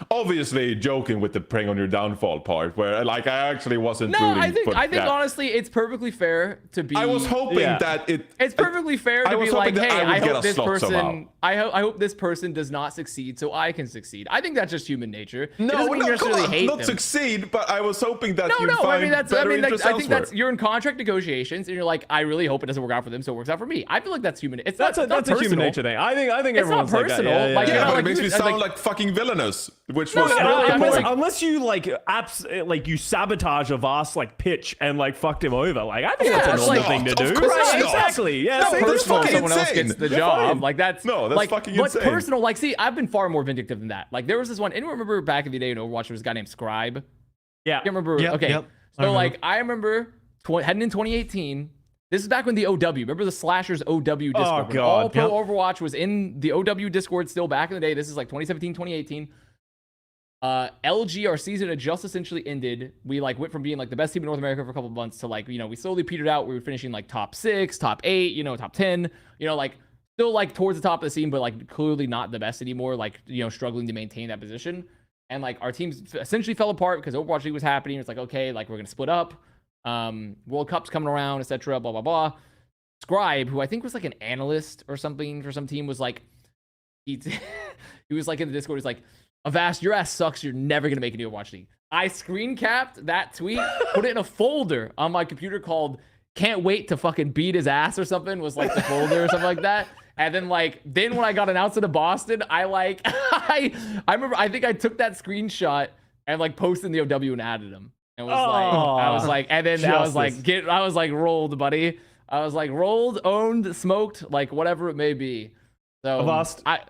Obviously, joking with the preying on your downfall part, where like I actually wasn't. No, rooting for I think that. honestly, it's perfectly fair to be. I was hoping Yeah. that it. It's perfectly fair I to was be like, hoping that hey, I would I get hope a this slot person, somehow. I hope this person does not succeed, so I can succeed. I think that's just human nature. It No, doesn't mean no, you come necessarily on, hate not them. succeed, but I was hoping that No, you'd no, find I mean I better think interest that's elsewhere. you're in contract negotiations, and you're like, I really hope it doesn't work out for them, so it works out for me. I feel like that's human. It's That's not, a human personal. nature thing. I think It's not everyone's like that. personal. Yeah, yeah, Like, yeah. you're Yeah, not but like it makes you- me like- sound like fucking villainous, which No, was no, no, really the I'm point. like- Unless you like like you sabotage a vast like pitch and like fucked him over. Like I think Yeah, that's a it's normal like- thing to of do. course Right, not. exactly. Yeah. It's see, not that's personal if fucking someone else insane. gets the You're job. fine. Like that's No, that's like, fucking what's insane. personal? Like, see, I've been far more vindictive than that. Like, there was this one. Anyone remember back in the day in Overwatch? There was a guy named Scribe. Yeah. I can't remember. Yep, Okay, yep. so like I remember heading in 2018. This is back when the OW. Remember the Slashers OW Discord? Oh, when God. All Pro Yep. Overwatch was in the OW Discord still back in the day. This is like 2017, 2018. LG, our season had just essentially ended. We like went from being like the best team in North America for a couple of months to like, we slowly petered out. We were finishing like top 6, top 8, top 10, like still like towards the top of the scene, but like clearly not the best anymore. Like, struggling to maintain that position. and like our teams essentially fell apart because Overwatch League was happening. It's like, okay, like we're gonna split up. World Cup's coming around, etc. Blah blah blah. Scribe, who I think was like an analyst or something for some team, was like, he was like in the Discord. He's like, Avast, your ass sucks. You're never gonna make an Overwatch League. I screen capped that tweet, put it in a folder on my computer called "Can't wait to fucking beat his ass" or something. Was like the folder or something like that. And then when I got announced into Boston, I remember I think I took that screenshot and like posted in the OW and added him. And was and then I was like, rolled, buddy. I was like, rolled, owned, smoked, like whatever it may be. So Avast, I've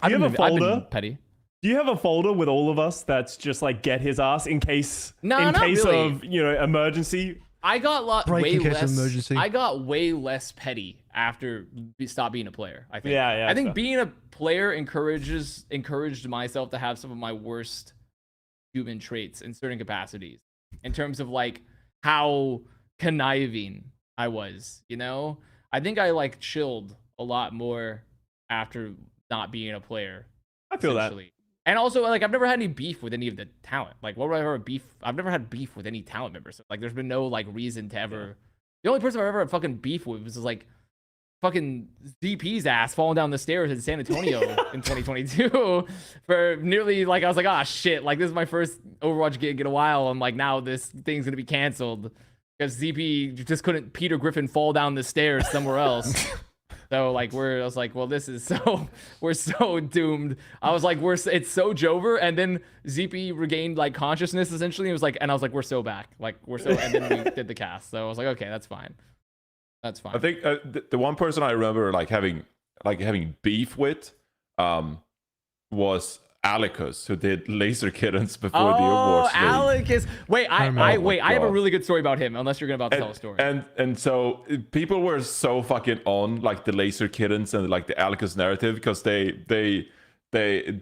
been petty. Do you have a folder with all of us that's just like get his ass in case really. of emergency? I got Break in case of emergency. I got way less petty after stopped being a player. I think. Yeah. I think being a player encouraged myself to have some of my worst human traits in certain capacities, in terms of like how conniving I was. I think I like chilled a lot more after not being a player. I feel that. And also, like, I've never had any beef with any of the talent. Like, what would I ever have beef? I've never had beef with any talent members. So, like, there's been no, like, reason to ever... Yeah. The only person I've ever had fucking beef with was, like, fucking ZP's ass falling down the stairs in San Antonio in 2022 for nearly, like, I was like, ah, shit. Like, this is my first Overwatch gig in a while. I'm like, now this thing's gonna be canceled because ZP just couldn't Peter Griffin fall down the stairs somewhere else. So like I was like, well, this is we're so doomed. I was like, it's so Jover, and then ZP regained like consciousness essentially. It was like, and I was like, we're so back, like and then we did the cast. So I was like, okay, that's fine. I think the one person I remember like having beef with, was Alicus, who did Laser Kittens before the Overwatch League. Alicus. Wait, I have a really good story about him, unless you're about to tell a story. And so people were so fucking on like the Laser Kittens and like the Alicus narrative, because they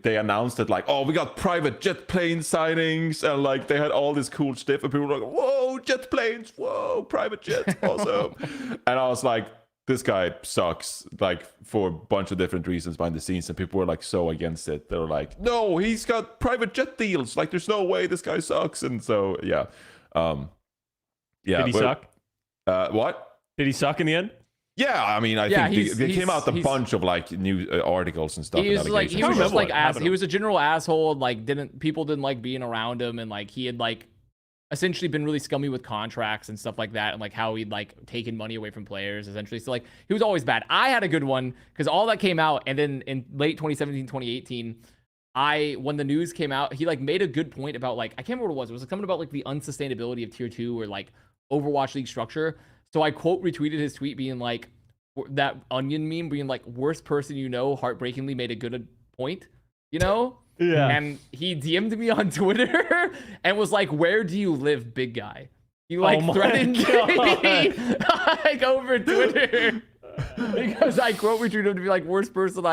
announced that like, oh, we got private jet plane signings, and like they had all this cool stuff, and people were like, whoa, jet planes, whoa, private jets, awesome. And I was like, this guy sucks, like for a bunch of different reasons behind the scenes, and people were like so against it. They were like, no, he's got private jet deals, like there's no way this guy sucks. And so yeah. Did he suck? What? Did he suck in the end? Yeah, I mean, I think they came out a bunch of like new articles and stuff. He was like, he was just like he was a general asshole. Like people didn't like being around him, and like he had like essentially been really scummy with contracts and stuff like that, and like how he'd like taken money away from players essentially. So like he was always bad. I had a good one because all that came out, and then in late 2017, 2018, when the news came out, he like made a good point about like, I can't remember what it was. It was like something about like the unsustainability of tier 2 or like Overwatch League structure. So I quote retweeted his tweet being like, that onion meme being like, worst person you know heartbreakingly made a good point, Yeah. And he DM'd me on Twitter and was like, where do you live, big guy? You like threatened me like over Twitter because I quote retweeted him to be like, worst person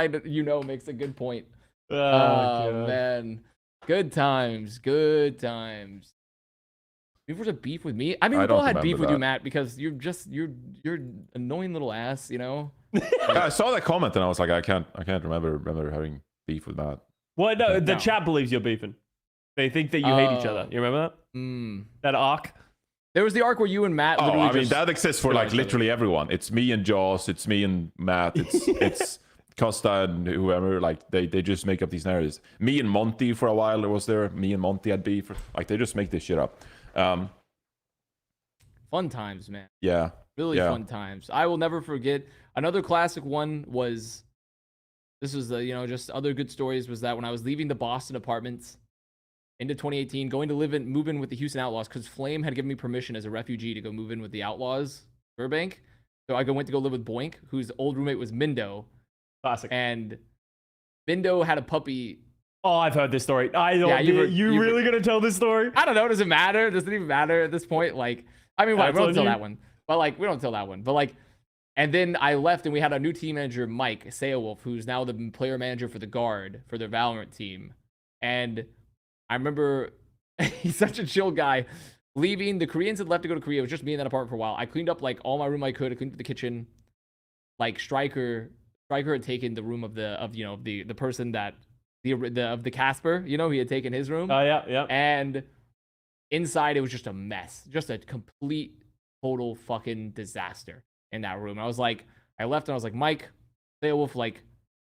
makes a good point. Oh man. Good times. If there's a beef with me, I mean, we've all had beef with you, Matt, because you're annoying little ass, I saw that comment and I was like, I can't remember having beef with Matt. Well, no, the chat believes you're beefing. They think that you hate each other. You remember that? That arc? There was the arc where you and Matt. I mean, that exists for like literally everyone. It's me and Jaws. It's me and Matt. It's Custa and whoever. Like they just make up these narratives. Me and Monty for a while. Me and Monty had beef. Like they just make this shit up. Fun times, man. Yeah. Really fun times. I will never forget. Another classic one was, this was the, just other good stories, was that when I was leaving the Boston apartments into 2018, going to move in with the Houston Outlaws, because Flame had given me permission as a refugee to go move in with the Outlaws, Burbank. So I went to go live with Boink, whose old roommate was Mindo. Classic. And Mindo had a puppy. Oh, I've heard this story. You really gonna tell this story? I don't know. Does it matter? Does it even matter at this point? Like, I mean, we don't tell that one. But like, we don't tell that one. But like, and then I left, and we had a new team manager, Mike Sailwolf, who's now the player manager for the Guard for their Valorant team. And I remember he's such a chill guy. Leaving, the Koreans had left to go to Korea. It was just me in that apartment for a while. I cleaned up like all my room I could. I cleaned up the kitchen. Like Striker had taken the room of the person that the Casper. You know, he had taken his room. Oh yeah. And inside, it was just a mess, just a complete, total fucking disaster in that room. I was like, I left and I was like, Mike, Beowulf, like,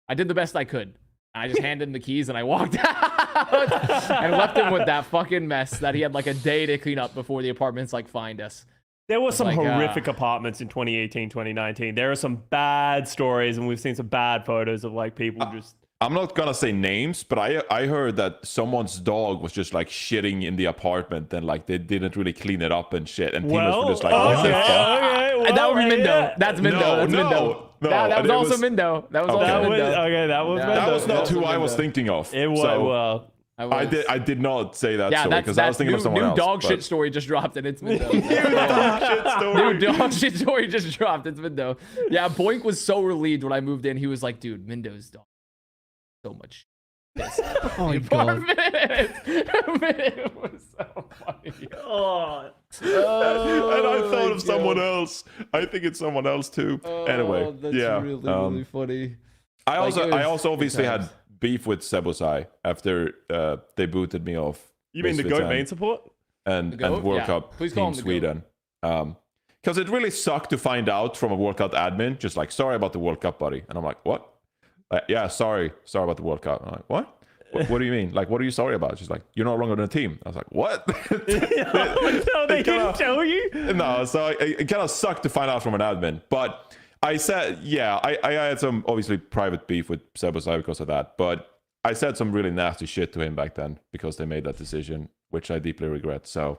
I did the best I could. And I just handed him the keys and I walked out and left him with that fucking mess that he had like a day to clean up before the apartments like find us. There were some like, horrific apartments in 2018, 2019. There are some bad stories, and we've seen some bad photos of like people just. I'm not gonna say names, but I heard that someone's dog was just like shitting in the apartment, and like they didn't really clean it up and shit, and teammates were just like, what the fuck? Okay, And that would be Mindo. yeah. That's Mindo. No, That's no, Mindo. no. That And was it also was- Mindo. That was Okay. also That was Mindo. okay. That was Yeah. Mindo. That was not That's who what I was Mindo. thinking of. It was So well. I did not say that Yeah, story that's because I was thinking new, of someone new else. dog but- shit story just dropped and it's Mindo. story. New dog shit story just dropped. It's Mindo. Yeah, Boink was so relieved when I moved in. He was like, dude, Mindo's dog. So much. Oh my god. It was so funny. Oh. And I thought of my someone God. else. I think it's someone else too. Anyway, Oh, that's yeah. really funny. I Like, it also was obviously good had times. beef with Sebosai after they booted me off. You mean the Misfits GOAT main support? and The GOAT? World Yeah. Cup Please call Team him the GOAT. Sweden. Because it really sucked to find out from a World Cup admin, just like, sorry about the World Cup, buddy. And I'm like, what? Yeah, sorry about the World Cup. I'm like, what? What do you mean? Like, what are you sorry about? She's like, you're no longer on the team. I was like, what? No, they didn't tell you. No, so it kind of sucked to find out from an admin. But I said, yeah, I had some obviously private beef with Sebosai because of that. But I said some really nasty shit to him back then because they made that decision, which I deeply regret. So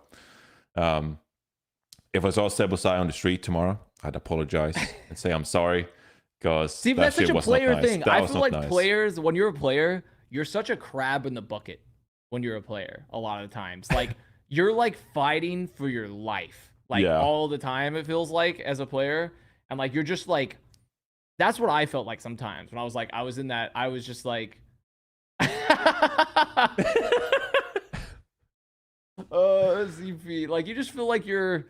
if I saw Sebosai on the street tomorrow, I'd apologize and say I'm sorry. Because See, that that's such shit a was not player nice. thing. That I was feel not like nice. players, when you're a player, you're such a crab in the bucket when you're a player a lot of the times. Like, you're like fighting for your life. Like, Yeah. all the time, it feels like, as a player. And like, you're just like, that's what I felt like sometimes when I was like, I was in that, I was just like, CP. Like, you just feel like you're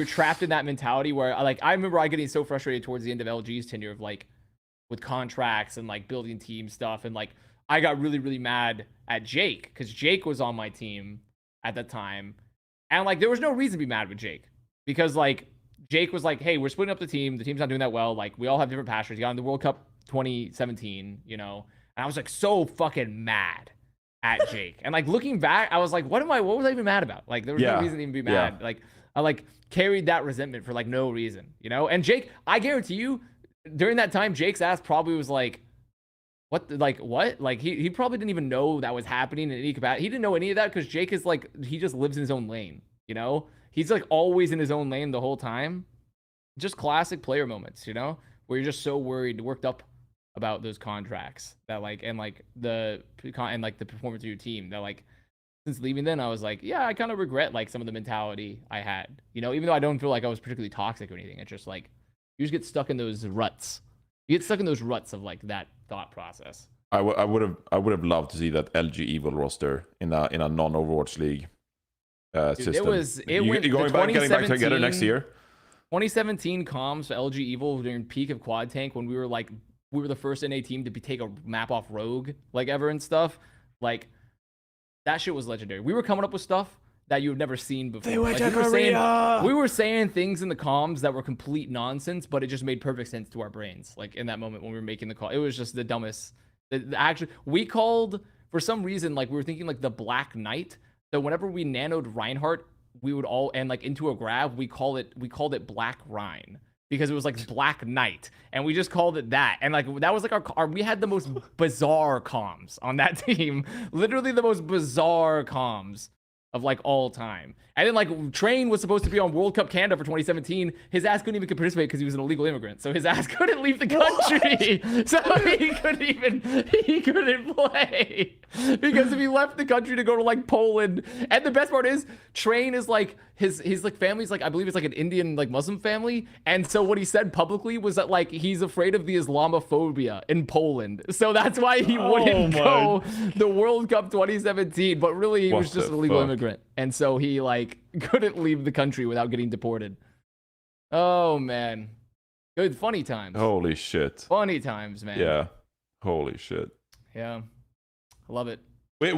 trapped in that mentality where I remember I getting so frustrated towards the end of LG's tenure of like with contracts and like building team stuff, and like I got really, really mad at Jake because Jake was on my team at the time, and like there was no reason to be mad with Jake because like Jake was like, hey, we're splitting up the team's not doing that well, like we all have different pastures. He got in the World Cup 2017, you know, and I was like so fucking mad at Jake. And like looking back, I was like, what was I even mad about? Like there was no reason to even be mad. Like I like carried that resentment for like no reason, you know? And Jake, I guarantee you, during that time, Jake's ass probably was like, what? Like he probably didn't even know that was happening in any capacity. He didn't know any of that because Jake is like, he just lives in his own lane, you know? He's like always in his own lane the whole time. Just classic player moments, you know? Where you're just so worried, worked up about those contracts that like, and like the performance of your team that like, since leaving then, I was like, yeah, I kind of regret like some of the mentality I had, you know, even though I don't feel like I was particularly toxic or anything. It's just like, you just get stuck in those ruts. You get stuck in those ruts of like that thought process. I would have loved to see that LG Evil roster in a non-Overwatch League Dude, system. Getting back together next year. 2017 comms for LG Evil during peak of Quad Tank when we were the first NA team to take a map off Rogue like ever and stuff. Like that shit was legendary. We were coming up with stuff that you had never seen before. They were like, we were saying things in the comms that were complete nonsense, but it just made perfect sense to our brains. Like in that moment when we were making the call, it was just the dumbest. Actually, we called for some reason like we were thinking like the Black Knight. So whenever we nanoed Reinhardt, we would all and like into a grab, we called it Black Rhine because it was like Black Knight, and we just called it that. And like that was like our we had the most bizarre comms on that team, literally the most bizarre comms of like all time. And then like Train was supposed to be on World Cup Canada for 2017. His ass couldn't even participate because he was an illegal immigrant. So his ass couldn't leave the country. So he couldn't play. Because if he left the country to go to like Poland. And the best part is Train is like his like family's like, I believe it's like an Indian like Muslim family. And so what he said publicly was that like he's afraid of the Islamophobia in Poland. So that's why he wouldn't go the World Cup 2017. But really he was just an illegal immigrant. And so he like couldn't leave the country without getting deported. Oh man. Good funny times. Holy shit. Funny times, man. Yeah. Holy shit. Yeah. love it. We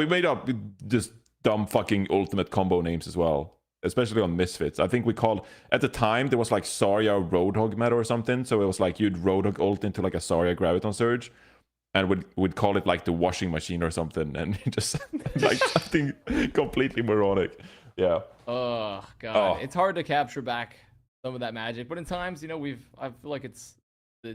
made up just dumb fucking ultimate combo names as well, especially on Misfits. I think we called at the time there was like Zarya Roadhog meta or something, so it was like you'd Roadhog ult into like a Zarya Graviton Surge, and we'd call it like the washing machine or something, and just like something completely moronic. Yeah. Oh god, it's hard to capture back some of that magic, but in times, I feel like it's the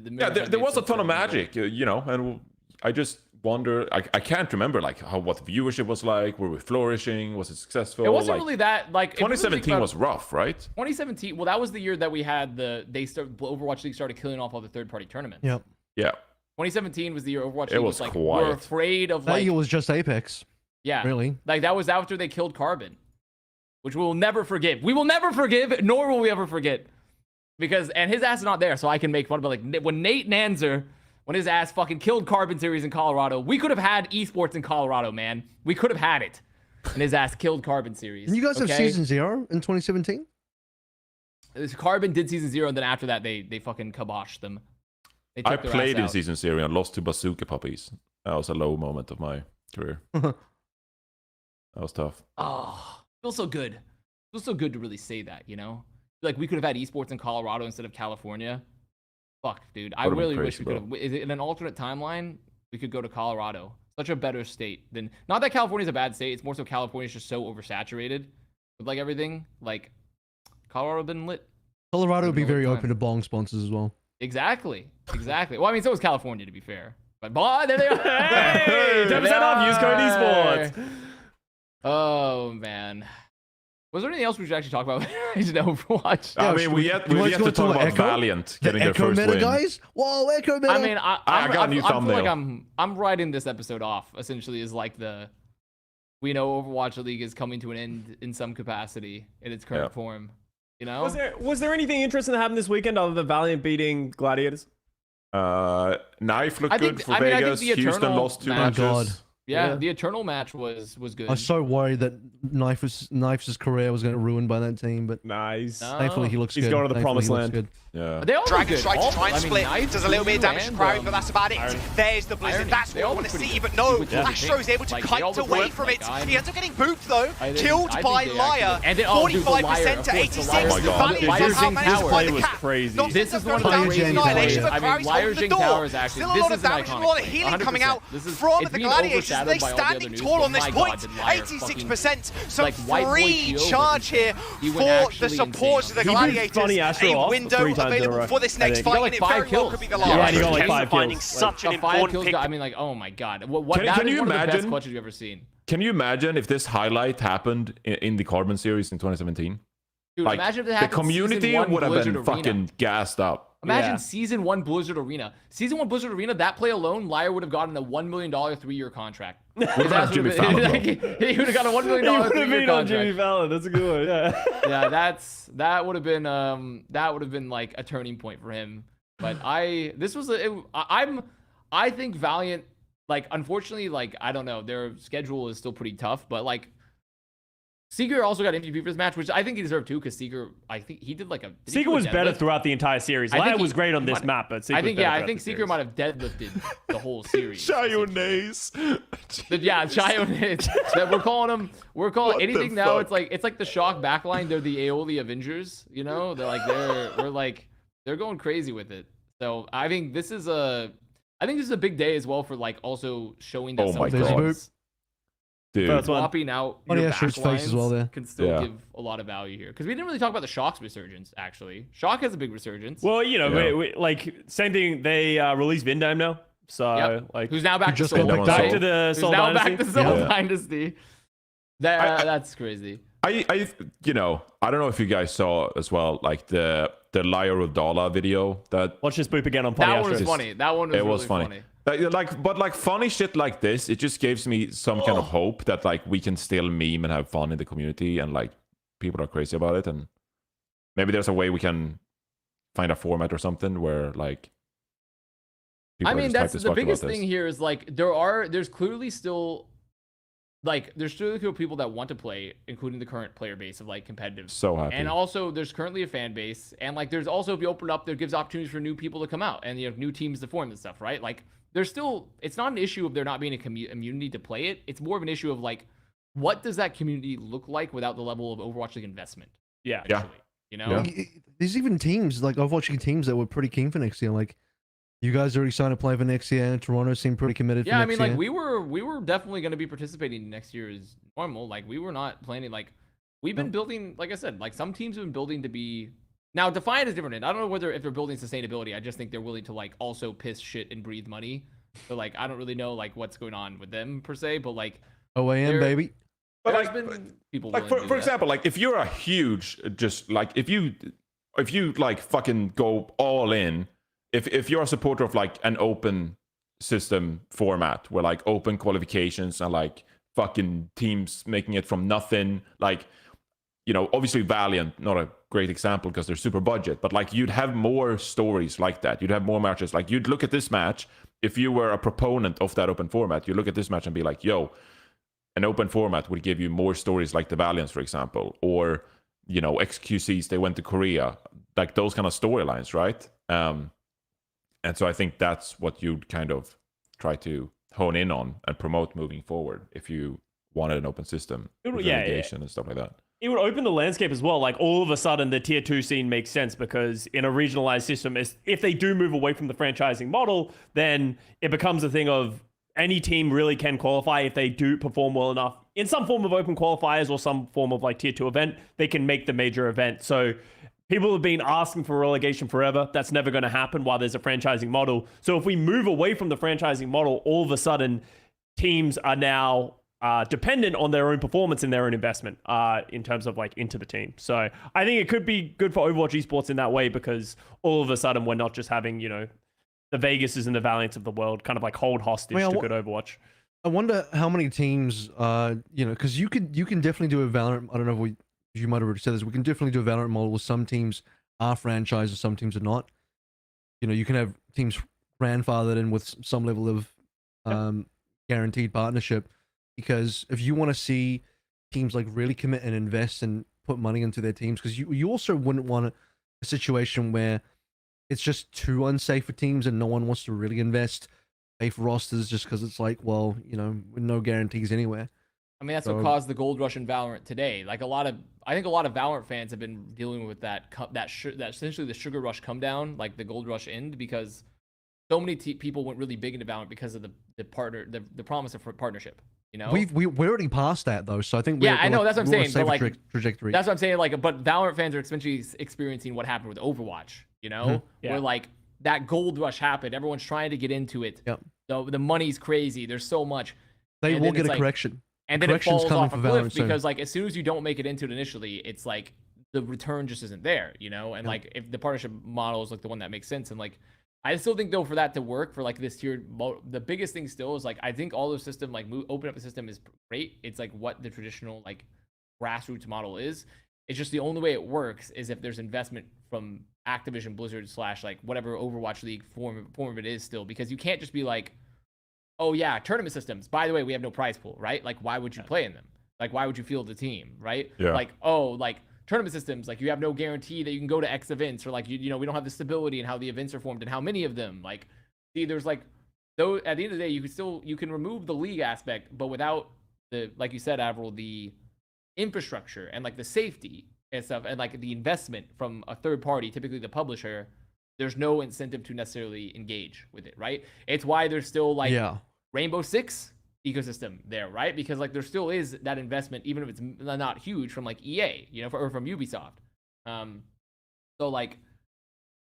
there was a ton of magic, and I just wonder. I can't remember like what the viewership was like. Were we flourishing? Was it successful? It wasn't really that like 2017 was rough, right? 2017. Well, that was the year that we had Overwatch League started killing off all the third-party tournaments. Yep. Yeah. 2017 was the year Overwatch League was like quiet. we're afraid of That like year was just Apex. yeah Really. like that was after they killed Carbon, which we will never forgive. We will never forgive, nor will we ever forget, and his ass is not there, so I can make fun of it. Like when Nate Nanzer. When his ass fucking killed Carbon Series in Colorado, we could have had esports in Colorado, man. We could have had it. And his ass killed Carbon Series. And you guys have Season 0 in 2017? Carbon did Season 0, and then after that, they fucking kiboshed them. I played in Season 0 and lost to Bazooka Puppies. That was a low moment of my career. That was tough. Oh, feels so good. Feels so good to really say that, Like, we could have had esports in Colorado instead of California. Fuck, dude. I really wish we could have. In an alternate timeline, we could go to Colorado. Such a better state than. Not that California's a bad state. It's more so California's just so oversaturated with like everything. Like, Colorado been lit. Colorado would be very open to bong sponsors as well. Exactly. Well, I mean, so was California, to be fair. But there they are. Hey, 10% off. Use code esports. Oh man. Was there anything else we should actually talk about in Overwatch? I mean, we have to talk about Valiant getting their first meta, win. Guys? Whoa, Echo meta! I mean, I got a new thumbnail. I feel like I'm writing this episode off. Essentially, is like we know Overwatch League is coming to an end in some capacity in its current form. Was there anything interesting that happened this weekend other than Valiant beating Gladiators? Knife looked good for Vegas. Houston lost 2 matches. Oh, God. Yeah, the Eternal match was good. I was so worried that Knife's career was going to ruin by that team, but nice. Thankfully, he looks good. He's going to the promised land. Yeah. They all Dragon's good. trying to try and split. Knife, Does a little bit of damage to Crowd, but that's about it. Irony. There's the Blizzard. That's what I want to see. But no, Astro's able to kite away from it. He ends up getting booped, though. Killed by Liar. 45% to 86. Valiant somehow managed to find the cap. Crazy. This is one of the craziest annihilation, but Crowd's Liar holding the Jing door. Tower is actually Still a lot of damage and a lot of healing coming out from the Gladiators. They're standing tall on this point. 86%. So free charge here for the supports of the Gladiators. A window available for this next fight, and it very well could be the last. Yeah, he got like 5 finding kills. such an 5 important kills. pick. I mean, like, oh my god, Can you one of the best imagine? clutches you've ever seen. Can you imagine if this highlight happened in the Carbon series in 2017? Dude, Like, imagine if it the happened community Season 1 would have Blizzard been Arena. fucking gassed up. Imagine Season 1 Blizzard Arena. Season 1 Blizzard Arena, that play alone, Liar would have gotten a $1 million 3-year contract. His ass Jimmy would've Fallon, been- he would have got a $1 million He would have 3-year been on Jimmy contract. Fallon. That's a good one. Yeah. Yeah, that would have been like a turning point for him. But I think Valiant, like, unfortunately, like, I don't know, their schedule is still pretty tough, but like Seeker also got MVP for this match, which I think he deserved too, because Seeker, I think he did like a. Seeker was better throughout the entire series. Liar was great on this map, but Seeker I think Seeker might have deadlifted the whole series. Chionaise. Yeah, Chionaise. We're calling anything now. fuck? It's like the Shock backline. They're the Aeoli Avengers. They're going crazy with it. So I think this is a big day as well for like also showing that Oh some my of God. those Dude. That's one. swapping out Oh, your yeah, Shirt's face as well backlines there. can still Yeah. give a lot of value here, because we didn't really talk about the Shock's resurgence. Actually, Shock has a big resurgence. Well, you know, Yeah. we like same thing. They released Vindam now, so Yep. like Who's now back to just Soul? got back Soul. to the Who's Soul now Dynasty. back to Soul Yeah. Dynasty. That's crazy. I don't know if you guys saw as well, like the Liar Udala video that Watch this boop again on That Pontiac. one was funny. That one was it was really funny. But funny shit like this, it just gives me some kind of hope that like we can still meme and have fun in the community, and like people are crazy about it, and maybe there's a way we can find a format or something where like people I are mean, just that's hyped as the fuck about biggest this. thing here is like there's clearly still people that want to play, including the current player base of like competitive. So happy. And also there's currently a fan base, and like there's also, if you open up, there gives opportunities for new people to come out and, you know, new teams to form and stuff, right? Like there's still, it's not an issue of there not being a community to play it. It's more of an issue of like, what does that community look like without the level of Overwatch League investment? Yeah. You know, there's even teams like Overwatch League teams that were pretty keen for next year. Like, you guys already signed to play for next year. Toronto seemed pretty committed. Yeah, for I next mean, year. like we were definitely going to be participating next year as normal. Like we were not planning. Like we've been building. Like I said, like some teams have been building to be. Now Defiant is different. I don't know whether if they're building sustainability. I just think they're willing to like also piss shit and breathe money. So like I don't really know like what's going on with them per se, but like OAM baby. But there's like, been people like willing to do for that. example, like if you're a huge, just like if you like fucking go all in, if you're a supporter of like an open system format where like open qualifications and like fucking teams making it from nothing, like, you know, obviously Valiant, not a great example because they're super budget, but like you'd have more stories like that. You'd have more matches. Like you'd look at this match, if you were a proponent of that open format, you look at this match and be like, yo, an open format would give you more stories like the Valiants, for example, or, you know, XQCs, they went to Korea, like those kind of storylines, right? And so I think that's what you'd kind of try to hone in on and promote moving forward if you wanted an open system with relegation and stuff like that. It would open the landscape as well. Like all of a sudden, the tier 2 scene makes sense because in a regionalized system, if they do move away from the franchising model, then it becomes a thing of any team really can qualify if they do perform well enough in some form of open qualifiers or some form of like tier 2 event. They can make the major event. So people have been asking for relegation forever. That's never going to happen while there's a franchising model. So if we move away from the franchising model, all of a sudden, teams are now dependent on their own performance and their own investment in terms of like into the team. So I think it could be good for Overwatch Esports in that way because all of a sudden we're not just having, you know, the Vegases and the Valiants of the world kind of like hold hostage to good Overwatch. I wonder how many teams, you know, because you can definitely do a Valorant. I don't know if you might have already said this. We can definitely do a Valorant model where some teams are franchised and some teams are not. You know, you can have teams grandfathered in with some level of guaranteed partnership. Because if you want to see teams like really commit and invest and put money into their teams, because you also wouldn't want a situation where it's just too unsafe for teams and no one wants to really invest, pay for rosters just because it's like, well, you know, with no guarantees anywhere. I mean, that's what caused the gold rush in Valorant today. Like I think a lot of Valorant fans have been dealing with that essentially the sugar rush come down, like the gold rush end, because so many people went really big into Valorant because of the promise of partnership. You know, we're already past that though, so I think I know that's what I'm saying. But like trajectory. That's what I'm saying. Like, but Valorant fans are essentially experiencing what happened with Overwatch. You know, where like that gold rush happened. Everyone's trying to get into it. Yep. The money's crazy. There's so much. They will get a correction. And then it falls off a cliff because like as soon as you don't make it into it initially, it's like the return just isn't there. You know, and like if the partnership model is like the one that makes sense, and like I still think though for that to work for like this tier, the biggest thing still is like I think all the system like open up the system is great. It's like what the traditional like grassroots model is. It's just the only way it works is if there's investment from Activision Blizzard / like whatever Overwatch League form of it is still, because you can't just be like, oh yeah, tournament systems. By the way, we have no prize pool, right? Like why would you play in them? Like why would you field the team, right? Yeah. Like like tournament systems, like you have no guarantee that you can go to X events, or like you know we don't have the stability in how the events are formed and how many of them. Like, see, there's like though at the end of the day, you can remove the league aspect, but without the, like you said, AVRL, the infrastructure and like the safety and stuff and like the investment from a third party, typically the publisher, there's no incentive to necessarily engage with it, right? It's why there's still like Rainbow Six ecosystem there, right? Because like there still is that investment, even if it's not huge, from like EA, you know, or from Ubisoft. So like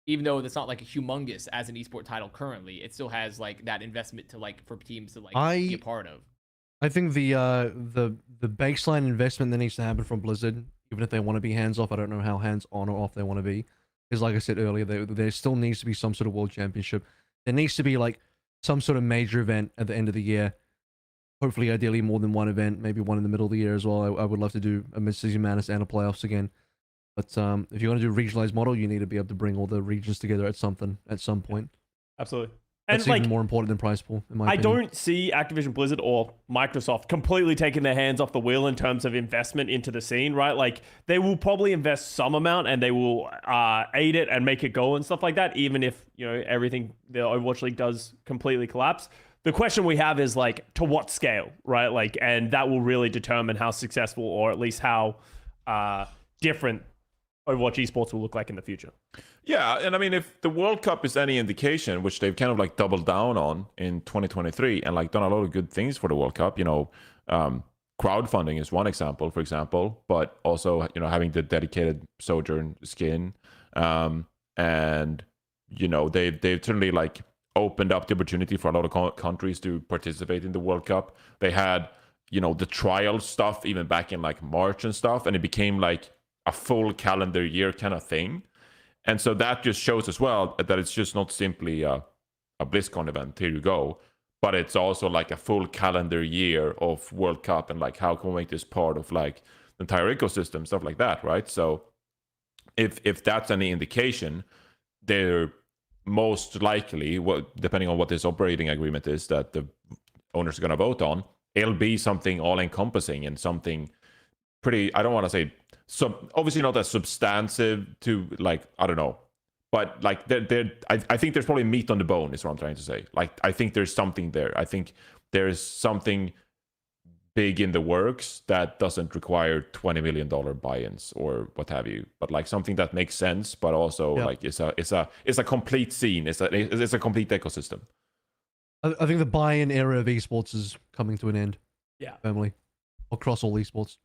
even though it's not like a humongous as an esport title currently, it still has like that investment to like for teams to like be a part of. I think the baseline investment that needs to happen from Blizzard, even if they want to be hands off, I don't know how hands on or off they want to be, is like I said earlier, there still needs to be some sort of world championship. There needs to be like some sort of major event at the end of the year. Hopefully, ideally, more than one event, maybe one in the middle of the year as well. I would love to do a mid-season madness and a playoffs again. But if you want to do a regionalized model, you need to be able to bring all the regions together at some point. Absolutely. That's even more important than prize pool, in my opinion. I don't see Activision Blizzard or Microsoft completely taking their hands off the wheel in terms of investment into the scene, right? Like, they will probably invest some amount and they will aid it and make it go and stuff like that, even if, you know, everything the Overwatch League does completely collapse. The question we have is, like, to what scale, right? Like, and that will really determine how successful, or at least how different Overwatch esports will look like in the future. Yeah, and I mean, if the World Cup is any indication, which they've kind of like doubled down on in 2023 and like done a lot of good things for the World Cup, you know, crowdfunding is one example, for example, but also, you know, having the dedicated Sojourn skin, and, you know, they've certainly like opened up the opportunity for a lot of countries to participate in the World Cup. They had, you know, the trial stuff even back in like March and stuff, and it became like a full calendar year kind of thing. And so that just shows as well that it's just not simply a BlizzCon event, here you go, but it's also like a full calendar year of World Cup, and like how can we make this part of like the entire ecosystem, stuff like that, right? So if that's any indication, they're most likely, depending on what this operating agreement is that the owners are going to vote on, it'll be something all-encompassing and something pretty, I don't want to say, obviously not as substantive to, like, I don't know, but like I think there's probably meat on the bone is what I'm trying to say. Like, I think there's something there. I think there's something big in the works that doesn't require $20 million buy-ins or what have you, but like something that makes sense, but also like it's a complete scene. It's a complete ecosystem. I think the buy-in era of esports is coming to an end. Yeah, firmly across all esports.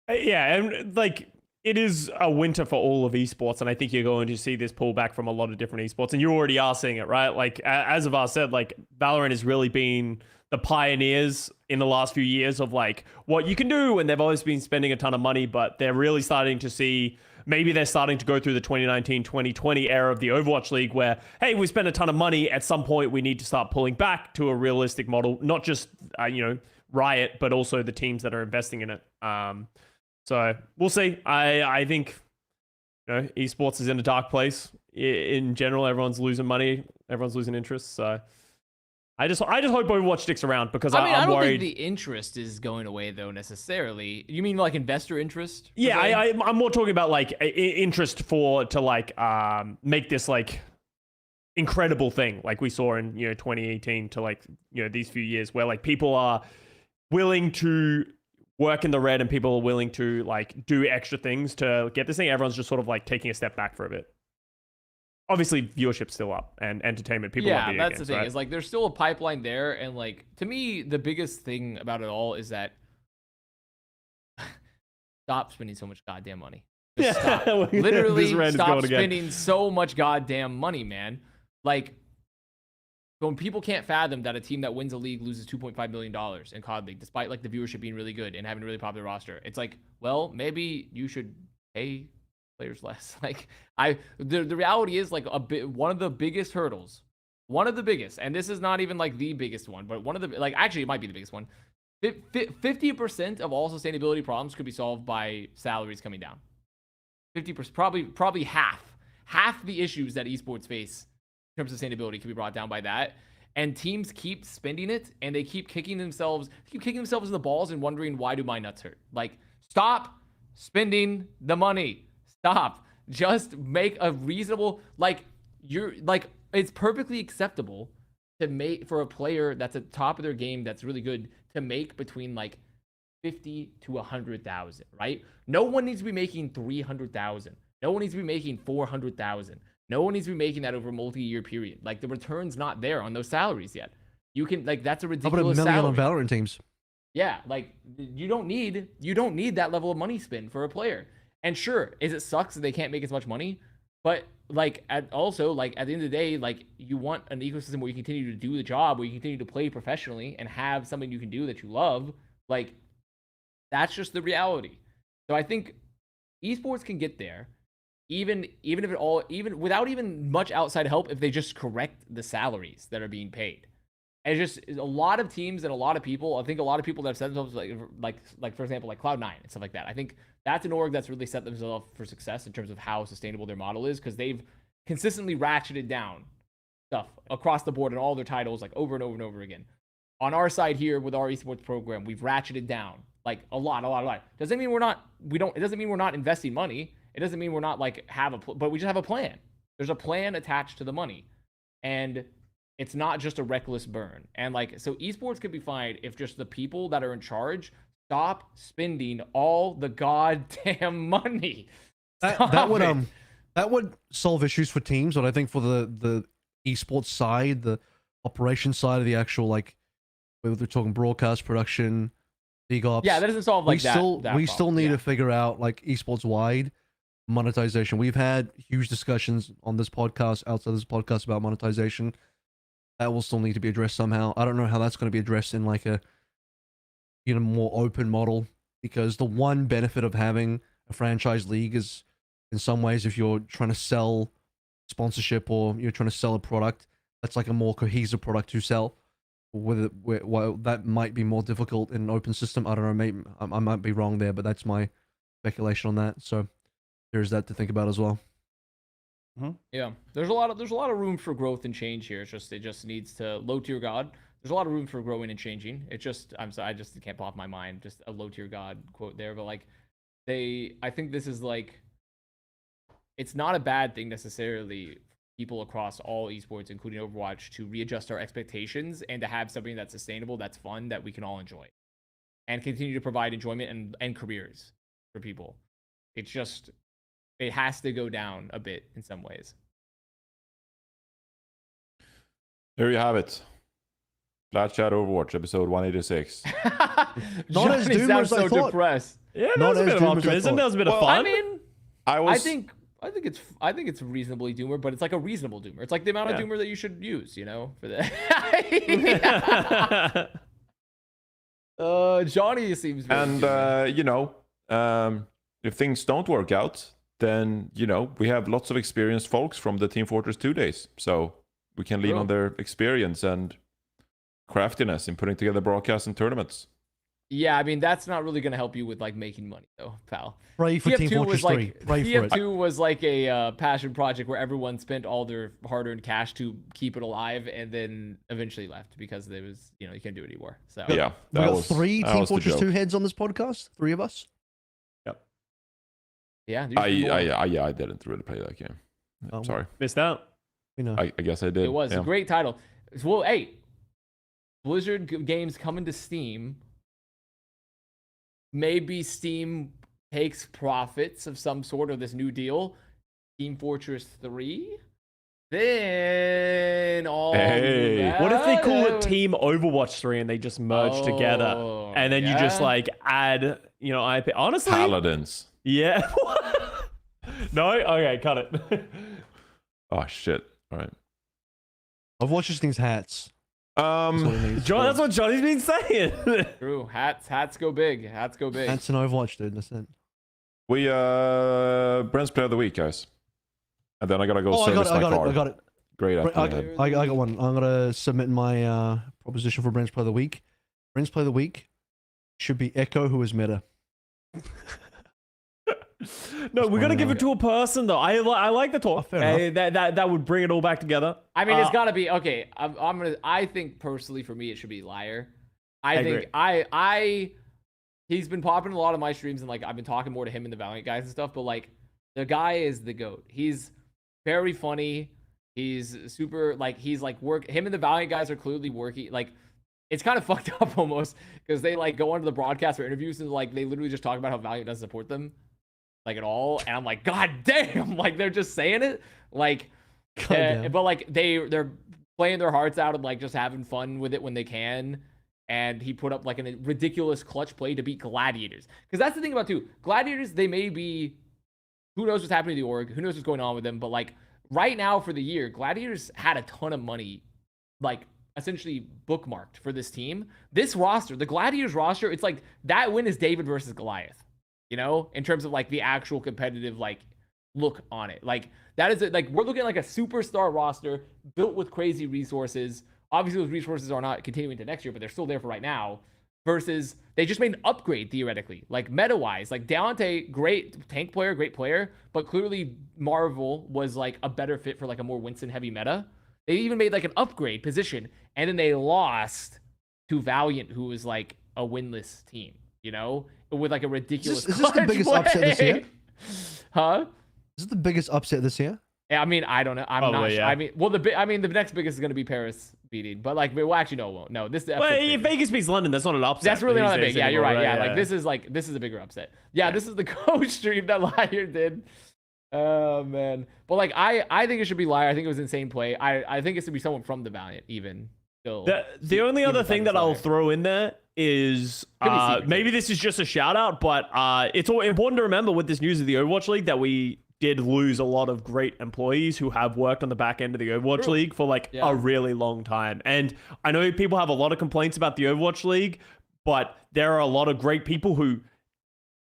Yeah, and like, it is a winter for all of esports, and I think you're going to see this pullback from a lot of different esports, and you already are seeing it, right? Like, as Avast said, like, Valorant has really been the pioneers in the last few years of like what you can do, and they've always been spending a ton of money, but they're really starting to see, maybe they're starting to go through the 2019-2020 era of the Overwatch League where, hey, we spent a ton of money, at some point we need to start pulling back to a realistic model, not just you know, Riot, but also the teams that are investing in it. So we'll see. I think, you know, esports is in a dark place in general. Everyone's losing money. Everyone's losing interest. So I just hope Overwatch sticks around, because I don't worried. think the interest is going away though necessarily. You mean like investor interest? Yeah, I'm more talking about like interest to like make this like incredible thing like we saw in, you know, 2018 to like, you know, these few years where like people are willing to work in the red and people are willing to like do extra things to get this thing. Everyone's just sort of like taking a step back for a bit. Obviously, viewership's still up and entertainment. People love video that's games, the thing. right? Is like there's still a pipeline there, and like to me, the biggest thing about it all is that stop spending so much goddamn money. Just stop. Literally stop spending so much goddamn money, man. Like, when people can't fathom that a team that wins a league loses $2.5 million in COD League, despite like the viewership being really good and having a really popular roster, it's like, well, maybe you should pay players less. Like, the reality is like one of the biggest hurdles, and this is not even like the biggest one, but one of the, like, actually it might be the biggest one. 50% of all sustainability problems could be solved by salaries coming down. 50%, probably half the issues that esports face in terms of sustainability can be brought down by that. And teams keep spending it, and they keep kicking themselves in the balls and wondering, why do my nuts hurt? Like, stop spending the money. Stop. Just make a reasonable, like, it's perfectly acceptable to make, for a player that's at the top of their game that's really good, to make between like 50 to 100,000, right? No one needs to be making 300,000. No one needs to be making 400,000. No one needs to be making that over a multi-year period. Like, the return's not there on those salaries yet. You can, like, that's a ridiculous salary. How about $1 million on Valorant teams? Yeah, like, you don't need that level of money spend for a player. And sure, it sucks that they can't make as much money, but like, also, like, at the end of the day, like, you want an ecosystem where you continue to do the job, where you continue to play professionally and have something you can do that you love. Like, that's just the reality. So I think esports can get there. Even without even much outside help, if they just correct the salaries that are being paid. And it's just a lot of teams and a lot of people, I think a lot of people that have set themselves like for example, like Cloud9 and stuff like that. I think that's an org that's really set themselves up for success in terms of how sustainable their model is, because they've consistently ratcheted down stuff across the board in all their titles, like over and over and over again. On our side here with our esports program, we've ratcheted down like a lot. Doesn't mean it doesn't mean we're not investing money. It doesn't mean we're not like but we just have a plan. There's a plan attached to the money, and it's not just a reckless burn. And like, so esports could be fine if just the people that are in charge stop spending all the goddamn money. That would solve issues for teams, but I think for the esports side, the operations side of the actual, like, whether they're talking broadcast production, league ops. Yeah, that doesn't solve like we still need to figure out like esports wide monetization. We've had huge discussions on this podcast, outside this podcast, about monetization. That will still need to be addressed somehow. I don't know how that's going to be addressed in like a more open model, because the one benefit of having a franchise league is, in some ways, if you're trying to sell sponsorship or you're trying to sell a product, that's like a more cohesive product to sell. While that might be more difficult in an open system. I don't know, maybe I might be wrong there, but that's my speculation on that. So there's that to think about as well. Yeah, there's a lot of room for growth and change here. It just needs to, low tier god. There's a lot of room for growing and changing. I just can't pop my mind just a low tier god quote there, but like I think this is like, it's not a bad thing necessarily. People across all esports, including Overwatch, to readjust our expectations and to have something that's sustainable, that's fun, that we can all enjoy, and continue to provide enjoyment and careers for people. It's just, it has to go down a bit in some ways. There you have it. Plat Chat Overwatch, episode 186. Not as doom as I thought. Depressed. Yeah, that was a bit of optimism. That was a bit of fun. I mean, I think it's reasonably doomer, but it's like a reasonable doomer. It's like the amount of doomer that you should use, for that. Johnny seems very if things don't work out, then we have lots of experienced folks from the Team Fortress 2 days, so we can lean on their experience and craftiness in putting together broadcasts and tournaments. Yeah, I mean, that's not really going to help you with like making money though, pal. Pray for Team Fortress 3. Pray for it. TF2 was like a passion project where everyone spent all their hard-earned cash to keep it alive, and then eventually left because there was, you can't do it anymore. So yeah, we got 3 Team Fortress 2 heads on this podcast. 3 of us. Yep. Yeah. I didn't really play that game. Sorry, missed out. I guess I did. It was a great title. Well, hey, Blizzard games coming to Steam. Maybe Steam takes profits of some sort of this new deal, Team Fortress 3. Then what if they call it Team Overwatch 3 and they just merge together, and then you just like add, IP? Honestly, Paladins. Yeah. No. Okay, cut it. Oh shit! All right. Overwatch just needs hats. John, that's what Johnny's been saying. True. Hats go big. Hats go big. Hats and Overwatch, dude. That's it. We Brent's player of the week, guys. And then I gotta go service my car. I got it. Great. I got one. I'm gonna submit my proposition for Brent's player of the week. Brent's player of the week should be Echo, who is meta. No, we're gonna give it to a person though. I like the talk. That would bring it all back together. I mean, it's gotta be okay. I think personally, for me, it should be Liar. He's been popping in a lot of my streams, and like I've been talking more to him and the Valiant guys and stuff. But like, the guy is the GOAT. He's very funny. He's super him and the Valiant guys are clearly working. Like, it's kind of fucked up almost, because they like go onto the broadcast or interviews and like they literally just talk about how Valiant doesn't support them. Like at all, and I'm like, god damn, like they're just saying it, like, but like they're playing their hearts out and like just having fun with it when they can. And he put up like a ridiculous clutch play to beat Gladiators, because that's the thing about too. Gladiators, they may be, who knows what's happening to the org, who knows what's going on with them, but like right now for the year, Gladiators had a ton of money, like essentially bookmarked for this team. This roster, the Gladiators roster, it's like that win is David versus Goliath. In terms of like the actual competitive like look on it, like that is like we're looking at like a superstar roster built with crazy resources. Obviously, those resources are not continuing to next year, but they're still there for right now. Versus they just made an upgrade theoretically, like meta wise. Like Dante, great tank player, great player, but clearly Marvel was like a better fit for like a more Winston heavy meta. They even made like an upgrade position, and then they lost to Valiant, who was like a winless team, you know, with like a ridiculous. Is this the biggest upset this year? Huh? Is it the biggest upset this year? Yeah, I mean, I don't know. I'm not sure. Yeah. I mean, well, the next biggest is going to be Paris beating, but like, well, actually, no, it won't. No, this. Well, if Vegas beats London, that's not an upset. That's really not that big. Yeah, you're right. Yeah, right? like this is a bigger upset. Yeah, this is the coach stream that Liar did. Oh man, but like I think it should be Liar. I think it was insane play. I think it should be someone from the Valiant even. Still, the only other thing that I'll throw in there is maybe this is just a shout out, but it's important to remember with this news of the Overwatch League that we did lose a lot of great employees who have worked on the back end of the Overwatch League for like a really long time. And I know people have a lot of complaints about the Overwatch League, but there are a lot of great people who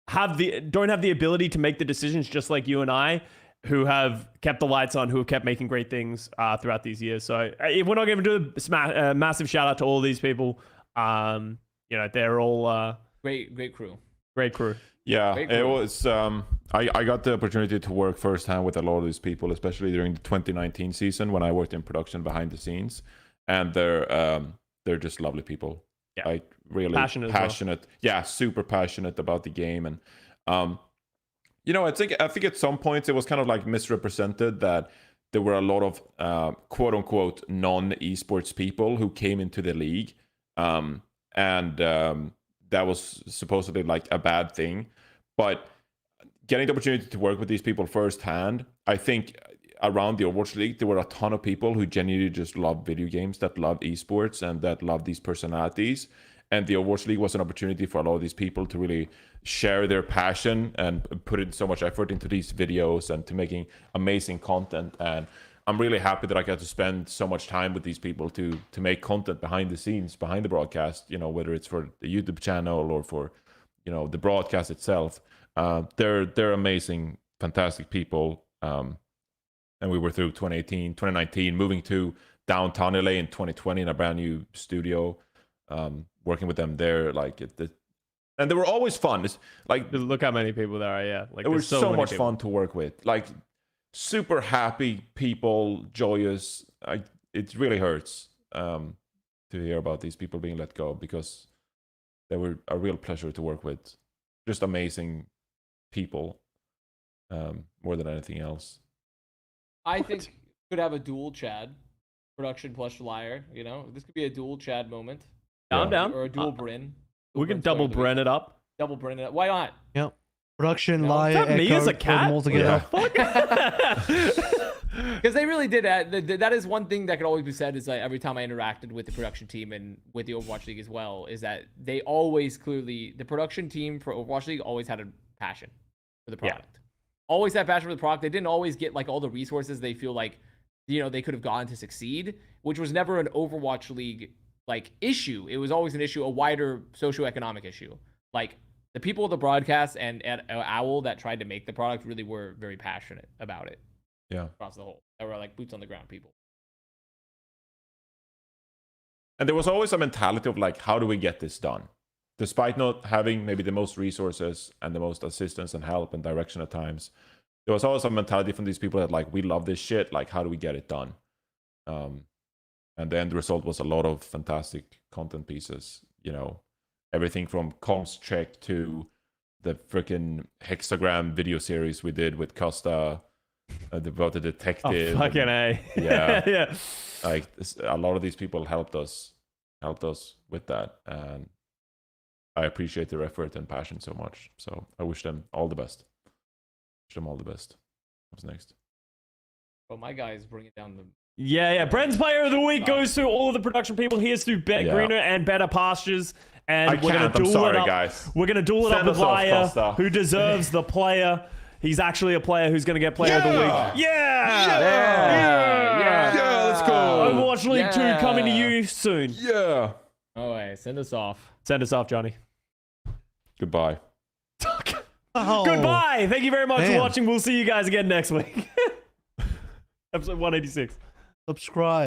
don't have the ability to make the decisions, just like you and I, who have kept the lights on, who have kept making great things throughout these years. So if we're not going to do a massive shout out to all these people, they're all great crew. Great crew. Yeah, it was. I got the opportunity to work firsthand with a lot of these people, especially during the 2019 season when I worked in production behind the scenes, and they're just lovely people. Yeah, like really passionate. Yeah, super passionate about the game, and I think at some points it was kind of like misrepresented that there were a lot of quote unquote non-esports people who came into the league, and that was supposedly like a bad thing. But getting the opportunity to work with these people firsthand, I think around the Overwatch League, there were a ton of people who genuinely just love video games, that love esports, and that love these personalities. And the Overwatch League was an opportunity for a lot of these people to really share their passion and put in so much effort into these videos and to making amazing content. And I'm really happy that I got to spend so much time with these people to make content behind the scenes, behind the broadcast, whether it's for the YouTube channel or for, the broadcast itself. They're amazing, fantastic people. And we were through 2019, moving to downtown LA in 2020 in a brand new studio, working with them there. And they were always fun. It's like, look how many people there are. Yeah, like it was so much fun to work with. Like, super happy people, joyous. It really hurts to hear about these people being let go, because they were a real pleasure to work with. Just amazing people, more than anything else. I think could have a dual Chad, production plus Liar. This could be a dual Chad moment. Down. Or a dual Bren. We can double Bren it up. Double Bren it up. Why not? Yep. Production, Liar, Echo, me as a cat? all together. Because they really did. That is one thing that could always be said, is like every time I interacted with the production team and with the Overwatch League as well, is that they always the production team for Overwatch League always had a passion for the product. Yeah. Always had passion for the product. They didn't always get like all the resources they feel like, they could have gotten to succeed, which was never an Overwatch League like issue. It was always an issue, a wider socioeconomic issue. Like, the people at the broadcast and at Owl that tried to make the product really were very passionate about it. Yeah. Across the whole. They were like boots on the ground people. And there was always a mentality of like, how do we get this done? Despite not having maybe the most resources and the most assistance and help and direction at times, there was always a mentality from these people that like, we love this shit. Like, how do we get it done? And the end result was a lot of fantastic content pieces, everything from comms check to the freaking hexagram video series we did with Custa about the detective. Oh, fucking A. Yeah. Yeah. Like, a lot of these people helped us with that. And I appreciate their effort and passion so much. So I wish them all the best. What's next? Well, my guys bring it down the... Yeah. Bren's Player of the Week goes to all of the production people. Here's to greener and better pastures. And we're going to duel it up. Guys. We're going to duel it up with Liar, who deserves the player. He's actually a player who's going to get Player of the Week. Yeah, let's go. Overwatch League 2 coming to you soon. Yeah. All right, send us off. Send us off, Johnny. Goodbye. Goodbye. Thank you very much for watching. We'll see you guys again next week. Episode 186. Subscribe.